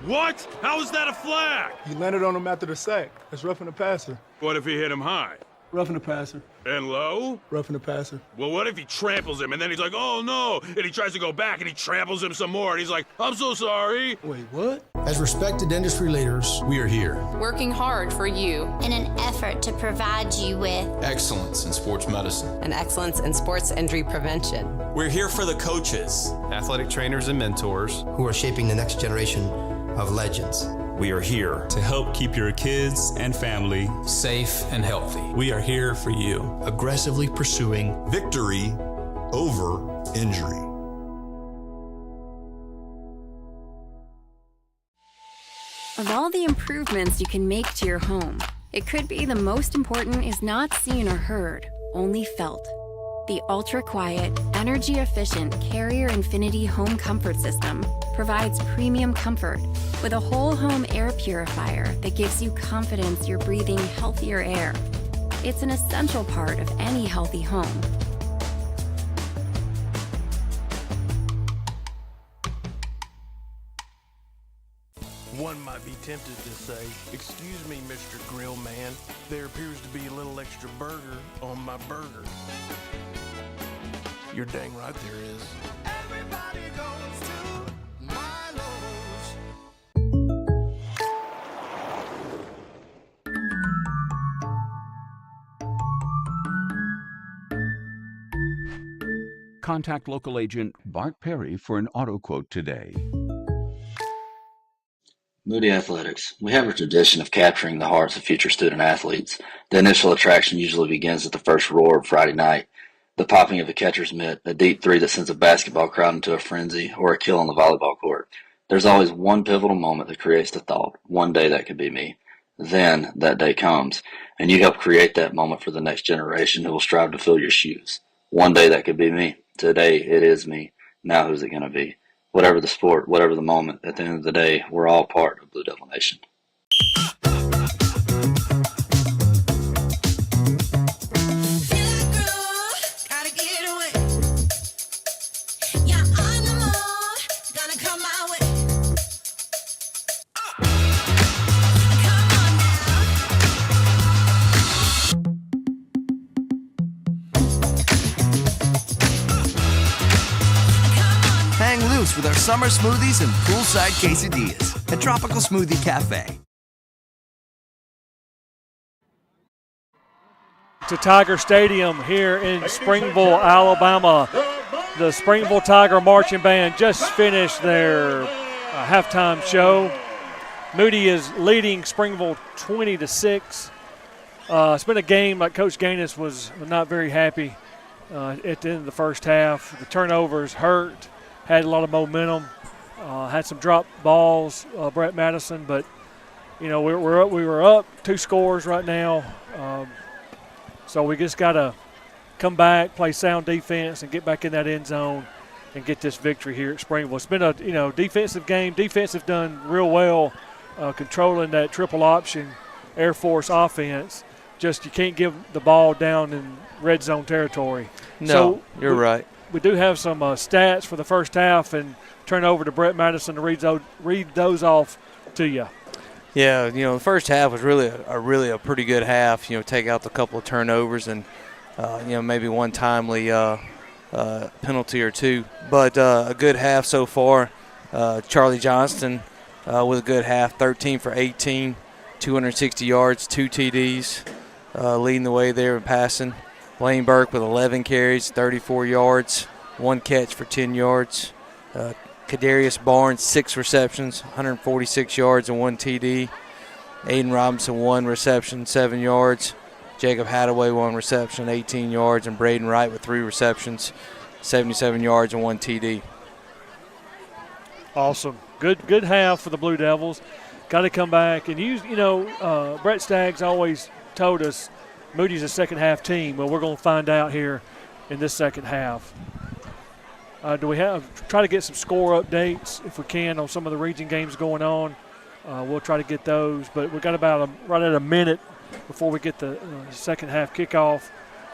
What? How is that a flag? He landed on him after the sack. That's roughing the passer. What if he hit him high? Roughing the passer. And low? Roughing the passer. Well, what if he tramples him and then he's like, oh no, and he tries to go back and he tramples him some more and he's like, I'm so sorry. Wait, what? As respected industry leaders, we are here. Working hard for you. In an effort to provide you with Excellence in sports medicine. And excellence in sports injury prevention. We're here for the coaches. Athletic trainers and mentors. who are shaping the next generation of legends. We are here to help keep your kids and family Safe and healthy. We are here for you. Aggressively pursuing Victory over injury. Of all the improvements you can make to your home, it could be the most important is not seen or heard, only felt. The ultra-quiet, energy-efficient Carrier Infinity Home Comfort System provides premium comfort with a whole-home air purifier that gives you confidence you're breathing healthier air. It's an essential part of any healthy home. One might be tempted to say, excuse me, Mr. Grill Man, there appears to be a little extra burger on my burger. You're dang right there is. Everybody goes to Milo's. Contact local agent Bart Perry for an auto quote today. Moody Athletics. We have a tradition of capturing the hearts of future student athletes. The initial attraction usually begins at the first roar of Friday night. The popping of a catcher's mitt, a deep three that sends a basketball crowd into a frenzy, or a kill on the volleyball court. There's always one pivotal moment that creates the thought, one day that could be me. Then that day comes, and you help create that moment for the next generation who will strive to fill your shoes. One day that could be me. Today it is me. Now who's it going to be? Whatever the sport, whatever the moment, at the end of the day, we're all part of Blue Devil Nation. Hang loose with our summer smoothies and poolside quesadillas at Tropical Smoothie Cafe. To Tiger Stadium here in Springville, Alabama. The Springville Tiger Marching Band just finished their halftime show. Moody is leading Springville 20-6. It's been a game like Coach Gainus was not very happy at the end of the first half. The turnovers hurt, had a lot of momentum. Had some drop balls, Brett Madison, but we were up 2 scores right now. So we just got to come back, play sound defense, and get back in that end zone and get this victory here at Springville. It's been a defensive game. Defense have done real well controlling that triple option Air Force offense. Just you can't give the ball down in red zone territory. No, so you're right. We do have some stats for the first half, and turn over to Brett Madison to read those off to you. Yeah, the first half was really a pretty good half. Take out a couple of turnovers and maybe one timely penalty or two, but a good half so far. Charlie Johnston with a good half, 13 for 18, 260 yards, 2 TDs, leading the way there in passing. Blaine Burke with 11 carries, 34 yards, 1 catch for 10 yards. Kadarius Barnes, 6 receptions, 146 yards and 1 TD. Aiden Robinson, 1 reception, 7 yards. Jacob Hadaway, 1 reception, 18 yards, and Braden Wright with 3 receptions, 77 yards and 1 TD. Awesome. Good half for the Blue Devils. Got to come back and use, Brett Staggs always told us Moody's a second half team. Well, we're going to find out here in this second half. Do we try to get some score updates if we can on some of the region games going on? We'll try to get those, but we've got about right at a minute before we get the second half kickoff.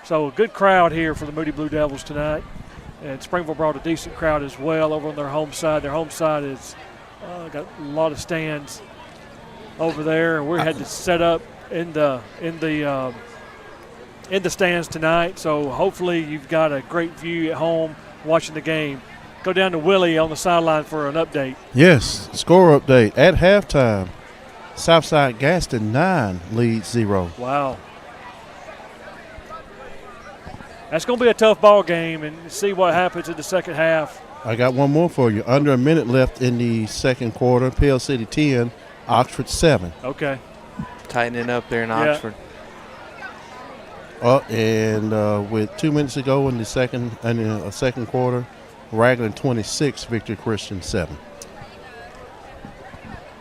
So a good crowd here for the Moody Blue Devils tonight. And Springville brought a decent crowd as well over on their home side. Their home side is got a lot of stands over there. We had to set up in the stands tonight. So hopefully you've got a great view at home watching the game. Go down to Willie on the sideline for an update. Yes, score update. At halftime, Southside Gaston 9 leads 0. Wow. That's going to be a tough ball game, and see what happens in the second half. I got one more for you. Under a minute left in the second quarter. Pale City 10, Oxford 7. Okay. Tightening up there in Oxford. And with 2 minutes to go in the second quarter, Raglan 26, Victory Christian 7.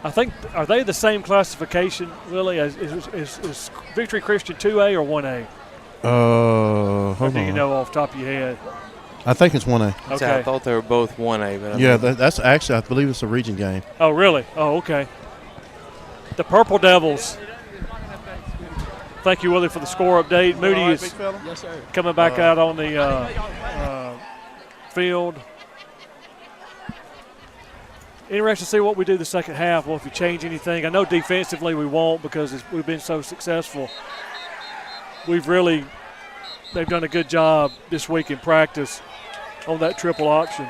I think, are they the same classification, Willie? Is Victory Christian 2A or 1A? Hold do on. you know off the top of your head? I think it's 1A. Okay. I thought they were both 1A. But that's actually, I believe it's a region game. Oh, really? Oh, okay. The Purple Devils. Thank you, Willie, for the score update. Moody is coming back out on the field. Interesting to see what we do the second half. Well, if you change anything, I know defensively we won't because we've been so successful. They've done a good job this week in practice on that triple option.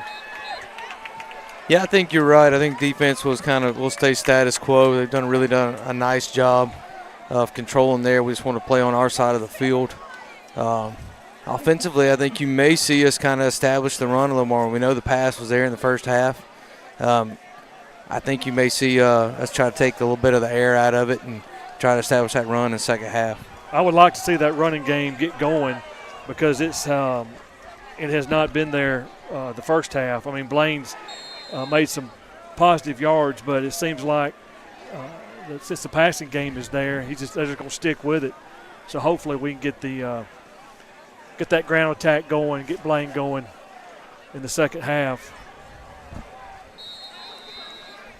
Yeah, I think you're right. I think defense will stay status quo. They've done a nice job of controlling there. We just want to play on our side of the field. Offensively, I think you may see us kind of establish the run a little more. We know the pass was there in the first half. I think you may see us try to take a little bit of the air out of it and try to establish that run in the second half. I would like to see that running game get going because it has not been there the first half. I mean, Blaine's made some positive yards, but it seems like since the passing game is there, they're just going to stick with it. So hopefully we can get that ground attack going, get Blaine going in the second half.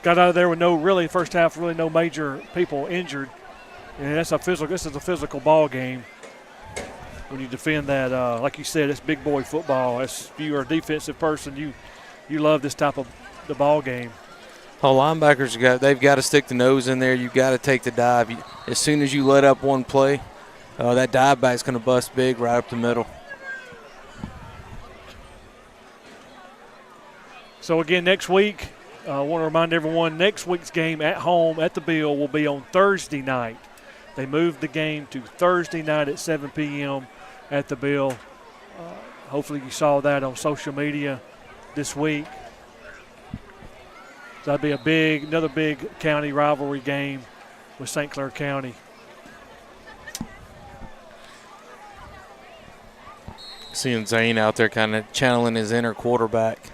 Got out of there with first half, no major people injured. And this is a physical ball game. When you defend that, like you said, it's big boy football. If you are a defensive person, you love this type of the ball game. Oh, linebackers, they've got to stick the nose in there. You've got to take the dive. As soon as you let up one play, that dive back's going to bust big right up the middle. So, again, next week, I want to remind everyone, next week's game at home at the Bill will be on Thursday night. They moved the game to Thursday night at 7 p.m. at the Bill. Hopefully you saw that on social media this week. So that'd be another big county rivalry game with St. Clair County. Seeing Zane out there kind of channeling his inner quarterback.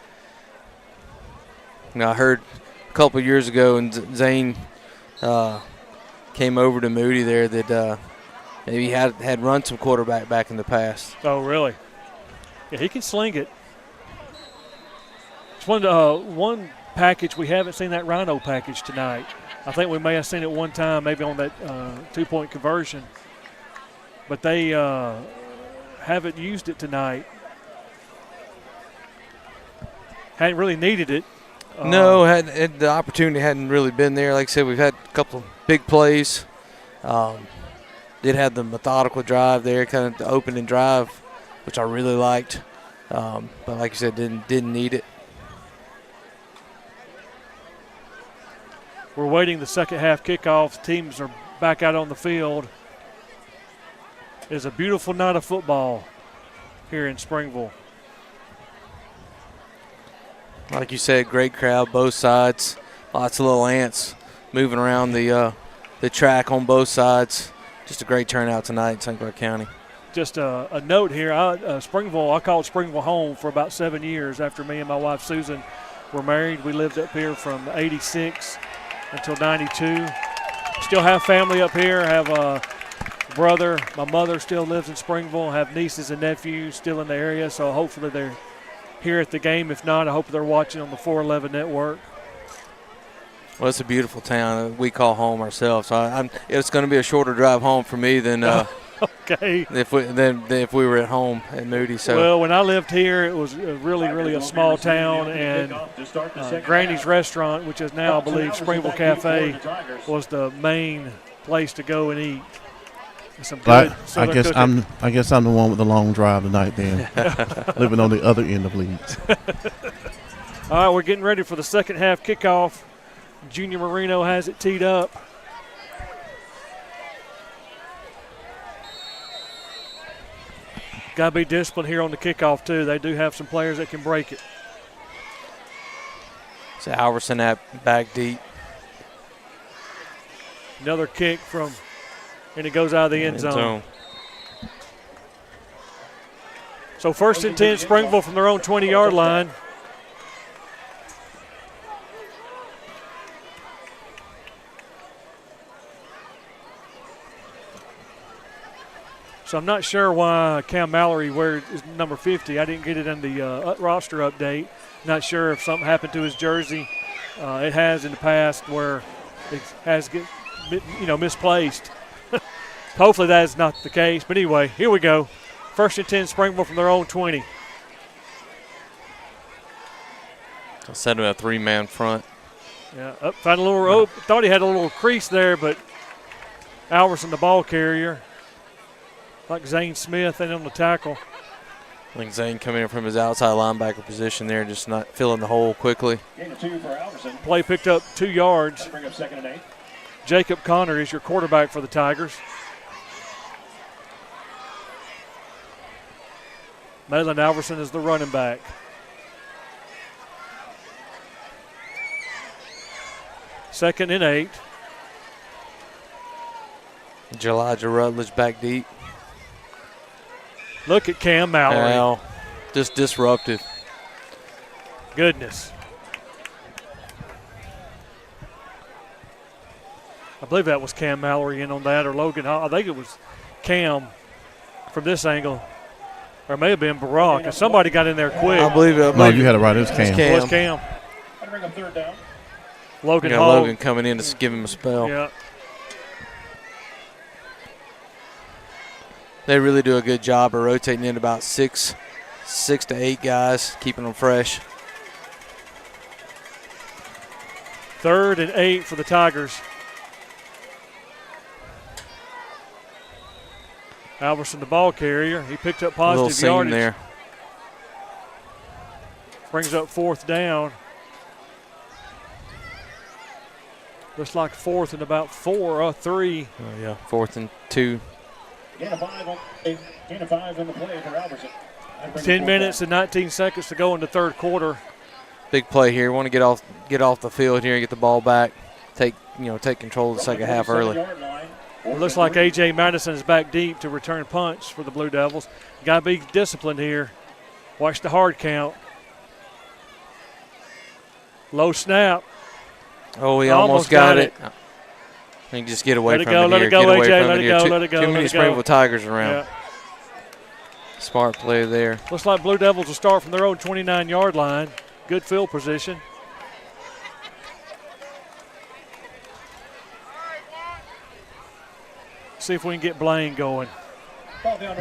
I heard a couple of years ago, and Zane came over to Moody there that maybe had run some quarterback back in the past. Oh, really? Yeah, he can sling it. It's one package we haven't seen, that Rhino package tonight. I think we may have seen it one time, maybe on that 2-point conversion. But they haven't used it tonight. Hadn't really needed it. No, the opportunity hadn't really been there. Like I said, we've had a couple of big plays. Did have the methodical drive there, kind of the opening drive, which I really liked. But like you said, didn't need it. We're waiting the second half kickoff. Teams are back out on the field. It's a beautiful night of football here in Springville. Like you said, great crowd, both sides. Lots of little ants moving around the track on both sides. Just a great turnout tonight in St. Clair County. Just a note here, Springville, I called Springville home for about 7 years after me and my wife Susan were married. We lived up here from 86 until 92. Still have family up here, have a brother. My mother still lives in Springville, have nieces and nephews still in the area, so hopefully they're here at the game. If not, I hope they're watching on the 411 network. Well, it's a beautiful town. We call home ourselves. So it's going to be a shorter drive home for me than okay. if we were at home at Moody. So well, when I lived here, it was really a small town, and Granny's Restaurant, which is now I believe Springville Cafe, was the main place to go and eat. Some good I guess I'm the one with the long drive tonight then, living on the other end of Leeds. All right, we're getting ready for the second half kickoff. Junior Marino has it teed up. Got to be disciplined here on the kickoff too. They do have some players that can break it. So Alverson at back deep. Another kick and it goes out of the end zone. So 1st and 10, Springville from their own 20-yard line. So I'm not sure why Cam Mallory wears number 50. I didn't get it in the roster update. Not sure if something happened to his jersey. It has in the past where it has misplaced. Hopefully that is not the case. But anyway, here we go. 1st and 10, Springville from their own 20. I set him a 3-man front. Yeah, found a little rope. Thought he had a little crease there, but Alverson, the ball carrier, like Zane Smith, and on the tackle. I think Zane coming in from his outside linebacker position there, just not filling the hole quickly. Play picked up 2 yards. Bring up 2nd and 8. Jacob Connor is your quarterback for the Tigers. Malin Alverson is the running back. Second and 8. Elijah Rutledge back deep. Look at Cam Mallory. Now, just disruptive. Goodness. I believe that was Cam Mallory in on that, or Logan. I think it was Cam from this angle. Or it may have been Barack. Somebody got in there quick. I believe it. No, you had it right. It was Cam. It was Cam. Bring up 3rd down. Logan Hall. Logan coming in to give him a spell. Yeah. They really do a good job of rotating in about six to 8 guys, keeping them fresh. 3rd and 8 for the Tigers. Alverson, the ball carrier. He picked up positive yardage there. Brings up 4th down. Looks like 4th and about 3. Oh, yeah, 4th and 2. Gain of 5 in the play for Alverson. 10 minutes and 19 seconds to go in the 3rd quarter. Big play here. Want to get off the field here and get the ball back. Take control of the second half early. It looks like A.J. Madison is back deep to return punts for the Blue Devils. Got to be disciplined here. Watch the hard count. Low snap. Oh, he almost got it. He can just get away from it. Let it go, AJ. Let it go. Let it go. Too many Springville Tigers around. Yeah. Smart play there. Looks like Blue Devils will start from their own 29-yard line. Good field position. See if we can get Blaine going.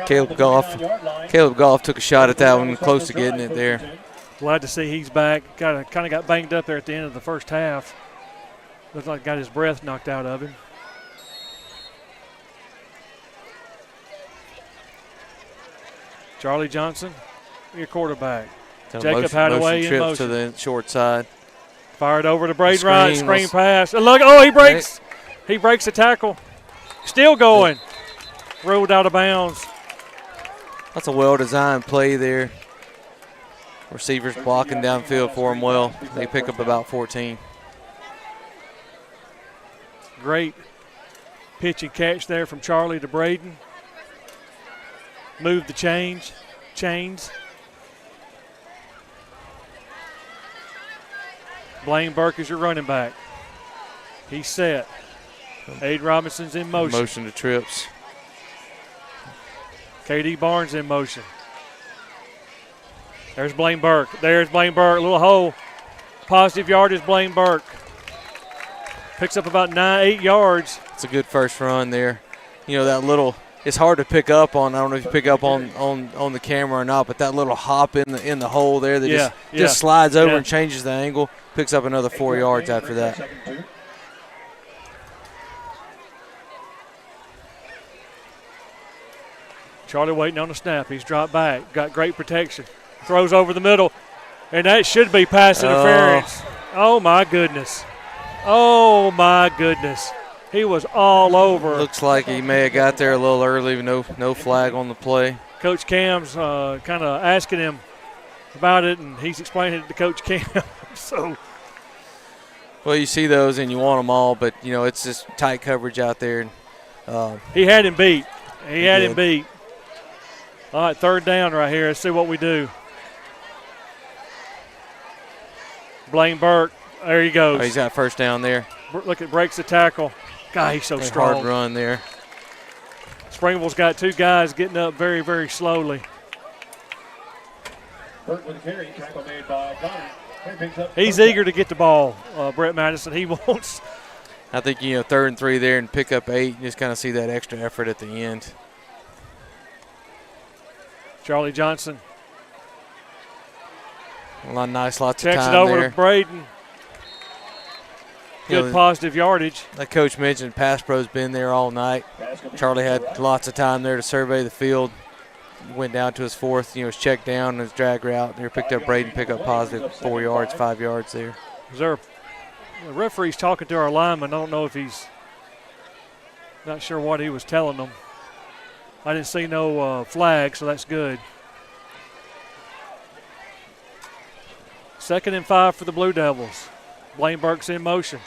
Caleb Goff took a shot at that one, close to getting it there. Glad to see he's back. Kind of got banged up there at the end of the first half. Looks like got his breath knocked out of him. Charlie Johnson, your quarterback. Jacob Hadaway in motion. To the short side. Fired over to Braden Wright. Screen pass. And look, he breaks. He breaks the tackle. Still going. Rolled out of bounds. That's a well-designed play there. Receivers blocking downfield for him well. They pick up about 14. Great pitch and catch there from Charlie to Braden. Move the chains. Blaine Burke is your running back. He's set. Aid Robinson's in motion. Motion to trips. KD Barnes in motion. There's Blaine Burke. There's Blaine Burke. Little hole. Positive yardage, Blaine Burke. Picks up about 8 yards. It's a good first run there. You know, that little, it's hard to pick up on. I don't know if you pick up on the camera or not, but that little hop in the hole there that just slides over and changes the angle. Picks up another 4 yards after that. Charlie waiting on the snap. He's dropped back. Got great protection. Throws over the middle. And that should be pass interference. Oh, my goodness. Oh, my goodness. He was all over. Looks like he may have got there a little early. No flag on the play. Coach Cam's kind of asking him about it, and he's explaining it to Coach Cam. So, well, you see those and you want them all, but, you know, it's just tight coverage out there. He had him beat. He had him beat. All right, third down right here. Let's see what we do. Blaine Burke, there he goes. Oh, he's got first down there. Look at breaks the tackle. God, he's so strong. Hard run there. Springville's got 2 guys getting up very, very slowly. He's eager to get the ball, Brett Madison. He wants. I think, 3rd and 3 there and pick up 8. You just kind of see that extra effort at the end. Charlie Johnson. Lots of checks time it over there. To Braden. Good positive yardage. Like Coach mentioned, Pass Pro's been there all night. Charlie had lots of time there to survey the field. Went down to his 4th, his check down, his drag route. There picked up Braden, pick up positive 4 yards, 5 yards there. The referee's talking to our lineman. I don't know if he's not sure what he was telling them. I didn't see no flag, so that's good. 2nd and 5 for the Blue Devils. Blaine Burke's in motion.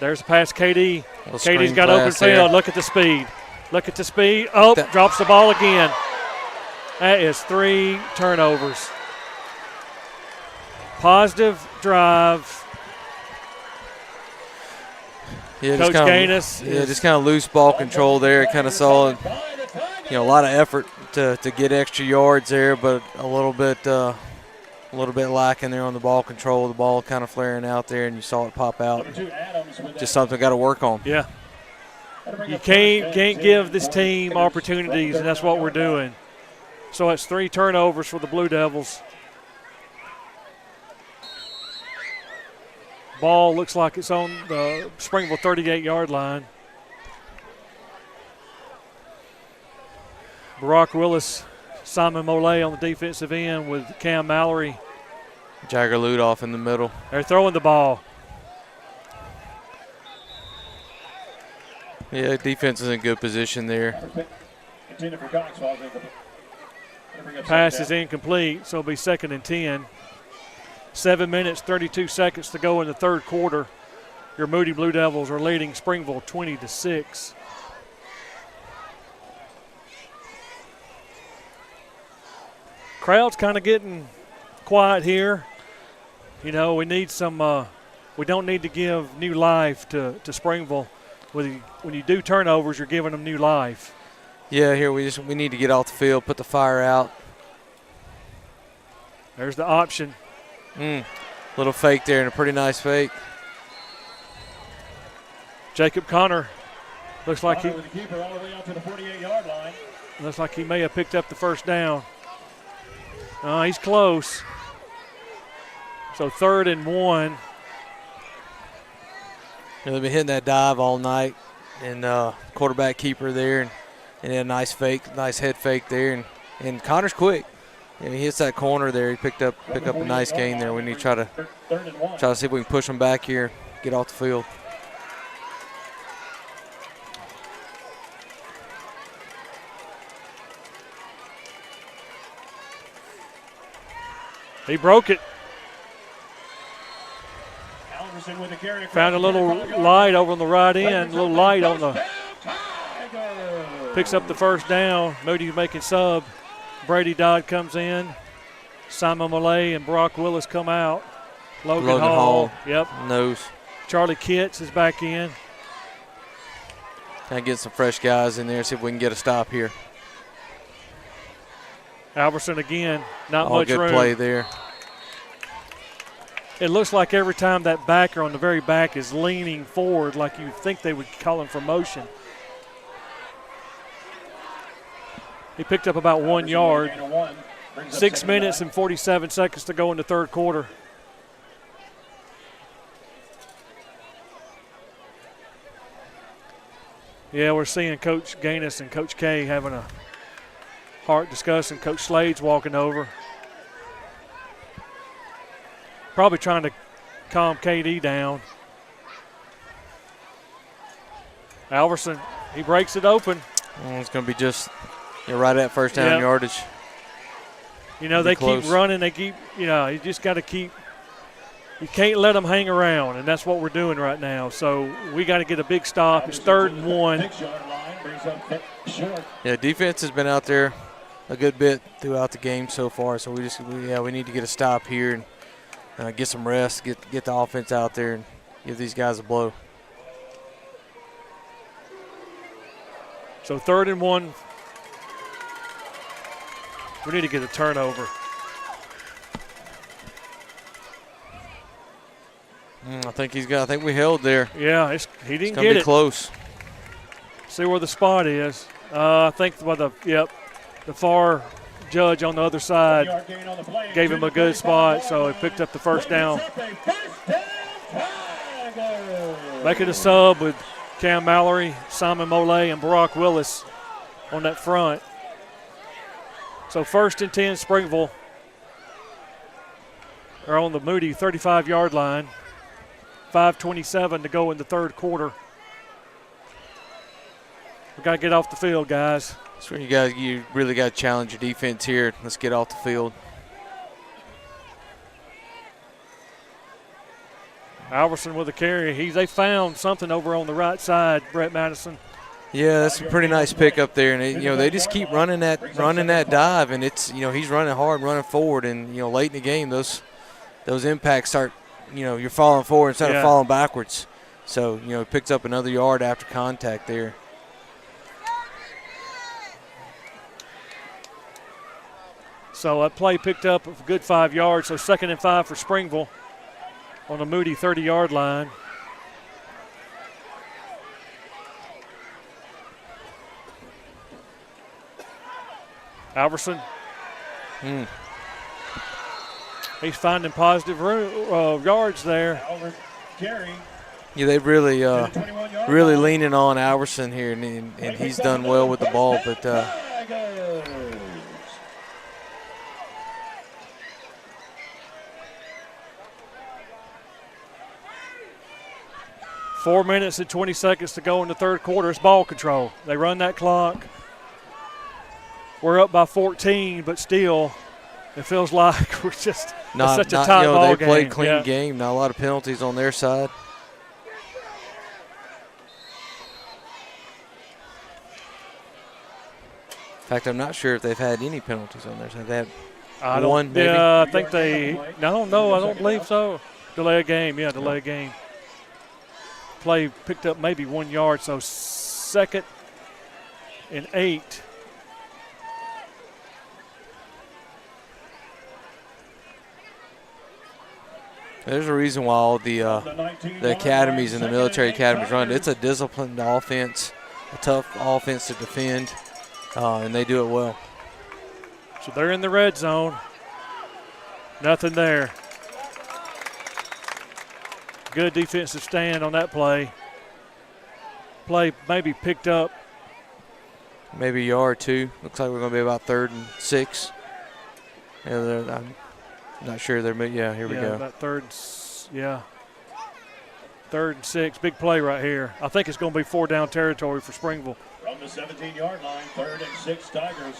There's a pass, KD. KD's got open field. Look at the speed. Look at the speed. Oh, drops the ball again. That is 3 turnovers. Positive drive. Yeah, Coach Gainus. Yeah, just kind of loose ball control there. Kind of saw, a lot of effort to get extra yards there, but a little bit lacking there on the ball control. The ball kind of flaring out there, and you saw it pop out. Just something got to work on. Yeah. You can't give this team opportunities, and that's what we're doing. So it's 3 turnovers for the Blue Devils. Ball looks like it's on the Springville 38-yard line. Barack Willis, Simon Molay on the defensive end with Cam Mallory. Jagger Ludoff in the middle. They're throwing the ball. Yeah, defense is in good position there. Pass is incomplete, so it'll be 2nd and 10. 7 minutes, 32 seconds to go in the 3rd quarter. Your Moody Blue Devils are leading Springville 20-6. Crowd's kind of getting quiet here. We need some we don't need to give new life to Springville. When you do turnovers, you're giving them new life. Yeah, here we need to get off the field, put the fire out. There's the option. Little fake there and a pretty nice fake. Jacob Connor looks like with the keeper all the way out to the 48-yard line. Looks like he may have picked up the first down. He's close. So 3rd and 1. They've been hitting that dive all night, and quarterback keeper there, and then a nice fake, nice head fake there, and Connor's quick. And he hits that corner there. He picked up a nice gain there. We need to try to see if we can push him back here, get off the field. He broke it. With the carry. Found a little light over on the right end, a little light on the. Picks up the first down. Moody's making sub. Brady Dodd comes in. Simon Millay and Brock Willis come out. Logan Hall. Yep. Nose. Charlie Kitts is back in. Trying to get some fresh guys in there, see if we can get a stop here. Alverson again, not All much good room. play there. It looks like every time that backer on the very back is leaning forward, like you think they would call him for motion. He picked up about 1 yard. 6 minutes and 47 seconds to go in the third quarter. Yeah, we're seeing Coach Gainus and Coach K having a heart discussion. Coach Slade's walking over. Probably trying to calm KD down. Alverson, he breaks it open. It's going to be just right at first down yardage. They keep running. They keep, you just got to keep. You can't let them hang around, and that's what we're doing right now. So we got to get a big stop. It's 3rd and 1. Yeah, defense has been out there a good bit throughout the game so far. So we need to get a stop here and get some rest, get the offense out there and give these guys a blow. So 3rd and 1. We need to get a turnover. I think we held there. Yeah, he didn't get it. It's going to be close. See where the spot is. I think by the far judge on the other side gave him a good spot, so he picked up the first down. Making a sub with Cam Mallory, Simon Molay, and Barack Willis on that front. So 1st and 10, Springville are on the Moody 35-yard line. 5:27 to go in the third quarter. We got to get off the field, guys. That's where you really got to challenge your defense here. Let's get off the field. Alverson with a carry. They found something over on the right side, Brett Madison. Yeah, that's a pretty nice pick up there, and they just keep running that dive, and it's he's running hard, running forward, and late in the game those impacts start you're falling forward instead of falling backwards. So he picks up another yard after contact there. So that play picked up a good 5 yards. So 2nd and 5 for Springville on the Moody 30-yard line. Alverson. He's finding positive yards there. Yeah, they've really leaning on Alverson here, and he's done well with the ball. But 4 minutes and 20 seconds to go in the third quarter. It's ball control. They run that clock. We're up by 14, but still, it feels like we're just such a tight ball game. They played clean game. Not a lot of penalties on their side. In fact, I'm not sure if they've had any penalties on their side. They had one, maybe? Yeah, I think they – I don't know. I don't believe so. Delay a game, delay a game. Play picked up maybe 1 yard, so 2nd and 8. There's a reason why all the academies and the military academies run. It's a disciplined offense, a tough offense to defend, and they do it well. So they're in the red zone. Nothing there. Good defensive stand on that play. Play maybe picked up. Maybe a yard or two. Looks like we're going to be about 3rd and 6. I'm not sure. Here we go. About 3rd and 6. Big play right here. I think it's going to be 4-down territory for Springville. From the 17-yard line, 3rd and 6 Tigers.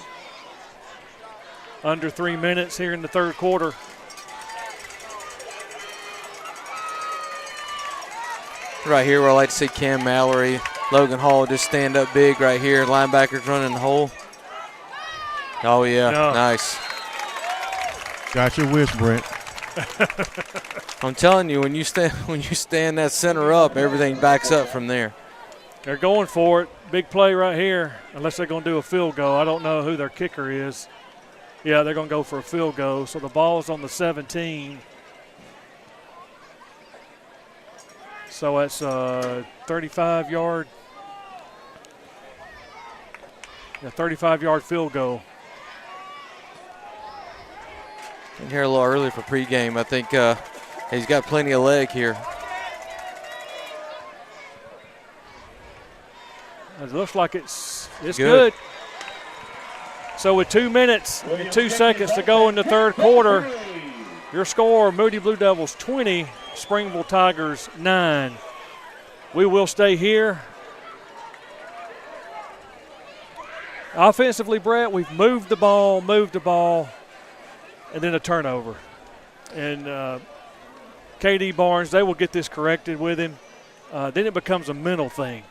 Under 3 minutes here in the 3rd quarter. Right here where I like to see Cam Mallory, Logan Hall just stand up big right here. Linebackers running the hole. Oh, yeah, nice. Got your wish, Brent. I'm telling you, when you stand that center up, everything backs up from there. They're going for it. Big play right here, unless they're going to do a field goal. I don't know who their kicker is. Yeah, they're going to go for a field goal. So the ball's on the 17. So it's a 35-yard. 35-yard field goal. And here a little early for pregame. I think he's got plenty of leg here. It looks like it's good. So with 2 minutes and 2 seconds to go in the 3rd quarter, your score, Moody Blue Devils 20, Springville Tigers 9. We will stay here. Offensively, Brett, we've moved the ball, and then a turnover. And KD Barnes, they will get this corrected with him. Then it becomes a mental thing,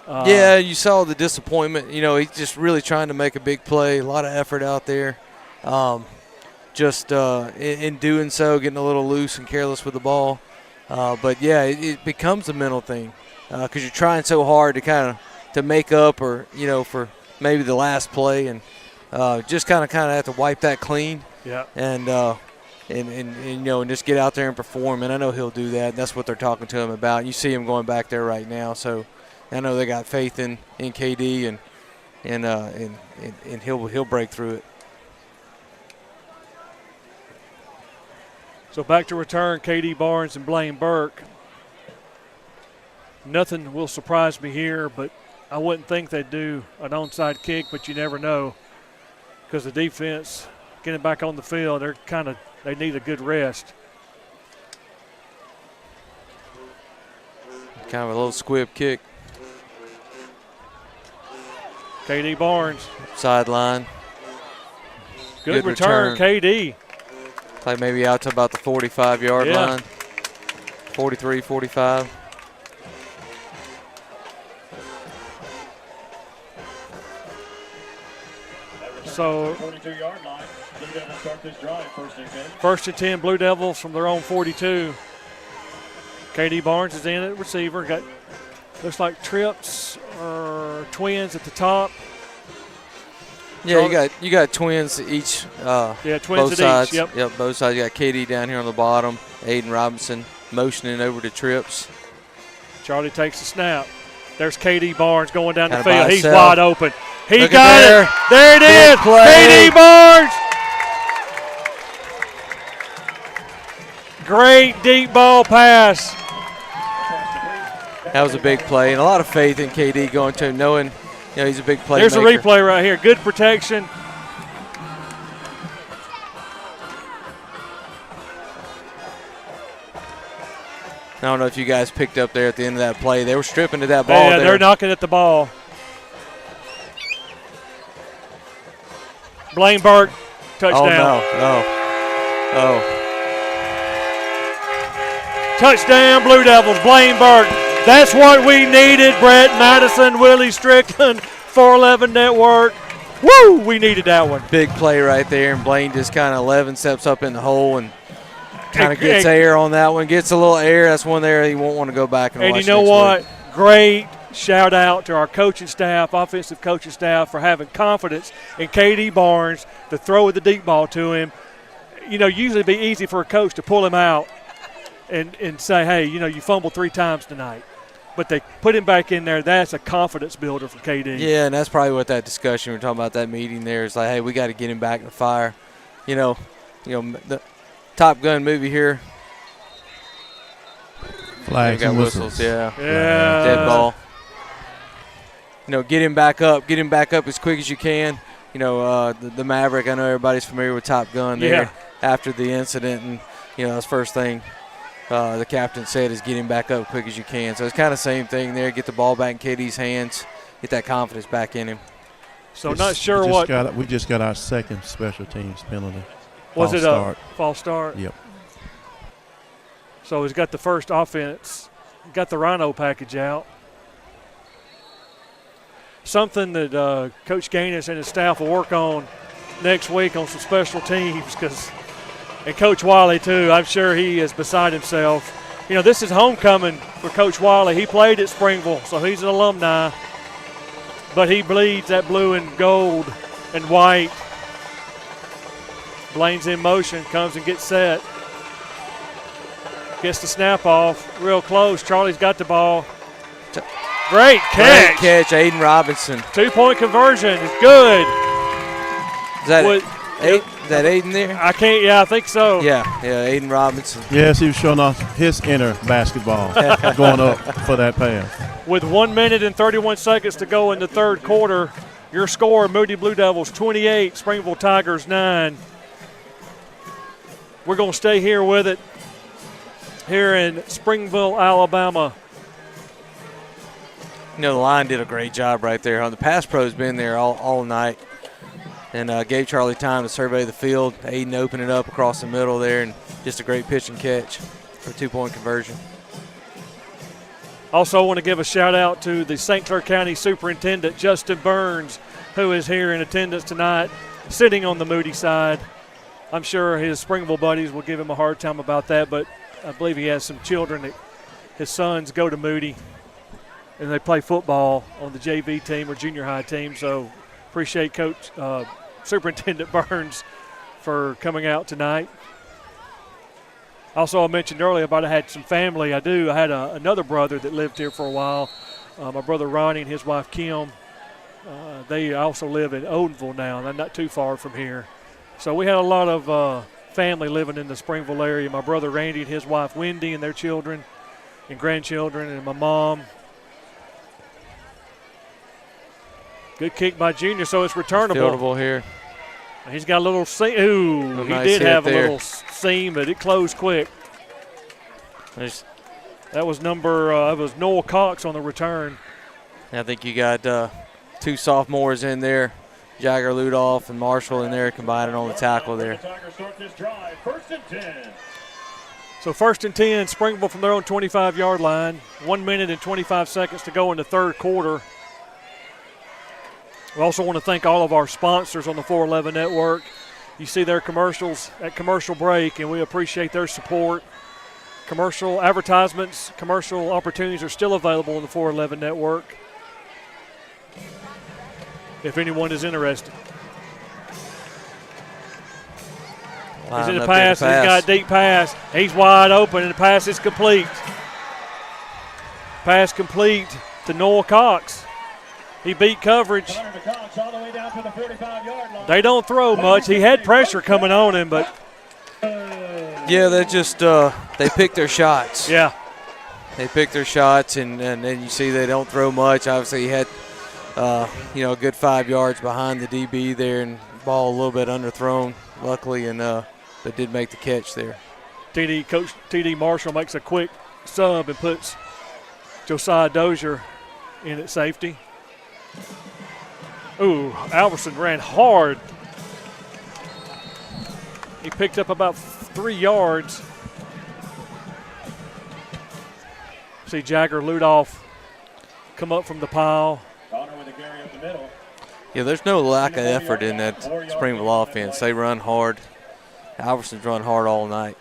yeah, you saw the disappointment. He's just really trying to make a big play, a lot of effort out there. In doing so, getting a little loose and careless with the ball. But, yeah, it becomes a mental thing because you're trying so hard to make up or, for maybe the last play and just kind of have to wipe that clean. Yeah. And just get out there and perform. And I know he'll do that. And that's what they're talking to him about. You see him going back there right now. So I know they got faith in KD and he'll break through it. So back to return, KD Barnes and Blaine Burke. Nothing will surprise me here, but I wouldn't think they'd do an onside kick, but you never know because the defense getting back on the field, they need a good rest. Kind of a little squib kick. KD Barnes. Sideline. Good return, KD. Like maybe out to about the 45-yard line. 43, 45. So 42-yard line. Blue Devils start this drive, 1st and 10. 1st and 10, Blue Devils from their own 42. KD Barnes is in at receiver. Looks like trips or twins at the top. Yeah, you got twins each. Twins both at sides. each. Yep, both sides. You got KD down here on the bottom. Aiden Robinson motioning over to trips. Charlie takes the snap. There's KD Barnes going down the Kinda field. by He's himself. wide open. He Look got at it. There it Big is. play. KD Barnes. Great deep ball pass. That was a big play and a lot of faith in KD going to him, knowing he's a big playmaker. There's a replay right here. Good protection. I don't know if you guys picked up there at the end of that play. They were stripping to that ball. Yeah, they're knocking at the ball. Blaine Burke, touchdown. Oh. Touchdown, Blue Devils, Blaine Burke. That's what we needed, Brett Madison, Willie Strickland, 411 Network. Woo, we needed that one. Big play right there, and Blaine just kind of 11 steps up in the hole and kind of gets air on that one, gets a little air. That's one there you won't want to go back and watch. And you know what? Great shout out to our coaching staff, offensive coaching staff, for having confidence in KD Barnes to throw the deep ball to him. You know, usually it'd be easy for a coach to pull him out and say, hey, you know, you fumbled 3 times tonight. But they put him back in there. That's a confidence builder for KD. Yeah, and that's probably what that discussion we were talking about, that meeting there, is like, hey, we got to get him back in the fire. You know, the Top Gun movie here. Flags and whistles, yeah. Yeah. Dead ball. You know, get him back up as quick as you can. You know, the Maverick, I know everybody's familiar with Top Gun there after the incident. And, you know, that's first thing the captain said is get him back up quick as you can. So it's kind of the same thing there. Get the ball back in KD's hands. Get that confidence back in him. So not sure what. We just got our second special teams penalty. Was it a false start? Yep. So he's got the first offense, got the Rhino package out. Something that Coach Gainus and his staff will work on next week on some special teams, and Coach Wiley too. I'm sure he is beside himself. You know, this is homecoming for Coach Wiley. He played at Springville, so he's an alumni. But he bleeds that blue and gold and white. Blaine's in motion, comes and gets set. Gets the snap off, real close. Charlie's got the ball. Great catch. Great catch, Aiden Robinson. 2-point conversion is good. Is that Aiden there? I think so. Yeah, Aiden Robinson. Yes, he was showing off his inner basketball going up for that pass. With 1 minute and 31 seconds to go in the third quarter, your score, Moody Blue Devils 28, Springville Tigers 9. We're going to stay here with it here in Springville, Alabama. You know, the line did a great job right there. The pass pro's been there all night and gave Charlie time to survey the field. Aiden opened it up across the middle there, and just a great pitch and catch for a 2-point conversion. Also want to give a shout-out to the St. Clair County Superintendent, Justin Burns, who is here in attendance tonight, sitting on the Moody side. I'm sure his Springville buddies will give him a hard time about that, but I believe he has some children that his sons go to Moody, and they play football on the JV team or junior high team. So appreciate Coach Superintendent Burns for coming out tonight. Also, I mentioned earlier about I had some family. I had another brother that lived here for a while, my brother Ronnie and his wife Kim. They also live in Odenville now, and they're not too far from here. So we had a lot of family living in the Springville area. My brother Randy and his wife Wendy and their children and grandchildren, and my mom. Good kick by Junior, so it's returnable. Fieldable here. He's got a little seam. Ooh, nice he did have there. a little seam, but it closed quick. That was Noel Cox on the return. I think you got 2 sophomores in there, Jagger Ludoff and Marshall in there combining on the tackle there. So 1st and 10, Springville from their own 25-yard line. 1 minute and 25 seconds to go in the third quarter. We also want to thank all of our sponsors on the 411 Network. You see their commercials at commercial break, and we appreciate their support. Commercial advertisements, commercial opportunities are still available on the 411 Network if anyone is interested. He's in the pass. He's got a deep pass. He's wide open, and the pass is complete. Pass complete to Noel Cox. He beat coverage. They don't throw much. He had pressure coming on him, but. Yeah, they just they pick their shots. Yeah. They pick their shots, and then you see they don't throw much. Obviously, he had, a good 5 yards behind the DB there, and ball a little bit underthrown, luckily, and they did make the catch there. Coach T.D. Marshall makes a quick sub and puts Josiah Dozier in at safety. Ooh, Alverson ran hard. He picked up about 3 yards. See Jagger Ludoff come up from the pile. Yeah, there's no lack of effort in that Springville offense. They run hard. Alverson's run hard all night.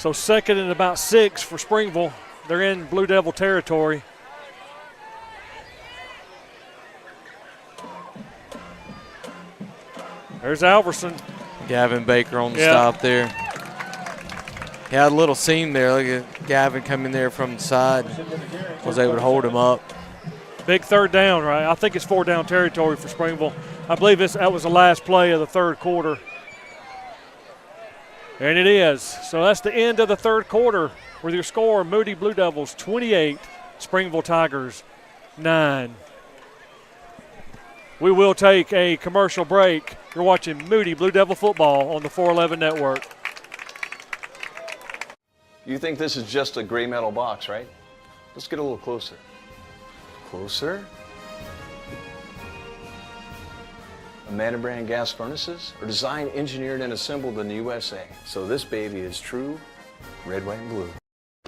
So second and about 6 for Springville. They're in Blue Devil territory. There's Alverson. Gavin Baker on the stop there. He had a little seam there. Look at Gavin coming there from the side. Was able to hold him up. Big third down, right? I think it's 4 down territory for Springville. I believe that was the last play of the third quarter. And it is. So that's the end of the third quarter with your score, Moody Blue Devils 28, Springville Tigers 9. We will take a commercial break. You're watching Moody Blue Devil football on the 411 Network. You think this is just a gray metal box, right? Let's get a little closer. Closer? Amanda brand gas furnaces are designed, engineered, and assembled in the USA. So this baby is true red, white, and blue.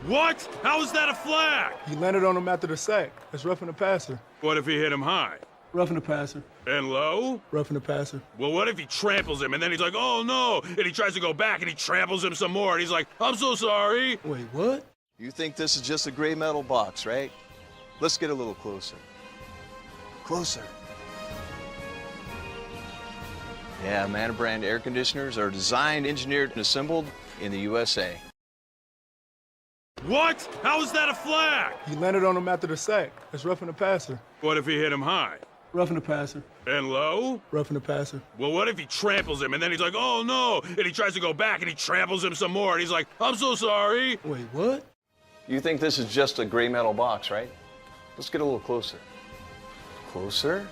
What? How is that a flag? He landed on him after the sack. That's roughing the passer. What if he hit him high? Roughing the passer. And low? Roughing the passer. Well, what if he tramples him and then he's like, oh no, and he tries to go back and he tramples him some more and he's like, I'm so sorry. Wait, what? You think this is just a gray metal box, right? Let's get a little closer. Closer. Yeah, Amanda brand air conditioners are designed, engineered, and assembled in the USA. What? How is that a flag? He landed on him after the sack. That's roughing the passer. What if he hit him high? Roughing the passer. And low? Roughing the passer. Well, what if he tramples him and then he's like, oh no, and he tries to go back and he tramples him some more and he's like, I'm so sorry. Wait, what? You think this is just a gray metal box, right? Let's get a little closer. Closer?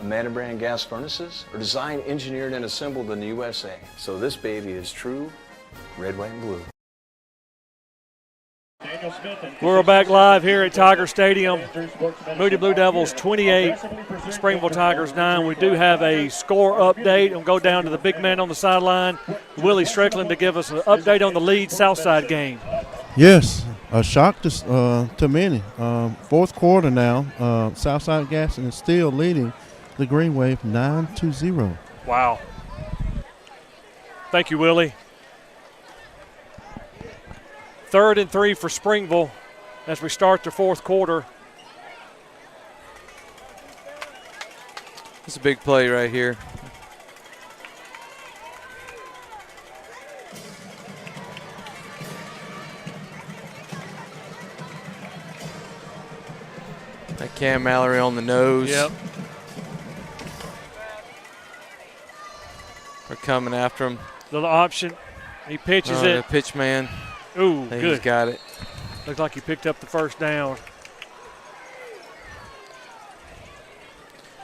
Amanda brand gas furnaces are designed, engineered, and assembled in the USA. So this baby is true red, white, and blue. We're back live here at Tiger Stadium. Moody Blue Devils 28, Springville Tigers 9. We do have a score update. We'll go down to the big man on the sideline, Willie Strickland, to give us an update on the lead Southside game. Yes, a shock to many. Fourth quarter now, Southside Gaston is still leading the Green Wave 9-0. Wow. Thank you, Willie. 3rd and 3 for Springville as we start the fourth quarter. It's a big play right here. That Cam Mallory on the nose. Yep. They're coming after him. Little option. He pitches it. The pitch man. Ooh, good. He's got it. Looks like he picked up the first down.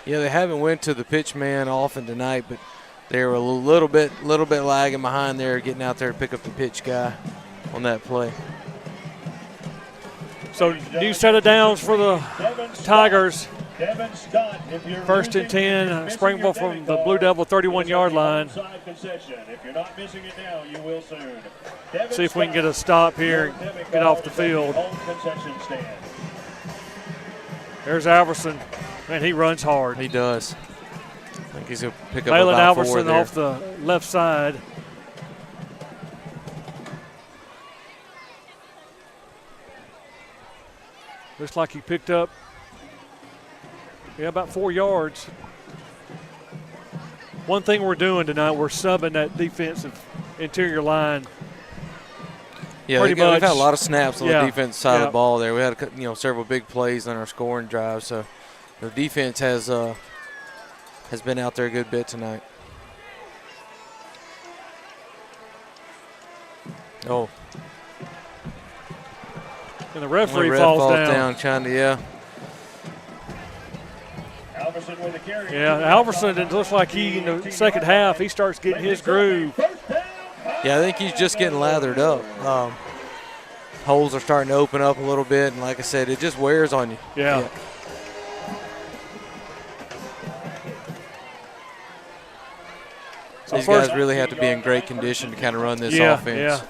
Yeah, they haven't went to the pitch man often tonight, but they were a little bit lagging behind there, getting out there to pick up the pitch guy on that play. So new set of downs for the Tigers. 1st and 10, Springville from the Blue Devil 31-yard line. See if we can get a stop here and get off the field. There's Alverson. Man, he runs hard. He does. I think he's going to pick up Malin about 4 Alverson there. off the left side. Looks like he picked up about 4 yards. One thing we're doing tonight, we're subbing that defensive interior line. Yeah, we've had a lot of snaps on the defense side of the ball there. We had several big plays on our scoring drive, so the defense has been out there a good bit tonight. Oh. And the referee falls down. Trying to, Alverson, it looks like he, in the second half, he starts getting his groove. Yeah, I think he's just getting lathered up. Holes are starting to open up a little bit, and like I said, it just wears on you. Yeah. So these guys really have to be in great condition to kind of run this offense. Yeah.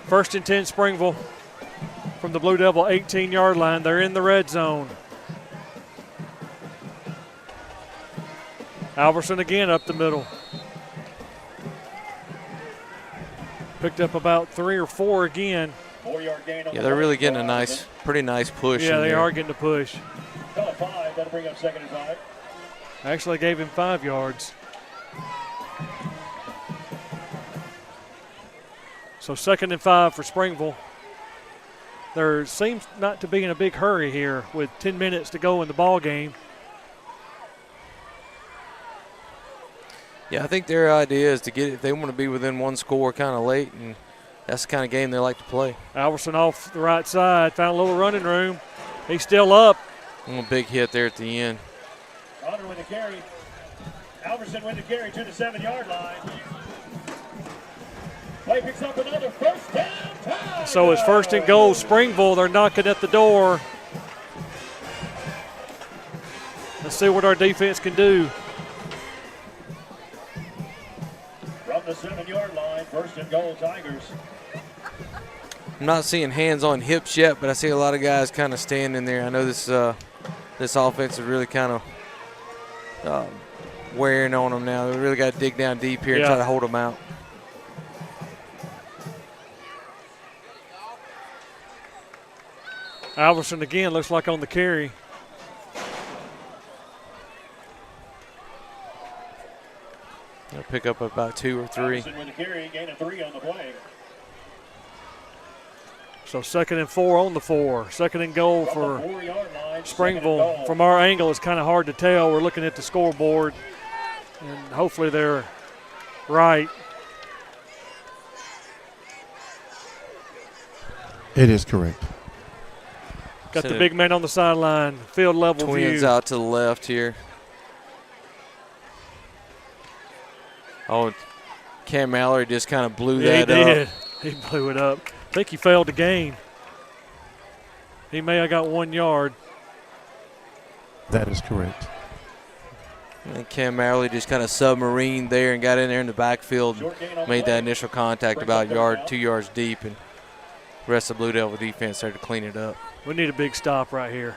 1st and 10, Springville from the Blue Devil 18-yard line. They're in the red zone. Alverson again up the middle. Picked up about 3 or 4 again. 4-yard gain on Yeah, they're really getting a pretty nice push. Yeah, they there. are getting a push. Call it 5. That'll bring up 2nd and 5. Actually gave him 5 yards. So 2nd and 5 for Springville. There seems not to be in a big hurry here with 10 minutes to go in the ball game. Yeah, I think their idea is to get it. They want to be within one score kind of late, and that's the kind of game they like to play. Alverson off the right side, found a little running room. He's still up. A big hit there at the end. Connor with the carry. Alverson with the carry to the 7-yard line. Play picks up another first down. So it's 1st and goal, Springville. They're knocking at the door. Let's see what our defense can do. From the 7-yard line, 1st and goal, Tigers. I'm not seeing hands on hips yet, but I see a lot of guys kind of standing there. I know this offense is really kind of wearing on them now. They really got to dig down deep here and try to hold them out. Alverson again looks like on the carry. They'll pick up about 2 or 3. Alverson with the carry, gain of 3 on the play. So 2nd and 4 on the 4. 2nd and goal for Springville. From our angle, it's kind of hard to tell. We're looking at the scoreboard, and hopefully they're right. It is correct. Got the big man on the sideline, field level view. Twins out to the left here. Oh, Cam Mallory just kind of blew that up. He did. He blew it up. I think he failed to gain. He may have got 1 yard. That is correct. And Cam Mallory just kind of submarined there and got in there in the backfield and made that initial contact about 2 yards deep, and the rest of the Blue Devil defense there to clean it up. We need a big stop right here.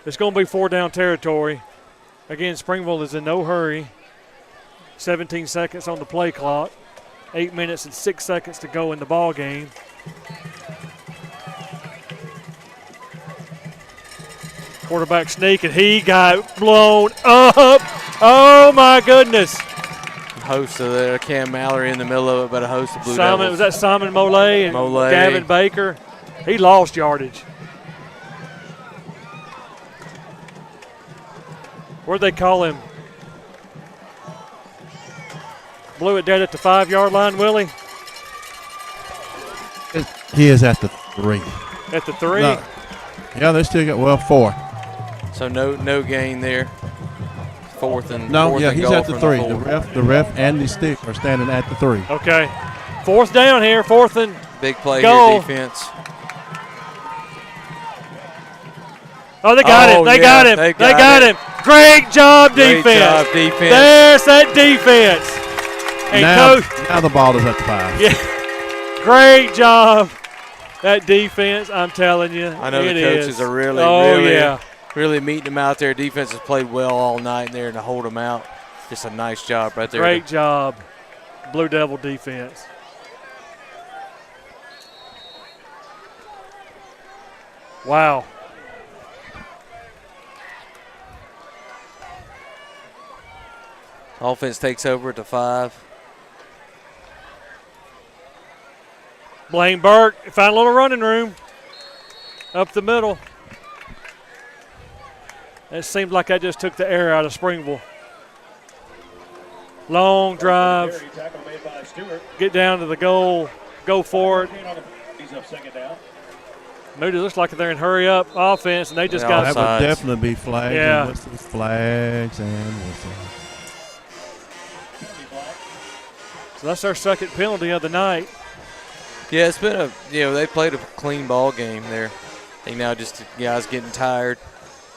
It's going to be 4-down territory. Again, Springville is in no hurry. 17 seconds on the play clock. 8 minutes and 6 seconds to go in the ball game. Quarterback sneak, and he got blown up. Oh, my goodness. Host of there, Cam Mallory in the middle of it, but a host of Blue Devils. Was that Simon Molay and Molay. Gavin Baker? He lost yardage. Where'd they call him? Blew it dead at the 5-yard line, Willie? He is at the 3. At the 3? No. Yeah, they still got, 4. So no gain there. 4th and he's at the 3. The ref and the stick are standing at the 3. Okay. 4th down here, 4th and big play goal. Here, defense. Oh, they got him. They got him. They got him. Great job, defense. Great job, defense. There's that defense. And now the ball is at the 5. Yeah. Great job. That defense, I'm telling you. I know the coaches are really meeting them out there. Defense has played well all night there to hold them out. Just a nice job right there. Great job, Blue Devil defense. Wow. Offense takes over at the 5. Blaine Burke found a little running room up the middle. It seemed like I just took the air out of Springville. Long drive. Get down to the goal. Go for it. Moody looks like they're in hurry up offense, and they just got that would definitely be flags and whistles, flags and whistles. So that's our second penalty of the night. Yeah, it's been they played a clean ball game there. I think now just the guys getting tired.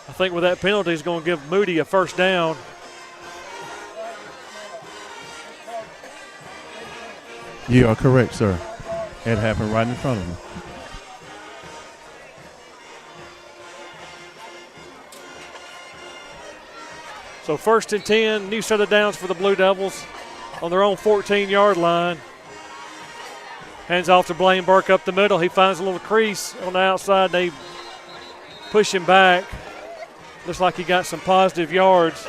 I think with that penalty is going to give Moody a first down. You are correct, sir. It happened right in front of me. So 1st and 10, new set of downs for the Blue Devils on their own 14-yard line. Hands off to Blaine Burke up the middle. He finds a little crease on the outside. They push him back. Looks like he got some positive yards.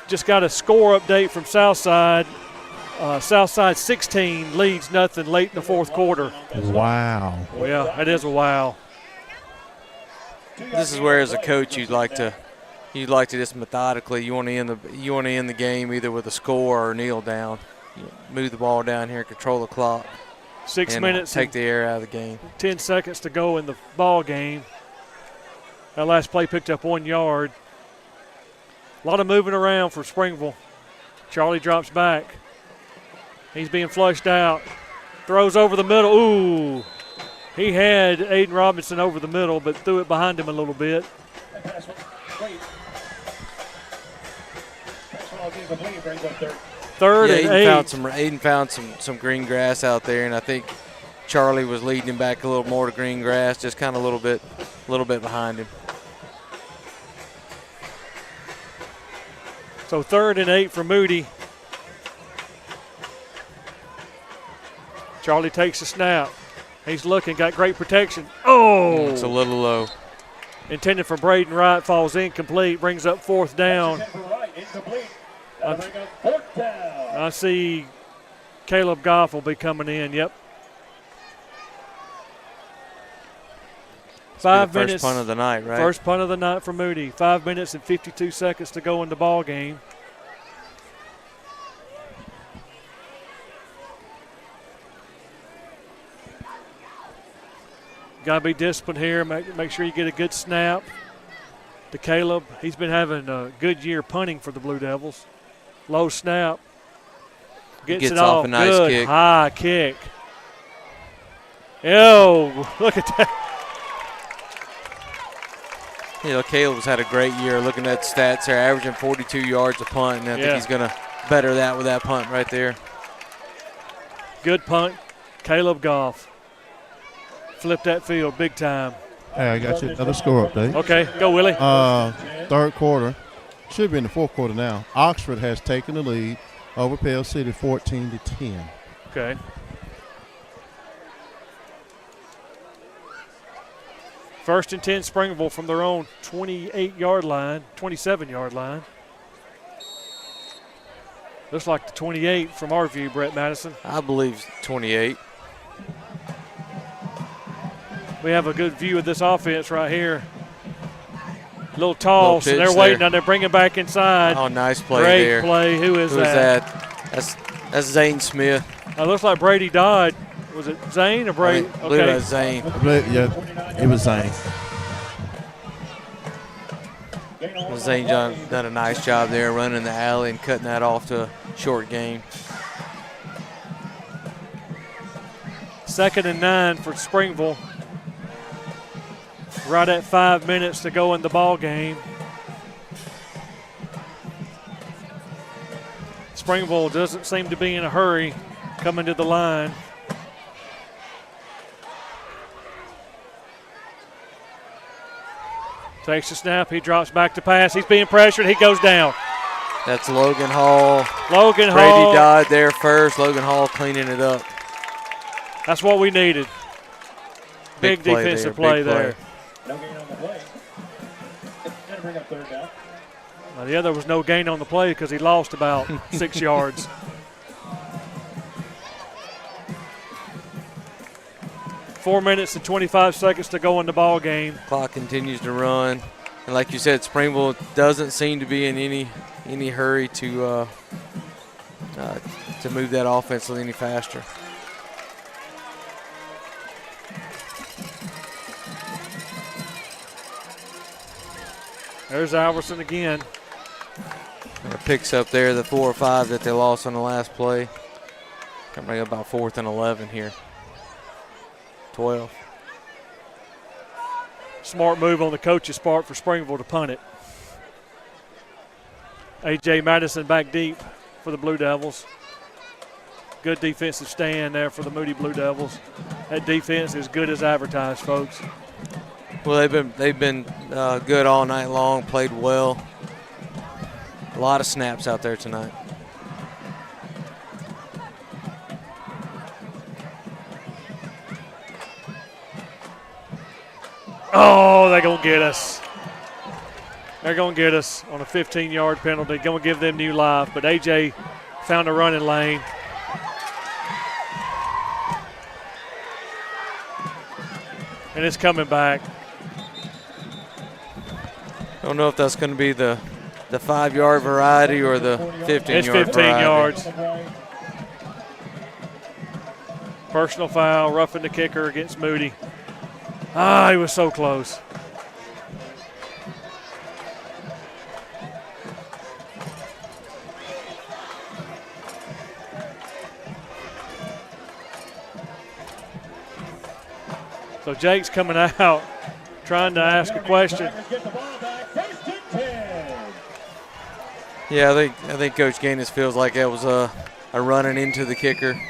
Just got a score update from Southside. Southside 16 leads nothing late in the fourth quarter. Wow. Yeah, that is a wow. This is where, as a coach, you'd like to just methodically. You want to end the game either with a score or kneel down. You move the ball down here, control the clock. 6 minutes. Take the air out of the game. 10 seconds to go in the ball game. That last play picked up 1 yard. A lot of moving around for Springville. Charlie drops back. He's being flushed out. Throws over the middle. Ooh. He had Aiden Robinson over the middle, but threw it behind him a little bit. Third and 8. Aiden found some green grass out there, and I think Charlie was leading him back a little more to green grass, just kind of a little bit behind him. So 3rd and 8 for Moody. Charlie takes a snap. He's looking, got great protection. Oh! It's a little low. Intended for Braden Wright, falls incomplete, brings up 4th down. I see Caleb Goff will be coming in, yep. 5 minutes. First punt of the night, right? First punt of the night for Moody. 5 minutes and 52 seconds to go in the ball game. Got to be disciplined here. Make sure you get a good snap to Caleb. He's been having a good year punting for the Blue Devils. Low snap. Gets it off. A nice good kick. High kick. Ew, look at that. You know, Caleb's had a great year. Looking at stats there, averaging 42 yards a punt, and I think he's going to better that with that punt right there. Good punt, Caleb Goff. Flip that field big time. Hey, I got you another score update. Okay, go Willie. Third quarter. Should be in the fourth quarter now. Oxford has taken the lead over Pale City 14-10. Okay. First and 10 Springville from their own 28-yard line, 27-yard line. Looks like the 28 from our view, Brett Madison. I believe 28. We have a good view of this offense right here. Little toss, and they're waiting on. They're bringing back inside. Oh, nice play Great there. Great play. Who is that? That's Zane Smith. It looks like Brady Dodd. Was it Zane or Brady? I believe it was Zane. Yeah, it was Zane. Zane done a nice job there running the alley and cutting that off to a short game. 2nd and 9 for Springville. Right at 5 minutes to go in the ball game. Springville doesn't seem to be in a hurry coming to the line. Takes a snap. He drops back to pass. He's being pressured. He goes down. That's Logan Hall. Logan Hall. Brady Dodd there first. Logan Hall cleaning it up. That's what we needed. Big defensive play there. No gain on the play. Going to bring up 3rd down. Now, there was no gain on the play because he lost about 6 yards. Four minutes and 25 seconds to go in the ball game. Clock continues to run. And like you said, Springville doesn't seem to be in any hurry to move that offense any faster. There's Alverson again. And it picks up there the 4 or 5 that they lost on the last play. Coming up about 4th and 11 here. 12. Smart move on the coach's part for Springville to punt it. A.J. Madison back deep for the Blue Devils. Good defensive stand there for the Moody Blue Devils. That defense is good as advertised, folks. Well, they've been good all night long, played well. A lot of snaps out there tonight. Oh, they're going to get us. They're going to get us on a 15-yard penalty. Going to give them new life. But A.J. found a running lane. And it's coming back. I don't know if that's going to be the 5-yard variety or the 15-yard It's 15 variety. yards. Personal foul, roughing the kicker against Moody. Ah, he was so close. So Jake's coming out, trying to ask a question. Yeah, I think Coach Gainus feels like that was a running into the kicker,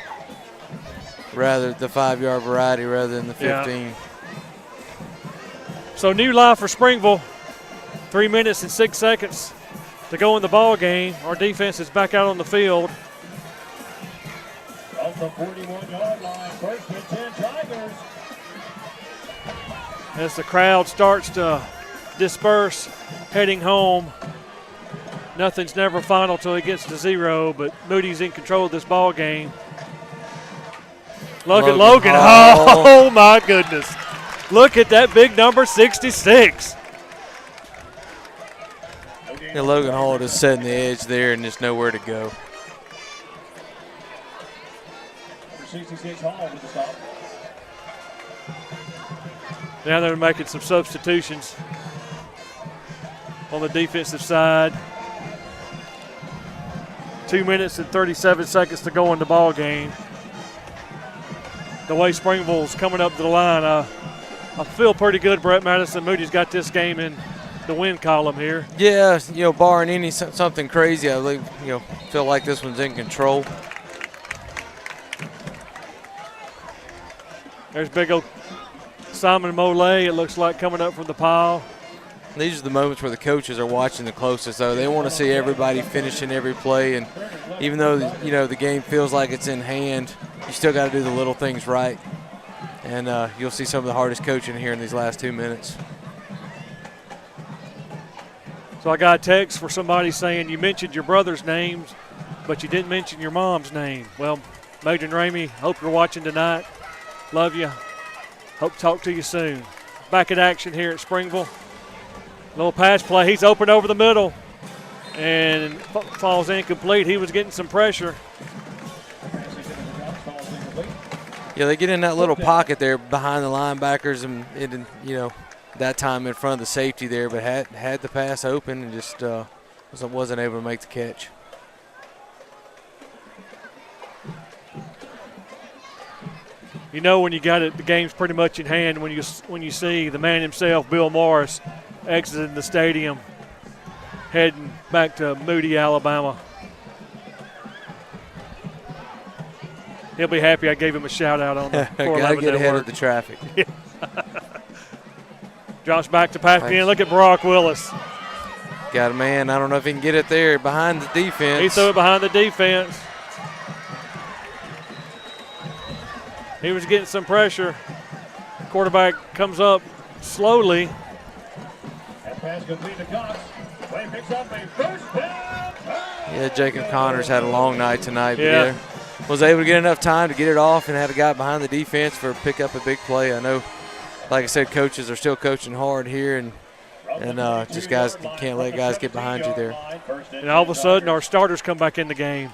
rather the 5-yard variety rather than the 15. Yeah. So new life for Springville. 3 minutes and 6 seconds to go in the ball game. Our defense is back out on the field. Off the 41-yard line, 1st and 10 Tigers. As the crowd starts to disperse, heading home. Nothing's never final till it gets to 0, but Moody's in control of this ball game. Look at Logan. Oh, my goodness. Look at that big number, 66. Yeah, Logan Hall just setting the edge there and just nowhere to go. For 66 Hall with the stop. Now they're making some substitutions on the defensive side. 2 minutes and 37 seconds to go in the ball game. The way Springville's coming up to the line, I feel pretty good, Brett Madison. Moody's got this game in the win column here. Yeah, barring something crazy, I feel like this one's in control. There's big old Simon Molay, it looks like, coming up from the pile. These are the moments where the coaches are watching the closest, though. They want to see everybody finishing every play, and even though the game feels like it's in hand, you still got to do the little things right. And you'll see some of the hardest coaching here in these last 2 minutes. So I got a text for somebody saying you mentioned your brother's names, but you didn't mention your mom's name. Well, Major and Ramey, hope you're watching tonight. Love you. Hope to talk to you soon. Back in action here at Springville. Little pass play. He's open over the middle and falls incomplete. He was getting some pressure. Yeah, they get in that little pocket there behind the linebackers and that time in front of the safety there, but had the pass open and just wasn't able to make the catch. You know when you got it, the game's pretty much in hand when you see the man himself, Bill Morris, exiting the stadium, heading back to Moody, Alabama. He'll be happy I gave him a shout out on the 411 Gotta get ahead network. of the traffic. Drops back to pass again. Look at Brock Willis. Got a man. I don't know if he can get it there behind the defense. He threw it behind the defense. He was getting some pressure. Quarterback comes up slowly. That pass complete to Cox. Play picks up a first down. Yeah, Jacob Connors had a long night tonight. Yeah. But was able to get enough time to get it off and had a guy behind the defense for pick up a big play. I know, like I said, coaches are still coaching hard here, and just guys can't let guys get behind you there. And all of a sudden, our starters come back in the game.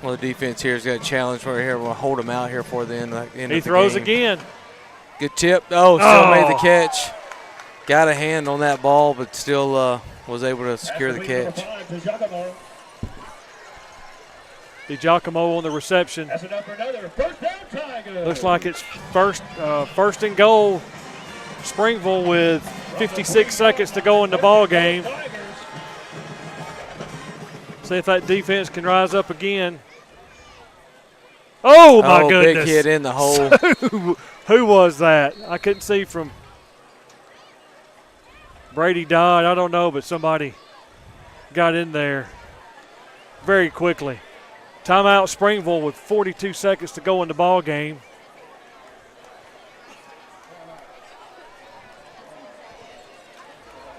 Well, the defense here has got a challenge right here. We'll hold him out here for the end of the game. He throws again. Good tip. Oh, still made the catch. Got a hand on that ball, but still was able to secure the catch. DiGiacomo on the reception. That's enough for another first down, Tigers. Looks like it's first and goal. Springville with 56 seconds to go in the ball game. See if that defense can rise up again. Oh, my goodness. Big hit in the hole. Who was that? I couldn't see from Brady Dodd. I don't know, but somebody got in there. very quickly. Timeout Springville with 42 seconds to go in the ball game.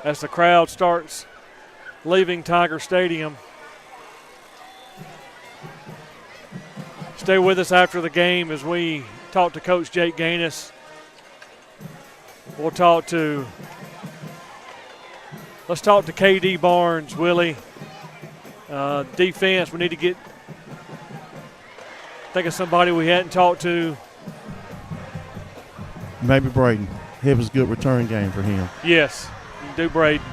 As the crowd starts leaving Tiger Stadium. Stay with us after the game as we talk to Coach Jake Gainus. Let's talk to KD Barnes, Willie. Defense, we need to think of somebody we hadn't talked to. Maybe Braden. It was a good return game for him. Yes, you can do Braden.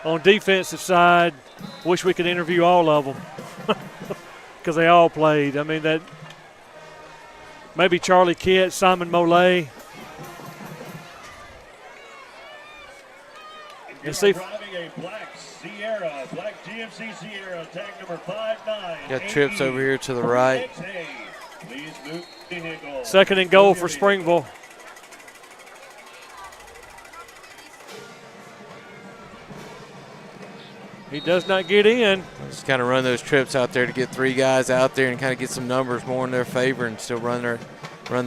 On defensive side, wish we could interview all of them because they all played. I mean, that maybe Charlie Kitt, Simon Molay. And see driving a black Sierra, black GMC Sierra, tag number 59. Got trips over here to the right. Please move vehicle. Second and goal for Springville. He does not get in. Just kind of run those trips out there to get three guys out there and kind of get some numbers more in their favor and still run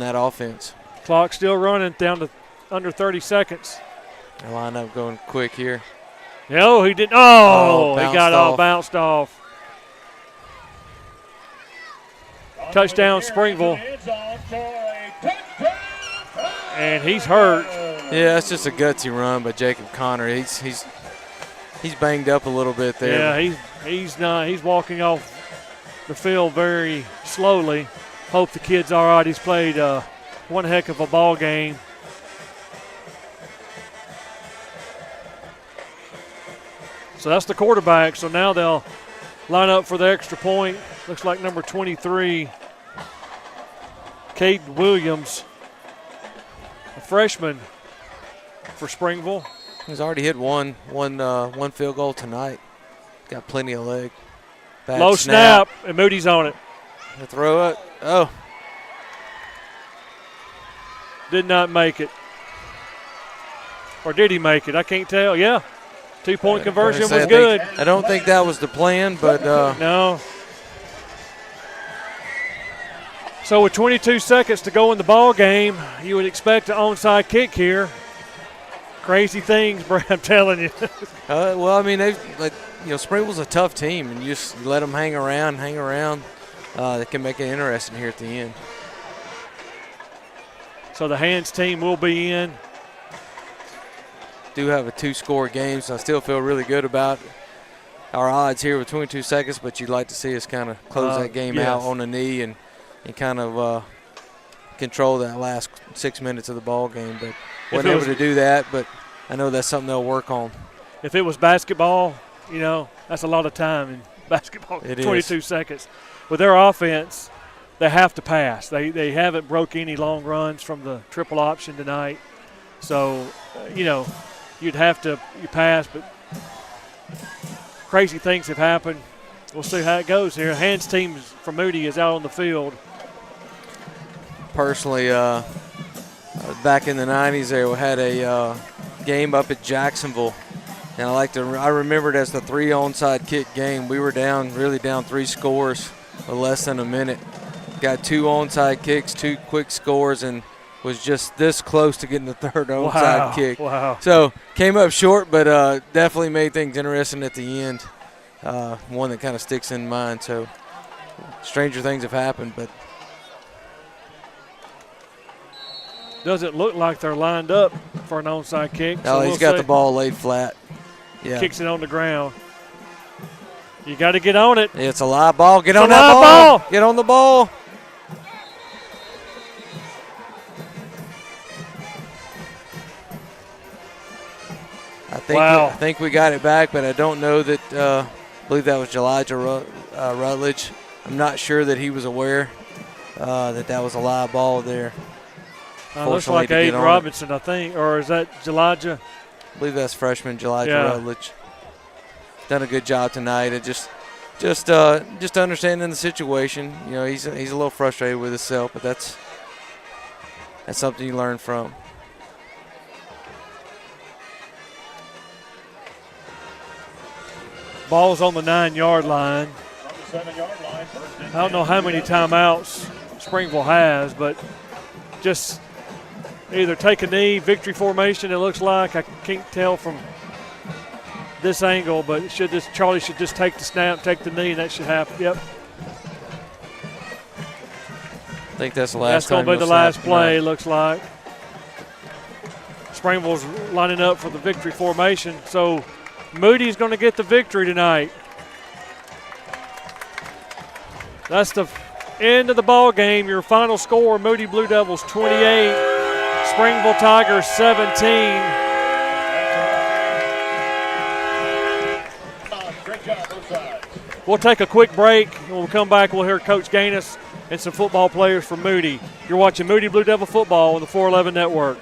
that offense. Clock still running down to under 30 seconds. They line up going quick here. No, he didn't. Oh, he got all bounced off. Touchdown Springville. And he's hurt. Yeah, it's just a gutsy run by Jacob Connor. He's banged up a little bit there. Yeah, he's not. He's walking off the field very slowly. Hope the kid's all right. He's played one heck of a ball game. So that's the quarterback. So now they'll line up for the extra point. Looks like number 23, Cade Williams, a freshman for Springville. He's already hit one field goal tonight. Got plenty of leg. Bad low snap, and Moody's on it. The throw it. Oh. Did not make it. Or did he make it? I can't tell. Yeah. 2-point conversion was good. I don't think that was the plan, but no. So with 22 seconds to go in the ball game, you would expect an onside kick here. Crazy things, Brad, I'm telling you. Well, I mean, Springville's a tough team, and you just let them hang around. They can make it interesting here at the end. So the hands team will be in. Do have a 2-score game, so I still feel really good about our odds here with 22 seconds, but you'd like to see us kind of close that game out on the knee and kind of control that last 6 minutes of the ball game. But wasn't able to do that, but I know that's something they'll work on. If it was basketball, that's a lot of time in basketball, it 22 seconds. With their offense, they have to pass. They haven't broke any long runs from the triple option tonight. So, you'd have to pass, but crazy things have happened. We'll see how it goes here. Hands team from Moody is out on the field. Personally, back in the 90s, they had a game up at Jacksonville, and I remember it as the 3 onside kick game. We were down 3 scores with less than a minute. Got 2 onside kicks, 2 quick scores, and was just this close to getting the 3rd onside kick. Wow. So came up short, but definitely made things interesting at the end. One that kind of sticks in mind. So stranger things have happened, but doesn't look like they're lined up for an onside kick. No, he's got the ball laid flat. Yeah. Kicks it on the ground. You got to get on it. It's a live ball. Get on that ball. Get on the ball. I think we got it back, but I don't know that. I believe that was Elijah Rutledge. I'm not sure that he was aware that was a live ball there. Looks like Aiden Robinson, I think, or is that Elijah? I believe that's freshman Elijah Rutledge. Done a good job tonight. It just understanding the situation. He's a little frustrated with himself, but that's something you learn from. Ball's on the 9-yard line. 7-yard line. I don't know how many timeouts Springville has, but just either take a knee, victory formation, it looks like. I can't tell from this angle, but Charlie should just take the snap, take the knee, and that should happen. Yep. I think that's the last time. That's going to be the last play, looks like. Springville's lining up for the victory formation, so Moody's going to get the victory tonight. That's the end of the ball game. Your final score, Moody Blue Devils 28, Springville Tigers 17. We'll take a quick break. When we come back, we'll hear Coach Gainus and some football players from Moody. You're watching Moody Blue Devil football on the 411 Network.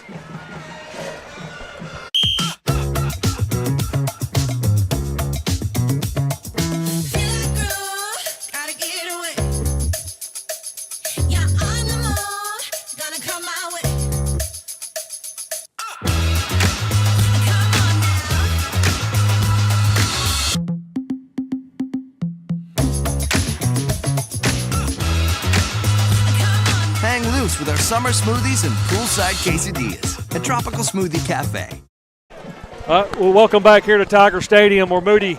With our summer smoothies and poolside quesadillas at Tropical Smoothie Cafe. Well, welcome back here to Tiger Stadium, where Moody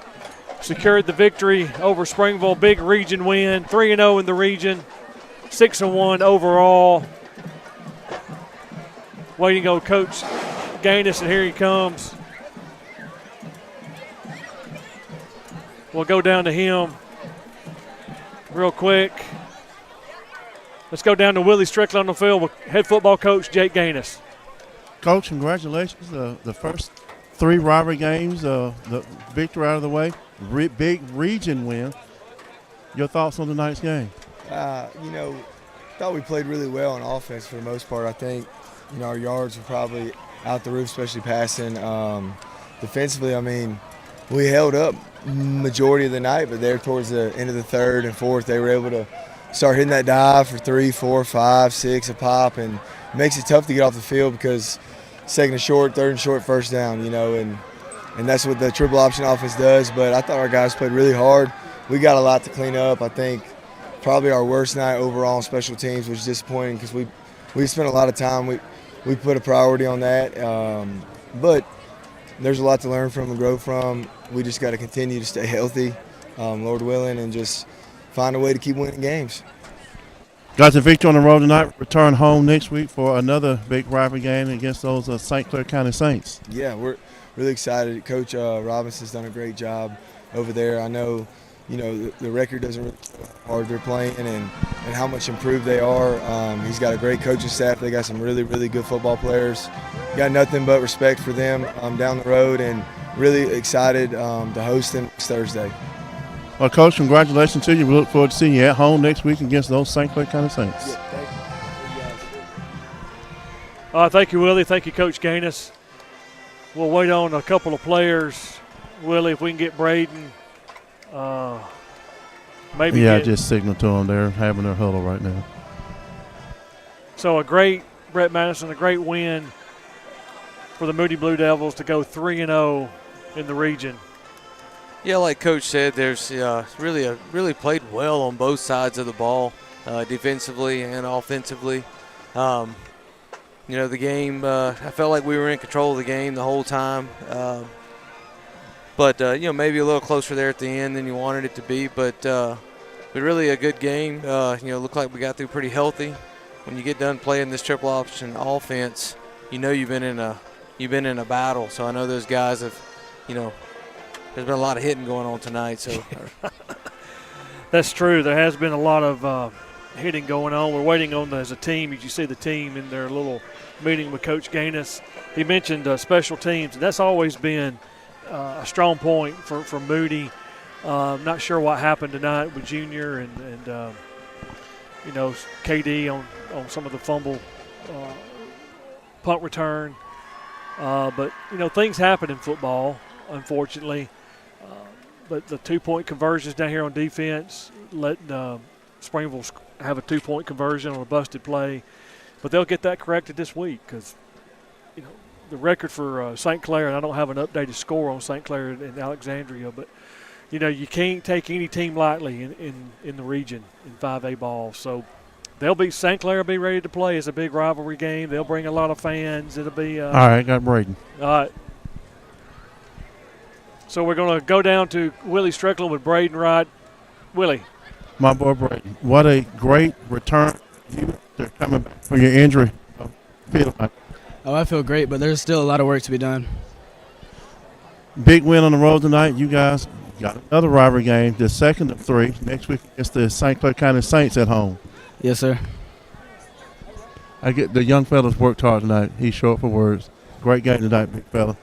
secured the victory over Springville. Big region win, 3-0 in the region, 6-1 overall. Waiting on Coach Gainus, and here he comes. We'll go down to him real quick. Let's go down to Willie Strickland on the field with head football coach Jake Gainus. Coach, congratulations. The first 3 rivalry games, the victory out of the way, big region win. Your thoughts on tonight's game? Thought we played really well on offense for the most part. I think, our yards were probably out the roof, especially passing. Defensively, we held up majority of the night, but there towards the end of the third and fourth, they were able to start hitting that dive for 3, 4, 5, 6 a pop, and it makes it tough to get off the field because second and short, third and short, first down, and that's what the triple option offense does. But I thought our guys played really hard. We got a lot to clean up. I think probably our worst night overall on special teams, which is disappointing because we spent a lot of time. We put a priority on that, but there's a lot to learn from and grow from. We just got to continue to stay healthy, Lord willing, and just find a way to keep winning games. Got the victory on the road tonight. Return home next week for another big rivalry game against those St. Clair County Saints. Yeah, we're really excited. Coach Robinson's done a great job over there. I know, the record doesn't really how hard they're playing and how much improved they are. He's got a great coaching staff. They got some really, really good football players. Got nothing but respect for them down the road, and really excited to host them next Thursday. Well, Coach, congratulations to you. We look forward to seeing you at home next week against those St. Clair County Saints. Yeah, thank you. Thank you, Willie. Thank you, Coach Gainus. We'll wait on a couple of players. Willie, if we can get Braden, maybe. Yeah, I just signaled to them. They're having their huddle right now. So a great Brett Madison, a great win for the Moody Blue Devils to go 3-0 in the region. Yeah, like Coach said, there's really played well on both sides of the ball, defensively and offensively. The game, I felt like we were in control of the game the whole time. But maybe a little closer there at the end than you wanted it to be. But really a good game. Looked like we got through pretty healthy. When you get done playing this triple option offense, you've been in a battle. So I know those guys have, there's been a lot of hitting going on tonight. So that's true. There has been a lot of hitting going on. We're waiting on as a team. As you see the team in their little meeting with Coach Gainus, he mentioned special teams, and that's always been a strong point for Moody. Not sure what happened tonight with Junior and KD on some of the fumble punt return. But things happen in football, unfortunately. But the 2-point conversions down here on defense, letting Springville have a 2-point conversion on a busted play. But they'll get that corrected this week because, the record for St. Clair, and I don't have an updated score on St. Clair and Alexandria, but, you know, you can't take any team lightly in the region in 5A ball. So St. Clair will be ready to play. It's a big rivalry game. They'll bring a lot of fans. It'll be all right, got Braden. All right. So we're going to go down to Willie Strickland with Braden Wright. Willie. My boy Braden. What a great return. They're coming back from your injury. Oh, I feel great, but there's still a lot of work to be done. Big win on the road tonight. You guys got another rivalry game, the second of 3. Next week it's the St. Clair County Saints at home. Yes, sir. I get the young fellas worked hard tonight. He's short for words. Great game tonight, big fella.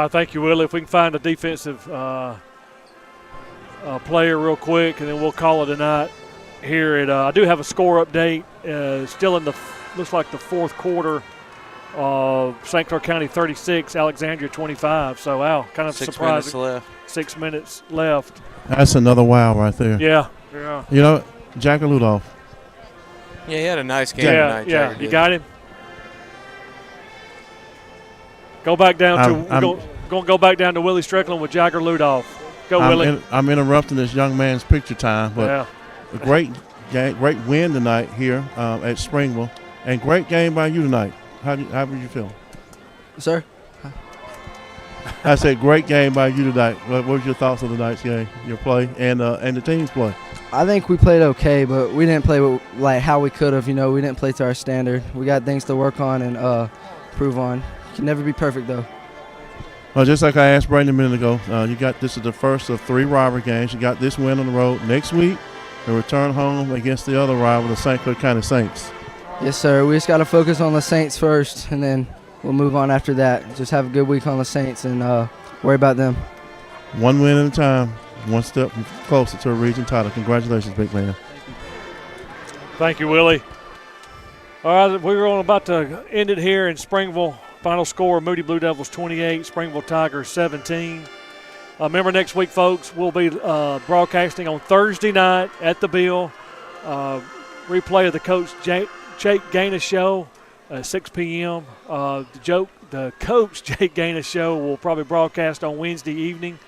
Thank you, Willie. If we can find a defensive player real quick, and then we'll call it a night here. I do have a score update. Still in looks like the fourth quarter. St. Clair County 36, Alexandria 25. So, wow, kind of 6 surprising. minutes left. 6 minutes left. That's another wow right there. Yeah. You know, Jagger Ludoff. Yeah, he had a nice game tonight. Yeah, Jagger you did. got him. Go back down go back down to Willie Strickland with Jagger Ludoff. Go, Willie. I'm interrupting this young man's picture time, but a great win tonight here at Springville, and great game by you tonight. How did you feel? Sir? I said great game by you tonight. What was your thoughts of tonight's game, your play, and the team's play? I think we played okay, but we didn't play like how we could have. You know, we didn't play to our standard. We got things to work on and improve on. Can never be perfect, though. Well, just like I asked Brandon a minute ago, this is the first of 3 rivalry games. You got this win on the road. Next week, the return home against the other rival, the St. Clair County Saints. Yes, sir. We just got to focus on the Saints first, and then we'll move on after that. Just have a good week on the Saints and worry about them. One win at a time, one step closer to a region title. Congratulations, big man. Thank you, Willie. All right, we're about to end it here in Springville. Final score, Moody Blue Devils 28, Springville Tigers 17. Remember, next week, folks, we'll be broadcasting on Thursday night at the Bill. Replay of the Coach Jake Gainus show at 6 p.m. The Coach Jake Gainus show will probably broadcast on Wednesday evening.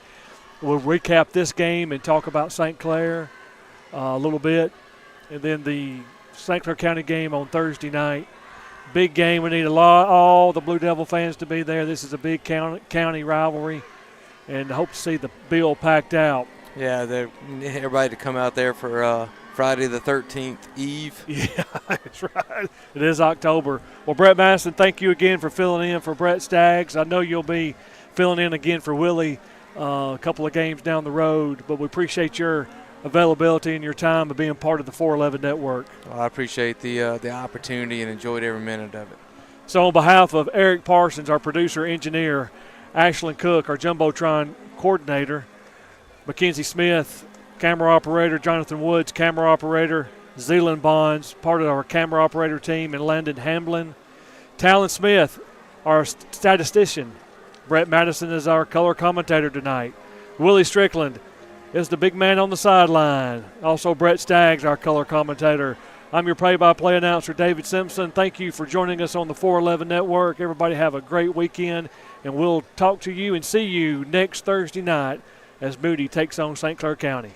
We'll recap this game and talk about St. Clair a little bit. And then the St. Clair County game on Thursday night. Big game. We need all the Blue Devil fans to be there. This is a big county rivalry, and hope to see the Bill packed out. Yeah, everybody to come out there for Friday the 13th Eve. Yeah, that's right. It is October. Well, Brett Madison, thank you again for filling in for Brett Staggs. I know you'll be filling in again for Willie a couple of games down the road, but we appreciate your availability and your time of being part of the 411 network. Well, I appreciate the opportunity and enjoyed every minute of it. So on behalf of Eric Parsons, our producer, engineer, Ashlyn Cook, our Jumbotron coordinator, Mackenzie Smith, camera operator, Jonathan Woods, camera operator, Zealand Bonds, part of our camera operator team, and Landon Hamblin, Talon Smith, our statistician, Brett Madison is our color commentator tonight, Willie Strickland is the big man on the sideline. Also, Brett Staggs, our color commentator. I'm your play-by-play announcer, David Simpson. Thank you for joining us on the 411 Network. Everybody have a great weekend, and we'll talk to you and see you next Thursday night as Moody takes on St. Clair County.